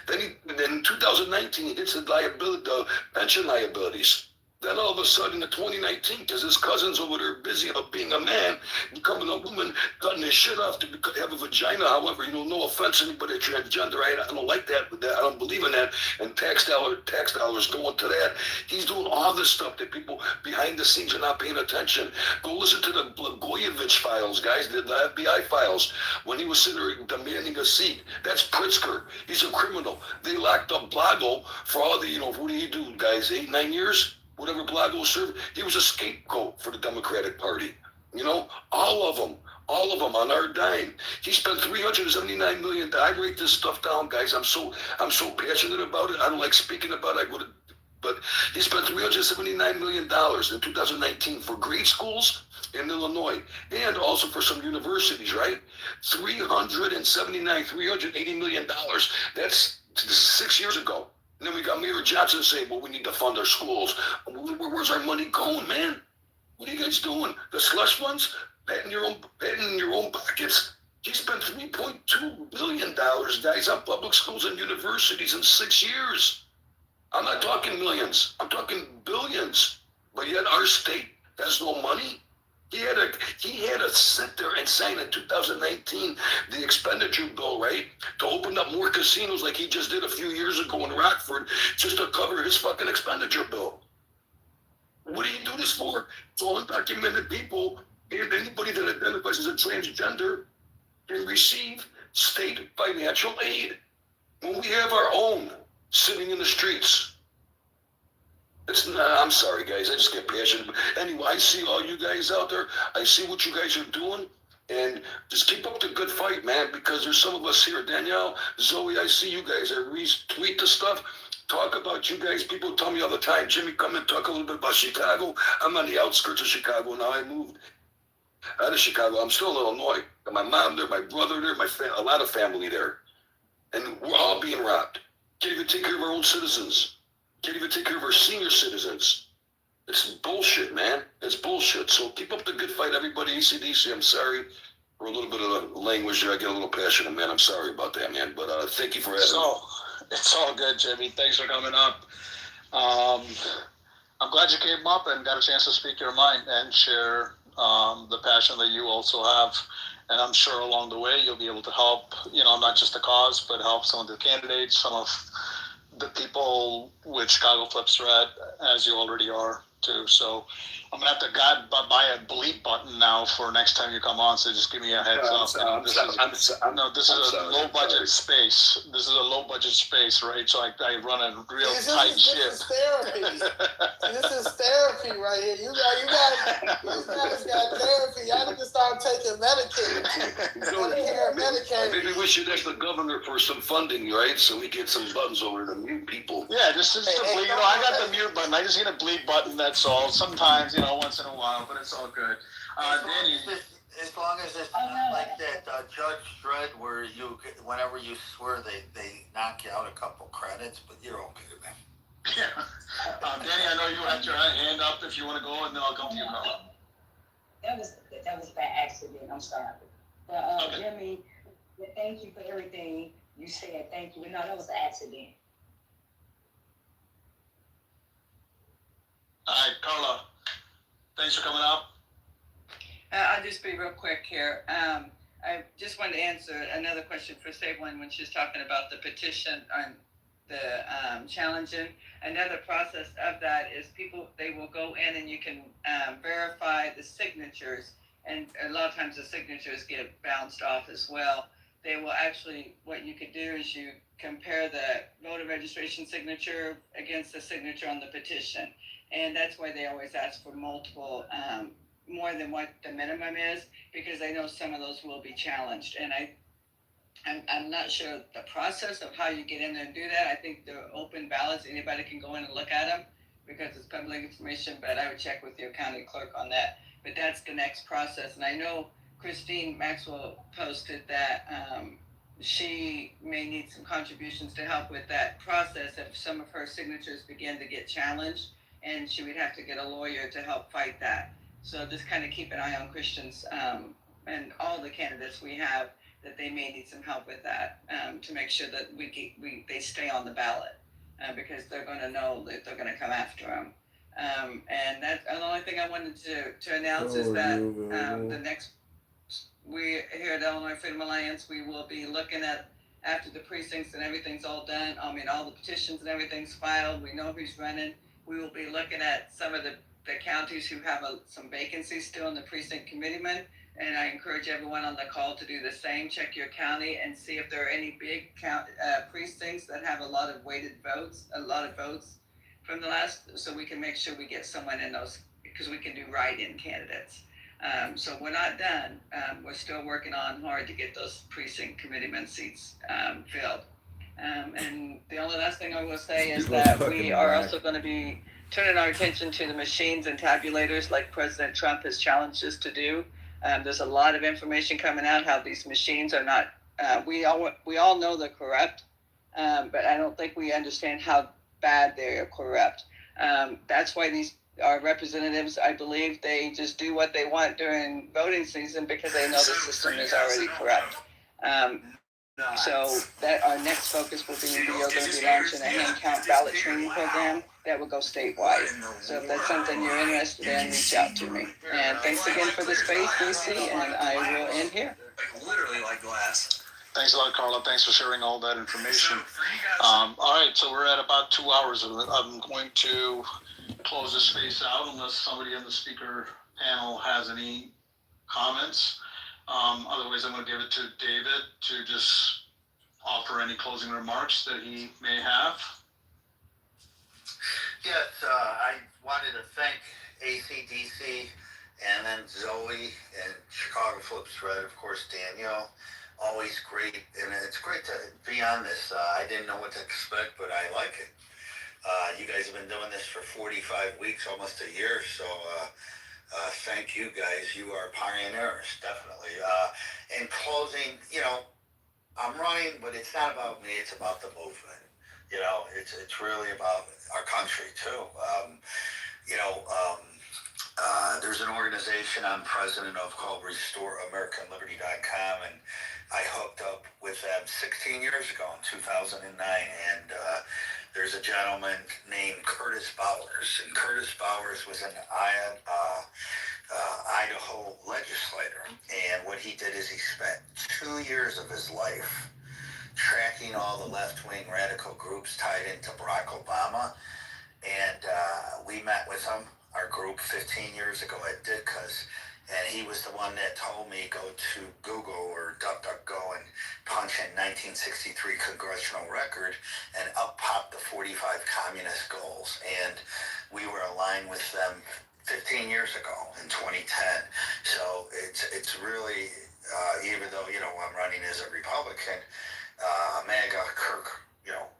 Then in 2019, he gets the pension liabilities. Then all of a sudden in 2019, because his cousin's over there busy about being a man, becoming a woman, cutting his shit off to have a vagina. However, no offense to anybody transgender. I don't like that, but I don't believe in that. And tax dollars going to that. He's doing all this stuff that people behind the scenes are not paying attention. Go listen to the Blagojevich files, guys, the FBI files, when he was sitting there demanding a seat. That's Pritzker. He's a criminal. They locked up Blago for all the, what did he do, guys, 8-9 years? Whatever Blago served, he was a scapegoat for the Democratic Party. All of them on our dime. He spent $379 million. I write this stuff down, guys. I'm so passionate about it. I don't like speaking about it. But he spent $379 million in 2019 for grade schools in Illinois, and also for some universities, right? $380 million. That's 6 years ago. And then we got Mayor Johnson saying, well, we need to fund our schools. Where's our money going, man? What are you guys doing? The slush funds? Patting your own pockets? He spent $3.2 billion, guys, on public schools and universities in 6 years. I'm not talking millions. I'm talking billions. But yet our state has no money. He had to sit there and sign in 2019 the expenditure bill, right, to open up more casinos like he just did a few years ago in Rockford, just to cover his fucking expenditure bill. What do you do this for? It's all undocumented people, and anybody that identifies as a transgender can receive state financial aid. When we have our own sitting in the streets. I'm sorry, guys. I just get passionate. Anyway, I see all you guys out there. I see what you guys are doing. And just keep up the good fight, man, because there's some of us here. Danielle, Zoe, I see you guys. I retweet the stuff. Talk about you guys. People tell me all the time, Jimmy, come and talk a little bit about Chicago. I'm on the outskirts of Chicago now. I moved out of Chicago. I'm still in Illinois. Got my mom there, my brother there, a lot of family there. And we're all being robbed. Can't even take care of our own citizens. Can't even take care of our senior citizens. It's bullshit, man. It's bullshit. So keep up the good fight, everybody. ACDC, I'm sorry for a little bit of the language there. I get a little passionate, man. I'm sorry about that, man. But thank you for having me. It's all good, Jimmy. Thanks for coming up. I'm glad you came up and got a chance to speak your mind and share the passion that you also have. And I'm sure along the way you'll be able to help, not just the cause, but help some of the candidates, some of the people with Chicago Flip Thread, as you already are too. So I'm gonna have to buy a bleep button now for next time you come on. So just give me a heads up. This is a low budget space. This is a low budget space, right? So I run a real tight ship. This is therapy. This is therapy right here. You guys got therapy. Y'all need to start taking Medicaid. Maybe we should ask the governor for some funding, right? So we get some buttons over to mute people. Yeah, just the bleep. I got the mute button. I just get a bleep button. That's all. Sometimes, once in a while, but it's all good. Danny. As long as it's not like that Judge Dredd where whenever you swear they knock you out a couple credits, but you're okay, man. Yeah. Danny, I know you had your hand up if you want to go, and then I'll come to you, Carla. That was by accident. I'm sorry. But Jimmy, thank you for everything you said. Thank you. No, that was an accident. All right, Carla. Thanks for coming up. I'll just be real quick here. I just wanted to answer another question for Sablin when she's talking about the petition on the challenging. Another process of that is they will go in and you can verify the signatures, and a lot of times the signatures get bounced off as well. They will actually, what you could do is you compare the voter registration signature against the signature on the petition. And that's why they always ask for multiple, more than what the minimum is, because they know some of those will be challenged. And I'm not sure the process of how you get in there and do that. I think they're open ballots. Anybody can go in and look at them because it's public information, but I would check with your county clerk on that. But that's the next process. And I know Christine Maxwell posted that she may need some contributions to help with that process if some of her signatures begin to get challenged, and she would have to get a lawyer to help fight that. So just kind of keep an eye on Christians and all the candidates we have, that they may need some help with that to make sure that they stay on the ballot because they're going to know that they're going to come after them. And that's the only thing I wanted to announce is that the next, we here at Illinois Freedom Alliance, we will be looking at, after the precincts and everything's all done, all the petitions and everything's filed, we know who's running, we will be looking at some of the counties who have some vacancies still in the precinct committeeman. And I encourage everyone on the call to do the same. Check your county and see if there are any big precincts that have a lot of votes from the last, so we can make sure we get someone in those, because we can do write-in candidates. So we're not done. We're still working on hard to get those precinct committeeman seats filled. And the only last thing I will say is that we are also going to be turning our attention to the machines and tabulators like President Trump has challenged us to do. There's a lot of information coming out how these machines are not, we all know they're corrupt, but I don't think we understand how bad they are corrupt. That's why our representatives, I believe, they just do what they want during voting season because they know the system is already corrupt. So that our next focus will be, we are going to be launching a hand count ballot training program that will go statewide. So if that's something you're interested in, reach out to me. And thanks again for the space, Lucy, and I will end here. Literally like glass. Thanks a lot, Carla. Thanks for sharing all that information. All right, so we're at about 2 hours. I'm going to close this space out unless somebody in the speaker panel has any comments. Otherwise, I'm going to give it to David to just offer any closing remarks that he may have. Yes, I wanted to thank ACDC And then Zoe and Chicago Flips Red, of course, Danielle. Always great, and it's great to be on this. I didn't know what to expect, but I like it. You guys have been doing this for 45 weeks, almost a year, so thank you guys. You are pioneers, definitely. In closing, I'm running, but it's not about me. It's about the movement. It's really about our country too. There's an organization I'm president of called RestoreAmericanLiberty.com, and I hooked up with them 16 years ago in 2009, and there's a gentleman named Curtis Bowers, and Curtis Bowers was an Idaho legislator, and what he did is he spent 2 years of his life tracking all the left-wing radical groups tied into Barack Obama, and we met with him, our group, 15 years ago at Ditka's, and he was the one that told me go to Google or DuckDuckGo and punch in 1963 congressional record, and up popped the 45 communist goals, and we were aligned with them 15 years ago in 2010. So it's really, even though, I'm running as a Republican, MAGA Kirk,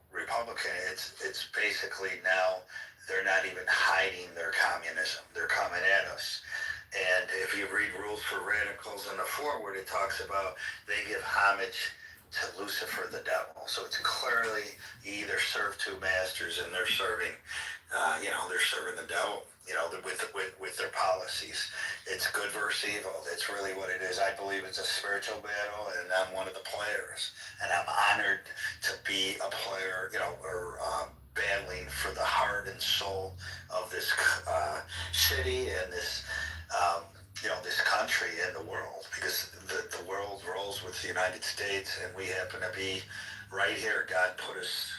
Republican, it's basically now they're not even hiding their communism. They're coming at us. And if you read Rules for Radicals in the foreword, it talks about they give homage to Lucifer the devil. So it's clearly you either serve two masters, and they're serving, they're serving the devil, with their policies. It's good versus evil. That's really what it is. I believe it's a spiritual battle, and I'm one of the players. And I'm honored to be a player, battling for the heart and soul of this city and this, this country and the world, because the world rolls with the United States, and we happen to be right here. God put us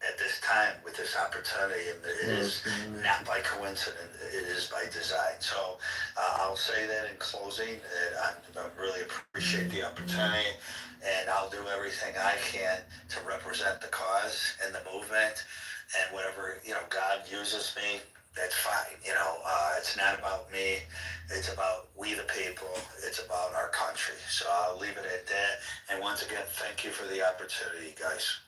at this time with this opportunity, and it is not by coincidence, it is by design. So I'll say that in closing, that I really appreciate the opportunity, and I'll do everything I can to represent the cause and the movement, and whatever, God uses me, that's fine. It's not about me. It's about we the people. It's about our country. So I'll leave it at that. And once again, thank you for the opportunity, guys.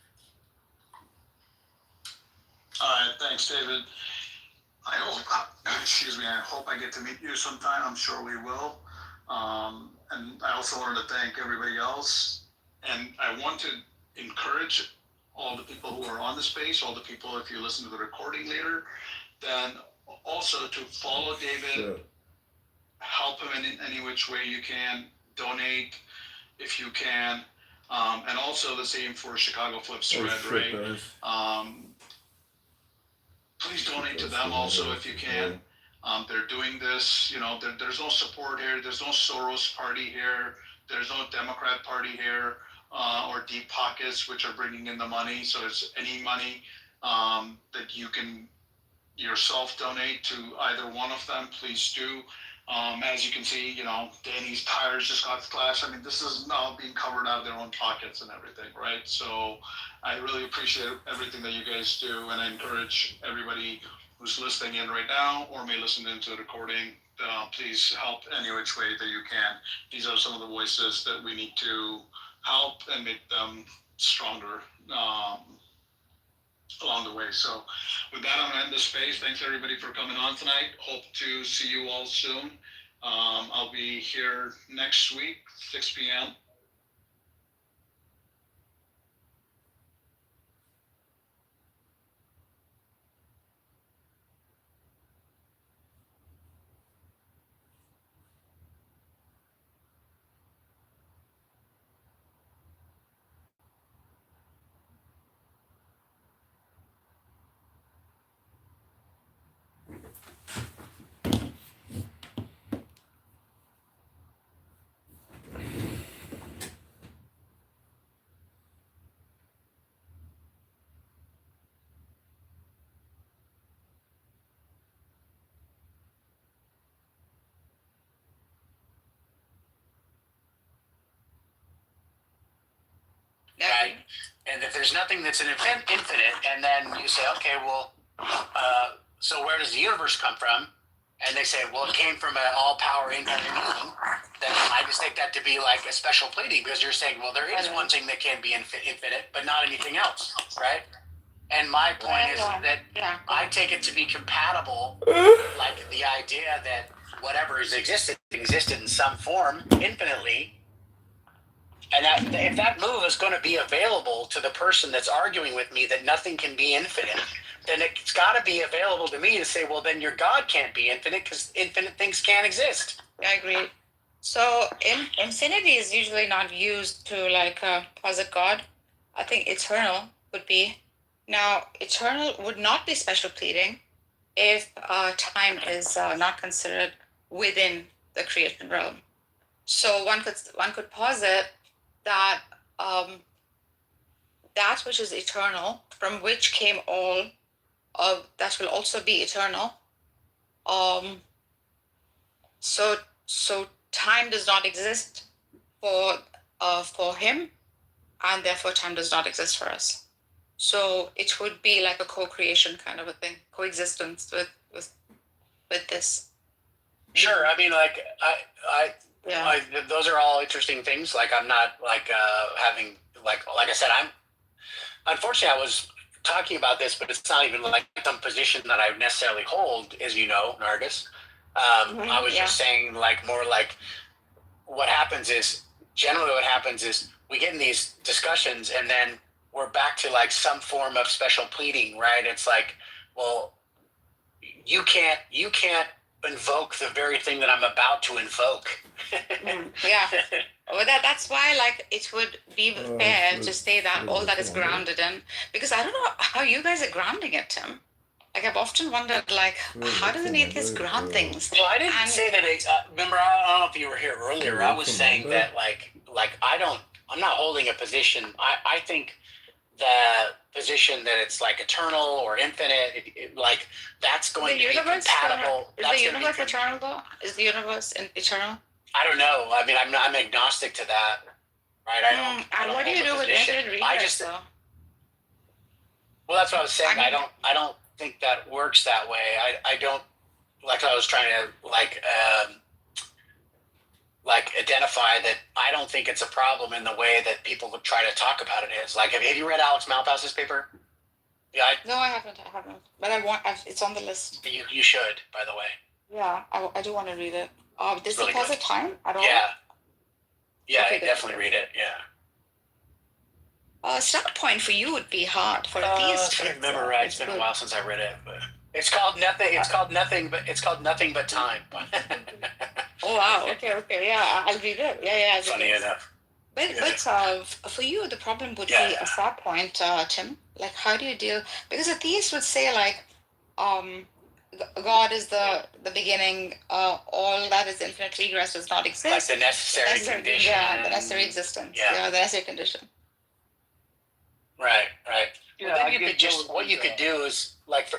All right, thanks, David. I hope I get to meet you sometime. I'm sure we will. And I also wanted to thank everybody else. And I want to encourage all the people who are on the space, all the people, if you listen to the recording later, then also to follow David, help him in any which way you can, donate if you can, and also the same for Chicago Flips Red, right? Please donate to them also if you can. They're doing this, there's no support here, there's no Soros party here, there's no Democrat party here, or deep pockets which are bringing in the money. So it's any money that you can yourself donate to either one of them, please do. As you can see, Danny's tires just got slashed. I mean, this is now being covered out of their own pockets and everything, right? So I really appreciate everything that you guys do, and I encourage everybody who's listening in right now or may listen into the recording, please help any which way that you can. These are some of the voices that we need to help and make them stronger along the way. So with that, I'm going to end this space. Thanks everybody for coming on tonight. Hope to see you all soon. I'll be here next week, 6 p.m. Right. And if there's nothing that's an infinite, and then you say, okay, well, so where does the universe come from? and they say, well, it came from an all-power infinite being, then I just take that to be like a special pleading, because you're saying, well, there is one thing that can be infinite, but not anything else, right? And my point is that I take it to be compatible, like the idea that whatever is existed in some form infinitely, and that if that move is going to be available to the person that's arguing with me that nothing can be infinite, then it's got to be available to me to say, well, then your God can't be infinite because infinite things can't exist. I agree. So infinity is usually not used to like posit God. I think eternal would be. Now, eternal would not be special pleading if time is not considered within the creation realm. So one could posit that that which is eternal, from which came all of that, will also be eternal. So time does not exist for him, and therefore time does not exist for us. So it would be like a co-creation kind of a thing, coexistence with this. Sure. I mean, like those are all interesting things. Like I'm not like having like I said, unfortunately I was talking about this, but it's not even like some position that I necessarily hold, as you know, Nargis. I was just saying like more like what happens is generally what happens is we get in these discussions and then we're back to like some form of special pleading, right? It's like, well, you can't invoke the very thing that I'm about to invoke. Yeah. Well, that's why like it would be fair to say that all that is grounded in, because I don't know how you guys are grounding it, Tim. Like I've often wondered, like, how does an atheist ground things? Well, I didn't say that. Remember, I don't know if you were here earlier. I was saying that, like I'm not holding a position. I think the position that it's like eternal or infinite, like that's going to be compatible. Is the universe eternal though? Is the universe eternal? I don't know. I mean, I'm agnostic to that, right? I don't what do you do with infinite regress, though? Well, that's what I was saying. I don't think that works that way. I don't, like I was trying to like identify that I don't think it's a problem in the way that people would try to talk about it is. Like, have you read Alex Malpass's paper? Yeah. No, I haven't. But it's on the list. You should, by the way. Yeah, I do want to read it. Does it pause time at all? Yeah. Yeah, okay, definitely read it. Yeah. Start point for you would be hard for a theist. I can't remember right. It's been a while since I read it, but it's called nothing. It's called nothing but time. Oh wow! Okay, yeah, I'll read it. Yeah. Funny enough. But for you, the problem would be a start point, Tim. Like, how do you deal? Because a theist would say like, God is the beginning. All that is infinite regress does not exist. Like the necessary condition. Yeah, the necessary existence. Yeah, the necessary condition. Right. Well, then you could just what you could do is like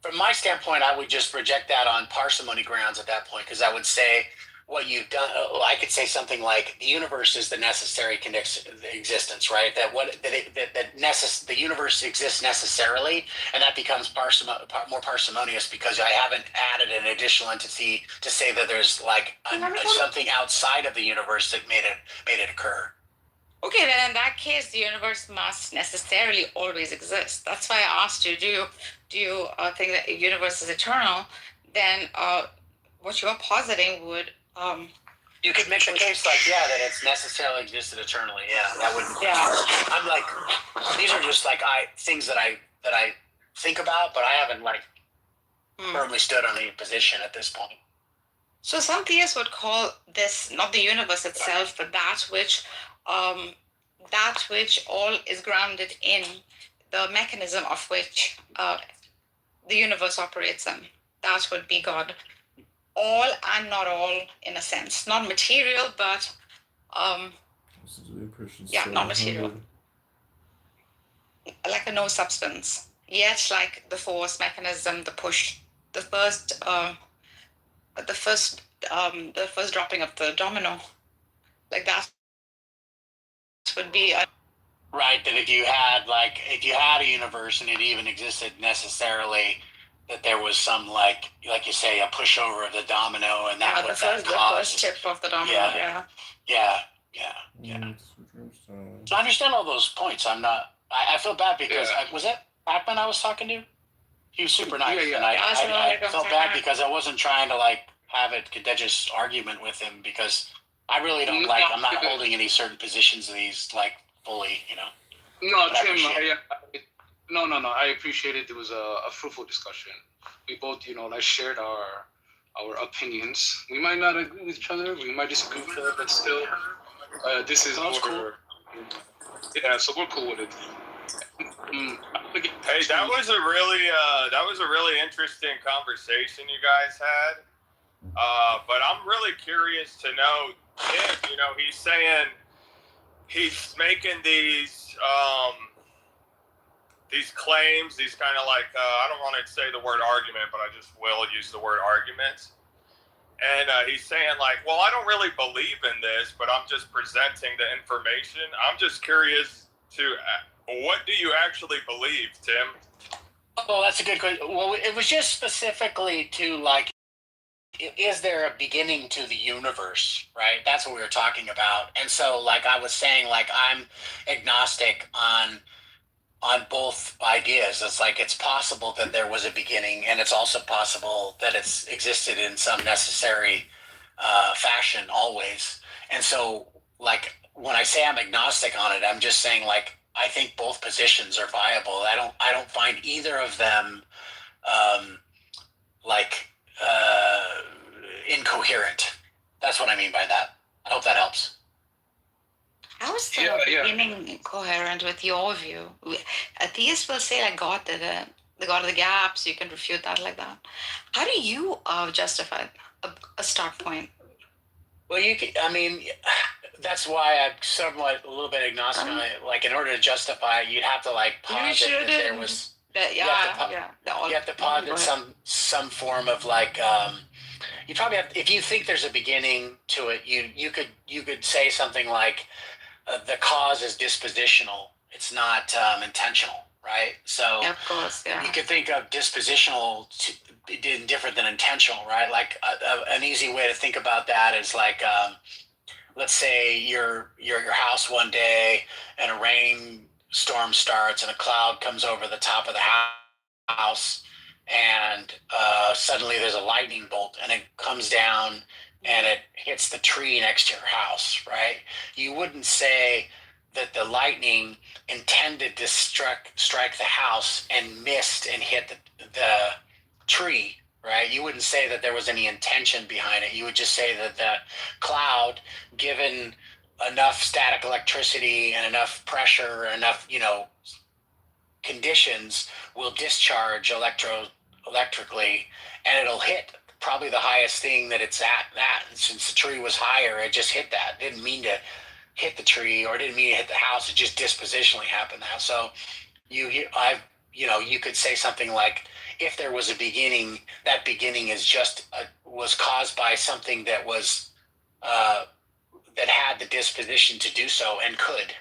from my standpoint, I would just reject that on parsimony grounds at that point, because I would say what you've done. I could say something like the universe is the necessary existence, right? The universe exists necessarily, and that becomes more parsimonious because I haven't added an additional entity to say that there's like something outside of the universe that made it occur. Okay, then in that case, the universe must necessarily always exist. That's why I asked you, do you think that the universe is eternal? Then what you're positing would... you could make the case like, that it's necessarily existed eternally. Yeah, that would... Yeah. I'm like, these are just like things that I think about, but I haven't like firmly stood on any position at this point. So some theists would call this not the universe itself, but that which all is grounded in the mechanism of which the universe operates in. That would be God. All and not all, in a sense. Not material, but not material. Like a no substance. Yet, like the force mechanism, the push, the first dropping of the domino, like that would be right. That if you had a universe and it even existed necessarily, that there was some like you say, a pushover of the domino, and that was that the cause. first tip of the domino. Yeah. So I understand all those points. I feel bad because was it Pac-Man I was talking to? He was super nice, and I felt bad because I wasn't trying to like have a contentious argument with him because I really don't like. I'm not holding any certain positions of these like fully, No, But I Tim, appreciate no. I appreciate it. It was a fruitful discussion. We both, like, shared our opinions. We might not agree with each other. We might disagree with each other, but still, this is cool. Yeah, so we're cool with it. Hey, that was a really interesting conversation you guys had. But I'm really curious to know if he's saying he's making these claims, these kind of like I don't want to say the word argument, but I just will use the word argument. And he's saying like, well, I don't really believe in this, but I'm just presenting the information. I'm just curious to. What do you actually believe, Tim? Oh, that's a good question. Well, it was just specifically to like, is there a beginning to the universe, right? That's what we were talking about. And so, like I was saying, like I'm agnostic on both ideas. It's like it's possible that there was a beginning, and it's also possible that it's existed in some necessary fashion always. And so, like when I say I'm agnostic on it, I'm just saying like I think both positions are viable. I don't find either of them like incoherent. That's what I mean by that. I hope that helps. How is the beginning coherent with your view? Atheists will say like God did it. The God of the gaps, you can refute that like that. How do you justify a start point? Well, that's why I'm somewhat a little bit agnostic on it. Like, in order to justify it, you'd have to like posit that there was. You have to posit some form of like. You probably have, if you think there's a beginning to it, you could say something like, the cause is dispositional. It's not intentional, right? So of course, you could think of dispositional being different than intentional, right? Like an easy way to think about that is like, let's say you're at your house one day and a rainstorm starts and a cloud comes over the top of the house, and suddenly there's a lightning bolt and it comes down and it hits the tree next to your house, right? You wouldn't say that the lightning intended to strike the house and missed and hit the tree, right? You wouldn't say that there was any intention behind it. You would just say that the cloud, given enough static electricity and enough pressure, enough, conditions, will discharge electrically, and it'll hit probably the highest thing that it's at. And since the tree was higher, it just hit that. It didn't mean to hit the tree, or didn't mean to hit the house. It just dispositionally happened. So you could say something like, if there was a beginning, that beginning is just was caused by something that was that had the disposition to do so and could.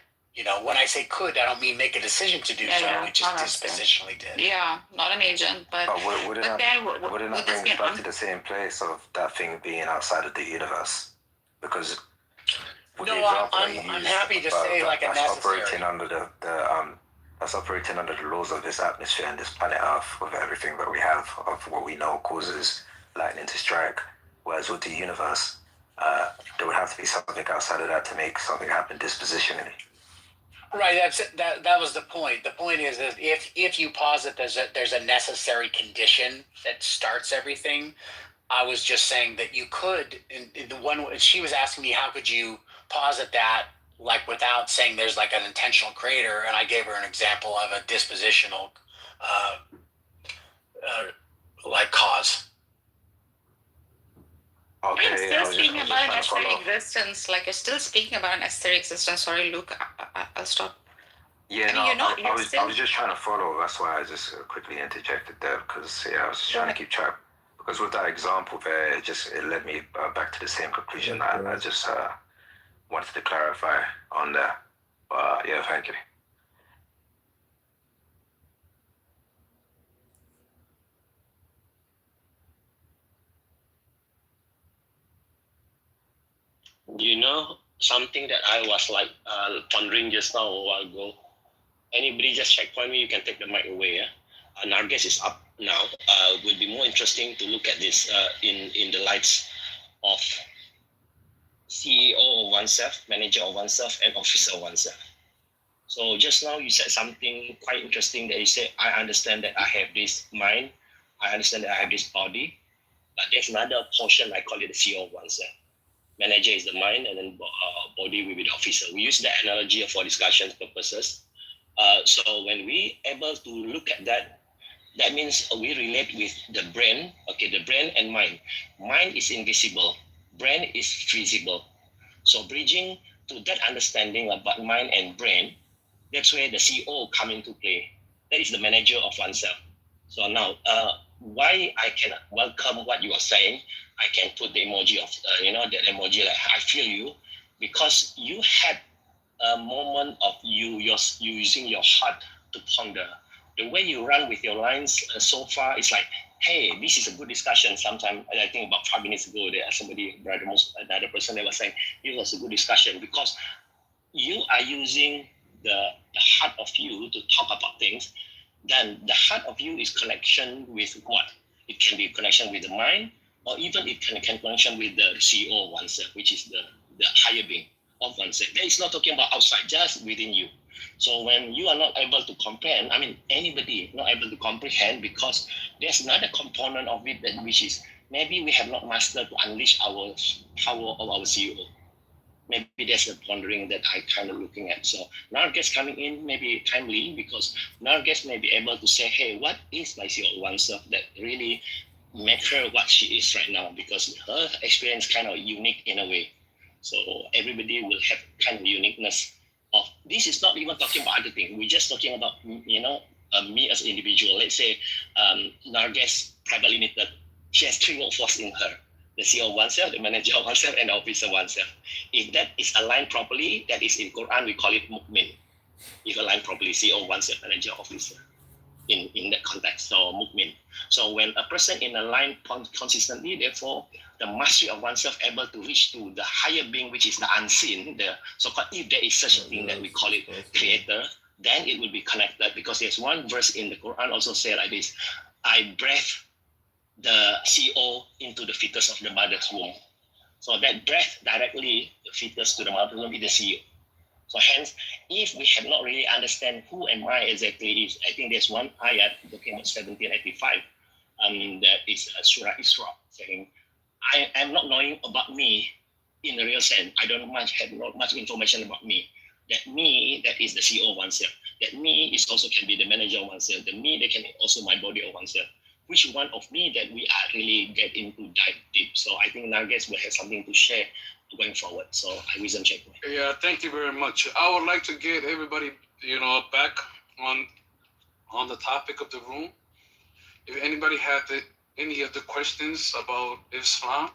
When I say could, I don't mean make a decision to do so. It just dispositionally did. Yeah, not an agent, but wouldn't that bring us back to the same place of that thing being outside of the universe? Because with the example I'm happy to say like a necessary. That's operating under the laws of this atmosphere and this planet Earth, with everything that we have of what we know causes lightning to strike. Whereas with the universe, there would have to be something outside of that to make something happen dispositionally. Right. That was the point. The point is that if you posit there's a necessary condition that starts everything, I was just saying that you could. In the one she was asking me, how could you posit that like without saying there's like an intentional creator, and I gave her an example of a dispositional like cause. Okay, you're still speaking about a necessary existence. Like you're still speaking about a necessary existence. Sorry, Luke. I'll stop. Yeah, I was just trying to follow. That's why I just quickly interjected there, because I was just trying to keep track. Because with that example there, it led me back to the same conclusion. I just wanted to clarify on that. Yeah, thank you. You know, something that I was like pondering just now a while ago. Anybody just checkpoint me, you can take the mic away. Yeah? Our guest is up now. Will be more interesting to look at this in the lights of CEO of oneself, manager of oneself, and officer of oneself. So just now you said something quite interesting that you said, I understand that I have this mind, I understand that I have this body, but there's another portion, I call it the CEO of oneself. Manager is the mind, and then body will be the officer. We use that analogy for discussion purposes. So when we able to look at that, that means we relate with the brain. Okay, the brain and mind. Mind is invisible. Brain is visible. So bridging to that understanding about mind and brain, that's where the CEO come into play. That is the manager of oneself. So now, why I can welcome what you are saying, I can put the emoji of, that emoji like, I feel you, because you had a moment of you using your heart to ponder. The way you run with your lines so far is like, hey, this is a good discussion. Sometime, I think about 5 minutes ago, there somebody, another person that was saying, it was a good discussion because you are using the heart of you to talk about things. Then the heart of you is connection with what? It can be connection with the mind, or even it can connection with the CEO of oneself, which is the higher being of oneself. That is not talking about outside, just within you. So when you are not able to comprehend, I mean anybody not able to comprehend, because there's another component of it that which is maybe we have not mastered to unleash our power of our CEO. Maybe there's a pondering that I kind of looking at. So now guests coming in maybe timely, because now guests may be able to say, hey, what is my CEO oneself that really make her what she is right now, because her experience kind of unique in a way. So everybody will have kind of uniqueness of this. Is not even talking about other things. We're just talking about, me as an individual. Let's say Narges Private Limited, she has 3 workforce in her. The CEO of oneself, the manager of oneself, and the officer of oneself. If that is aligned properly, that is in Quran, we call it mukmin. If aligned properly, CEO of oneself, manager, officer, in that context, so mukmin. So when a person in a line consistently, therefore, the mastery of oneself able to reach to the higher being, which is the unseen, the so-called, if there is such a thing that we call it creator, then it will be connected, because there's one verse in the Quran also say like this, I breathe the CEO into the fetus of the mother's womb. So that breath directly the fetus to the mother's womb is the CEO. So hence, if we have not really understand who am I exactly is, I think there's one ayat talking about 1785, that is Surah Isra, saying, I am not knowing about me in the real sense. I don't have not much information about me. That me, that is the CEO of oneself. That me is also can be the manager of oneself. The me that can be also my body of oneself. Which one of me that we are really get into dive deep. So I think Narges will have something to share going forward. So I wisdom check. Yeah, thank you very much. I would like to get everybody, back on the topic of the room. If anybody had any of the questions about Islam,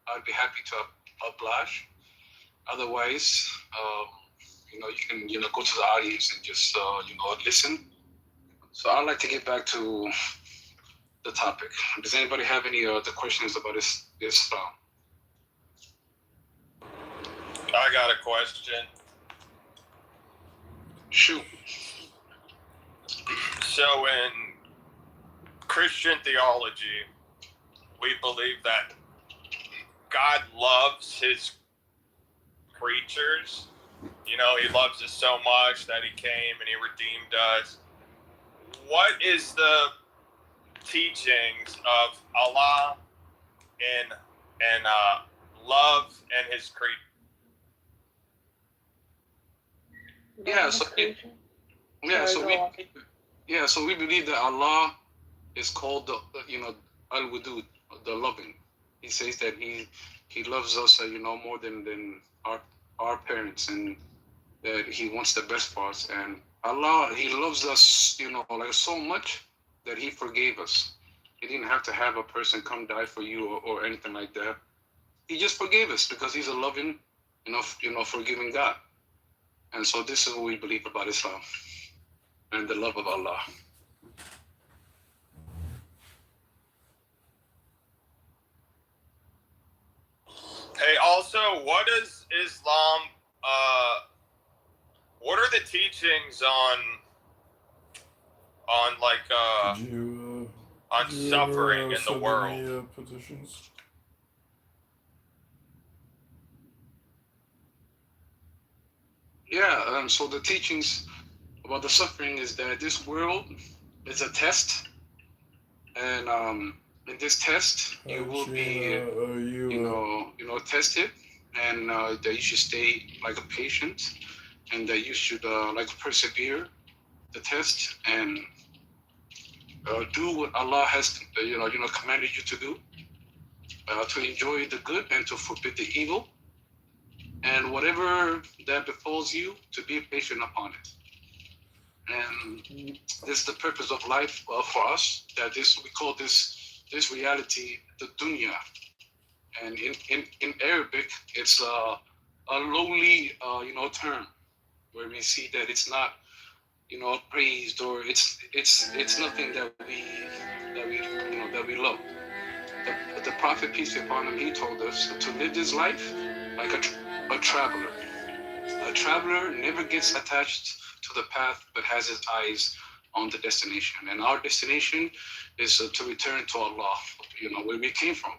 I'd be happy to oblige. Otherwise, you can go to the audience and just listen. So I'd like to get back to the topic. Does anybody have any other questions about Islam? I got a question. Shoot. So in Christian theology, we believe that God loves his creatures. He loves us so much that he came and he redeemed us. What is the teachings of Allah and love and his creatures? So we believe that Allah is called the Al-Wadud, the loving. He says that he loves us more than our parents, and that he wants the best for us. And Allah, he loves us like so much that he forgave us. He didn't have to have a person come die for you or anything like that. He just forgave us because he's a loving, forgiving God. And so this is what we believe about Islam and the love of Allah. Hey, also also, what is Islam? What are the teachings on like on suffering in the world? Any petitions? Yeah. So the teachings about the suffering is that this world is a test, and in this test you will be, tested, and that you should stay like a patient, and that you should like persevere the test and do what Allah has commanded you to do, to enjoy the good and to forbid the evil, and whatever that befalls you, to be patient upon it. And this is the purpose of life for us. That we call this reality the dunya, and in Arabic it's a lowly term, where we see that it's not praised, or it's nothing that we love. The Prophet, peace be upon him, he told us to live this life like a traveler. A traveler never gets attached to the path, but has his eyes on the destination. And our destination is to return to Allah, where we came from.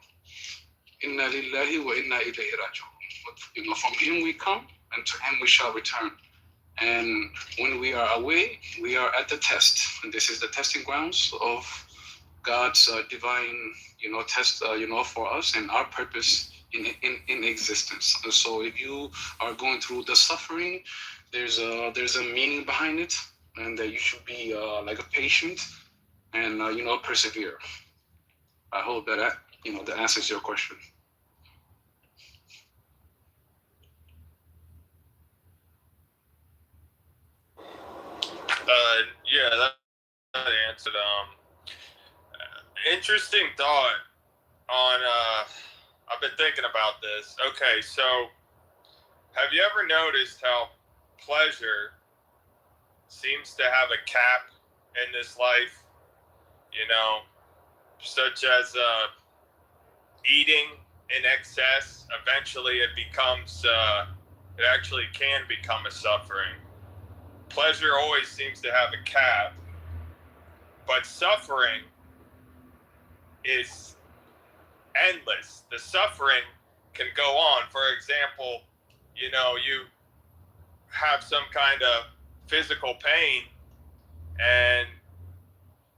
Inna lillahi wa inna ilayhi raji'un. From Him we come, and to Him we shall return. And when we are away, we are at the test. And this is the testing grounds of God's divine, test, for us and our purpose in existence. And so if you are going through the suffering, there's a meaning behind it, and that you should be like a patient and persevere. I hope that that answers your question. Yeah, that answered. Interesting thought on. I've been thinking about this. Okay, so have you ever noticed how pleasure seems to have a cap in this life? Such as eating in excess. Eventually, it becomes. It actually can become a suffering. Pleasure always seems to have a cap, but suffering is endless. The suffering can go on. For example, you have some kind of physical pain and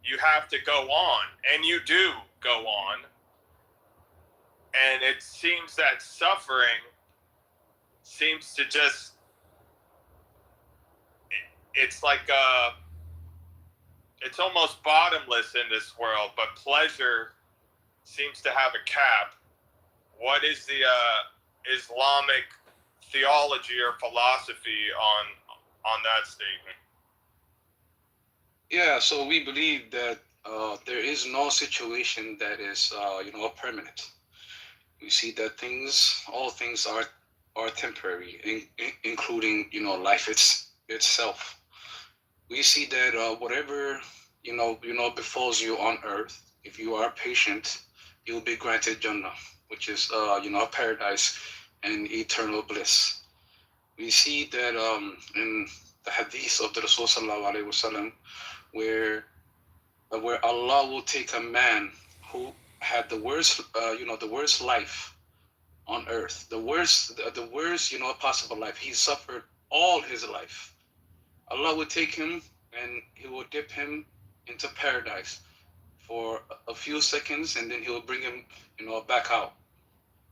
you have to go on, and you do go on. And it seems that suffering seems to just, it's like it's almost bottomless in this world, but pleasure seems to have a cap. What is the Islamic theology or philosophy on that statement? Yeah, so we believe that there is no situation that is permanent. We see that all things are temporary, including life itself. We see that whatever befalls you on earth, if you are patient, you'll be granted Jannah, which is paradise and eternal bliss. We see that in the hadith of the Rasul sallallahu alaihi wasallam, where Allah will take a man who had the worst life on earth, the worst possible life. He suffered all his life. Allah will take him and He will dip him into paradise for a few seconds, and then He will bring him back out.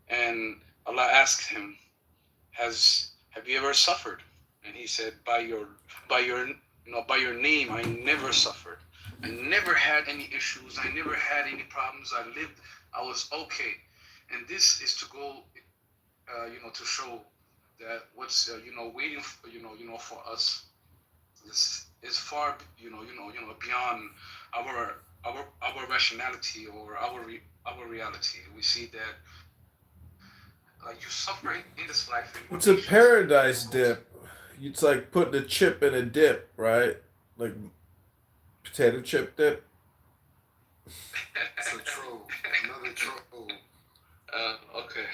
And Allah asked him, have you ever suffered? And he said, by your name, I never suffered. I never had any issues. I never had any problems. I was okay. And this is to go, to show that what's, waiting for us is far, beyond our rationality or our reality. We see that you suffer in this life. It's a paradise dip. It's like putting a chip in a dip, right? Like potato chip dip. It's a troll. Another troll. Okay.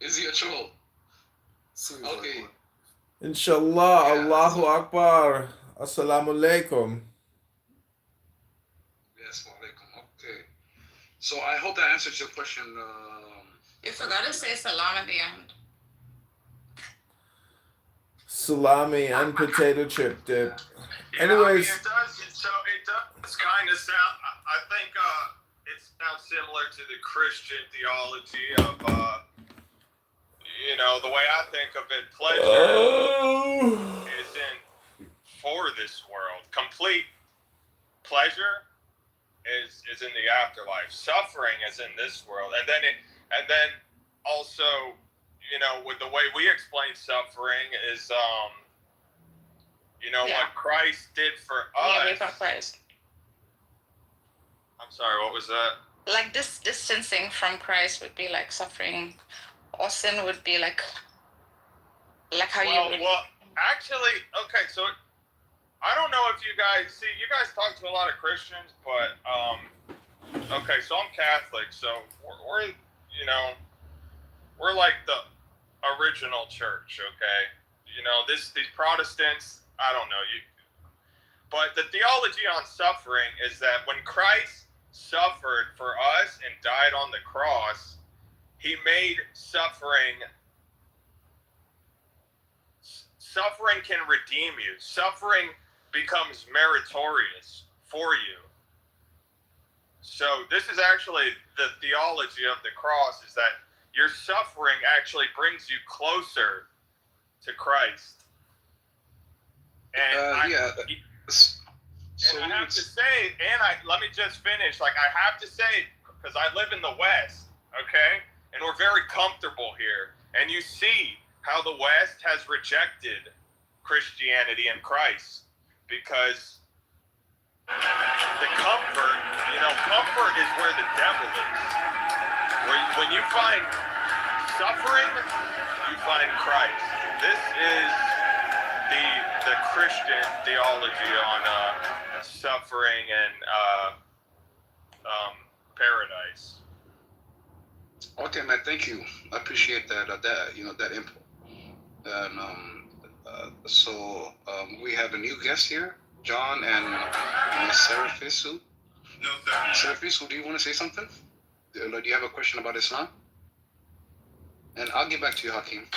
Is he a troll? Okay. Inshallah, Allahu Akbar. Assalamu alaikum. Yes, walaikum. Okay. So I hope that answers your question. You forgot to say salam at the end. Salami and potato chip dip. Yeah, Anyways, it does kind of sound. I think it sounds similar to the Christian theology of, the way I think of it. Pleasure isn't for this world. Complete pleasure is in the afterlife. Suffering is in this world, and then also, with the way we explain suffering is, what Christ did for us. Yeah, from Christ. I'm sorry, what was that? Like this distancing from Christ would be like suffering, or sin would be like how you would. Well, actually, okay, so I don't know if you guys talk to a lot of Christians, but okay, so I'm Catholic, so we're like the original church, okay? These Protestants, I don't know you, but the theology on suffering is that when Christ suffered for us and died on the cross, he made suffering can redeem you. Suffering becomes meritorious for you. So this is actually the theology of the cross, is that your suffering actually brings you closer to Christ. And let me just finish. Like, I have to say, because I live in the West, okay? And we're very comfortable here. And you see how the West has rejected Christianity and Christ, because the comfort is where the devil is. When you find suffering, you find Christ. This is the Christian theology on suffering and paradise. Okay, man. Thank you. I appreciate that input. And we have a new guest here, John and Seraphisu. No, sir. Seraphisu, do you want to say something? Do you have a question about Islam? And I'll get back to you, Hakeem.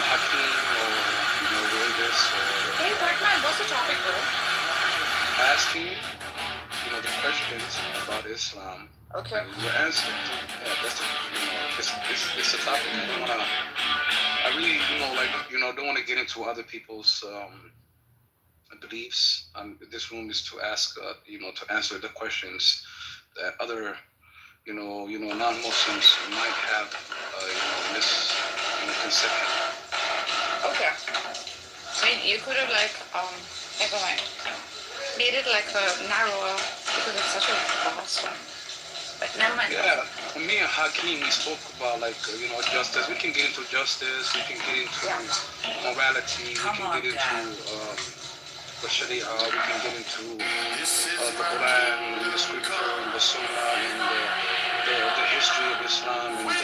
Hakeem or Vegas Hey, Batman, what's the topic, bro? asking the questions about Islam. Okay. Your answer. Yeah, that's it's a topic. I really don't want to get into other people's beliefs. This room is to ask to answer the questions that other non-Muslims might have misconception. Okay. I mean, you could have never mind. Made it narrower because it's such a vast one. But never mind. Yeah, me and Hakeem, we spoke about justice. We can get into justice. We can get into morality. We can get into the Sharia. We can get into the Quran, and the Scripture, and the Sunnah, and the history of Islam, and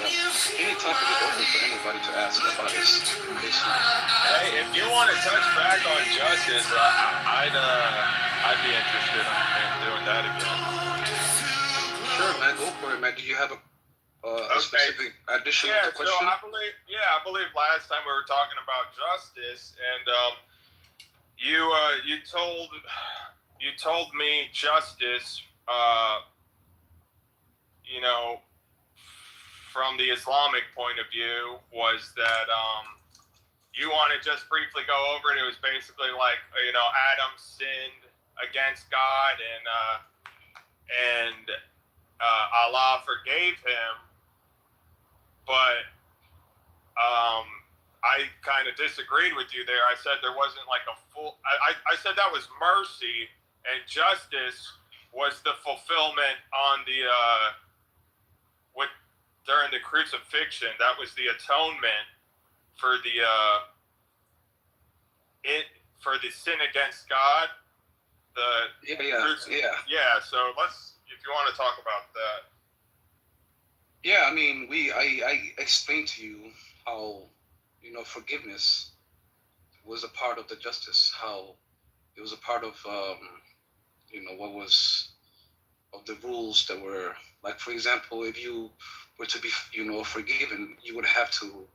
any topic is open for anybody to ask about Islam. Hey, if you want to touch back on justice, I'd be interested in doing that again. Sure, man, go for it, man. Do you have a specific addition to the question? So I believe last time we were talking about justice, and you told me justice, from the Islamic point of view, was that you want to just briefly go over it. It was basically like, Adam sinned against God, and Allah forgave him, but I kind of disagreed with you there. I said there wasn't like a full. I said that was mercy, and justice was the fulfillment on the during the crucifixion. That was the atonement for the it for the sin against God. Yeah. So if you want to talk about that. Yeah, I mean, I explained to you how, forgiveness was a part of the justice, how it was a part of, what was of the rules that were, like, for example, if you were to be, forgiven, you would have to,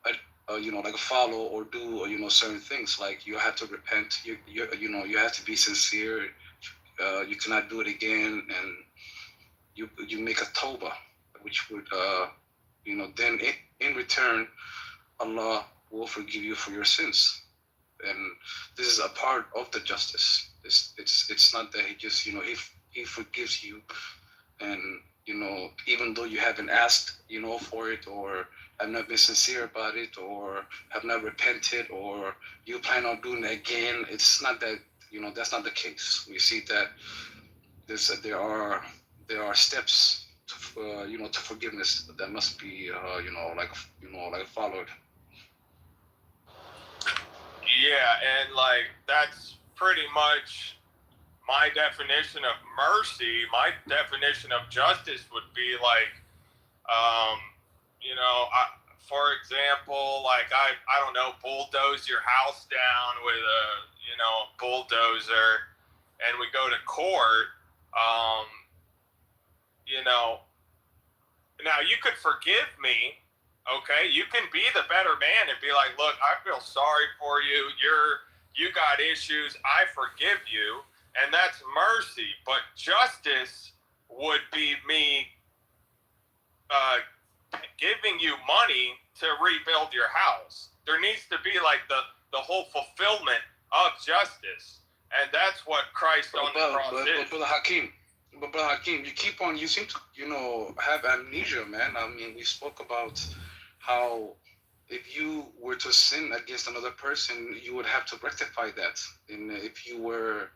like follow or do, certain things, like you have to repent, you have to be sincere, you cannot do it again, and you make a tawbah, which would, then in return, Allah will forgive you for your sins. And this is a part of the justice. It's not that he just, he forgives you, and, even though you haven't asked, for it, or have not been sincere about it, or have not repented, or you plan on doing it again. It's not that, that's not the case. We see that there are steps to, to forgiveness that must be, like followed. Yeah, and that's pretty much my definition of mercy. My definition of justice would be for example, I don't know, bulldoze your house down with a bulldozer, and we go to court. Now you could forgive me. Okay, you can be the better man and be like, look, I feel sorry for you. You got issues. I forgive you, and that's mercy. But justice would be me giving you money to rebuild your house. There needs to be the whole fulfillment of justice, and that's what Christ on the cross is. But Brother Hakeem, you seem to, have amnesia, man. I mean, we spoke about how if you were to sin against another person, you would have to rectify that. And if you were,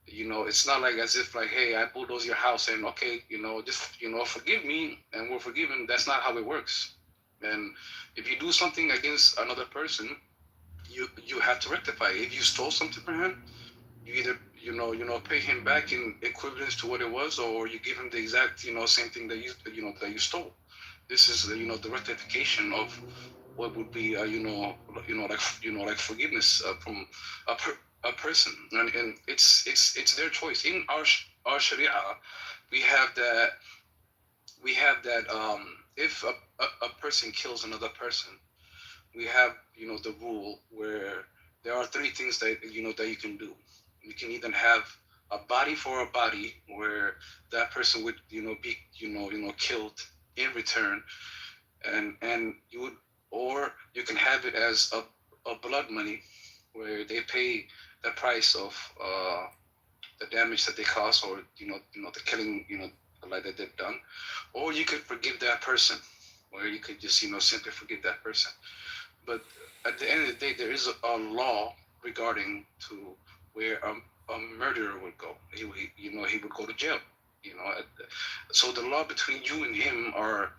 it's not like as if hey, I bulldoze your house and okay, just, forgive me and we're forgiven. That's not how it works. And if you do something against another person, you have to rectify it. If you stole something from him, you either pay him back in equivalence to what it was, or you give him the exact same thing that you stole. This is the rectification of what would be like forgiveness from a person, and it's their choice. In our Sharia, we have that if a person kills another person, we have the rule where there are three things that that you can do. You can either have a body for a body, where that person would be killed in return, and you would, or you can have it as a blood money, where they pay the price of the damage that they caused, or the killing like that they've done, or you could forgive that person, where you could just simply forgive that person. But at the end of the day, there is a law regarding to where a murderer would go. He would go to jail. So the law between you and him are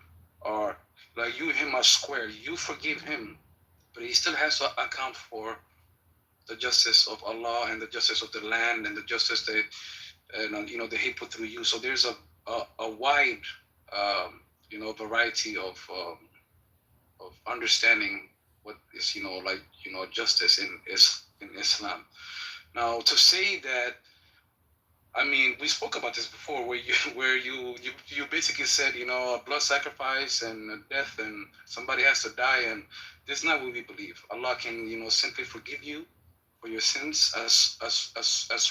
like you and him are square. You forgive him, but he still has to account for the justice of Allah and the justice of the land and the justice that that he put through you. So there's a wide variety of understanding what is justice in Islam. Now, to say that, I mean, we spoke about this before, where you basically said a blood sacrifice and a death and somebody has to die, and this is not what we believe. Allah can simply forgive you for your sins as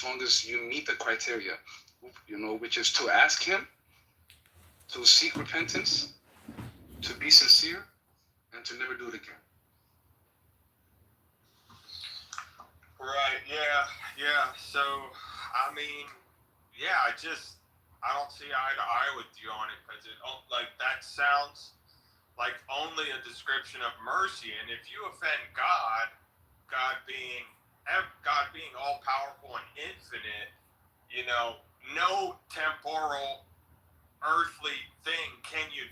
long as you meet the criteria, which is to ask Him, to seek repentance, to be sincere, and to never do it again. Right, yeah. So, I mean, I don't see eye to eye with you on it, because that sounds like only a description of mercy. And if you offend God being all powerful and infinite, no temporal earthly thing can you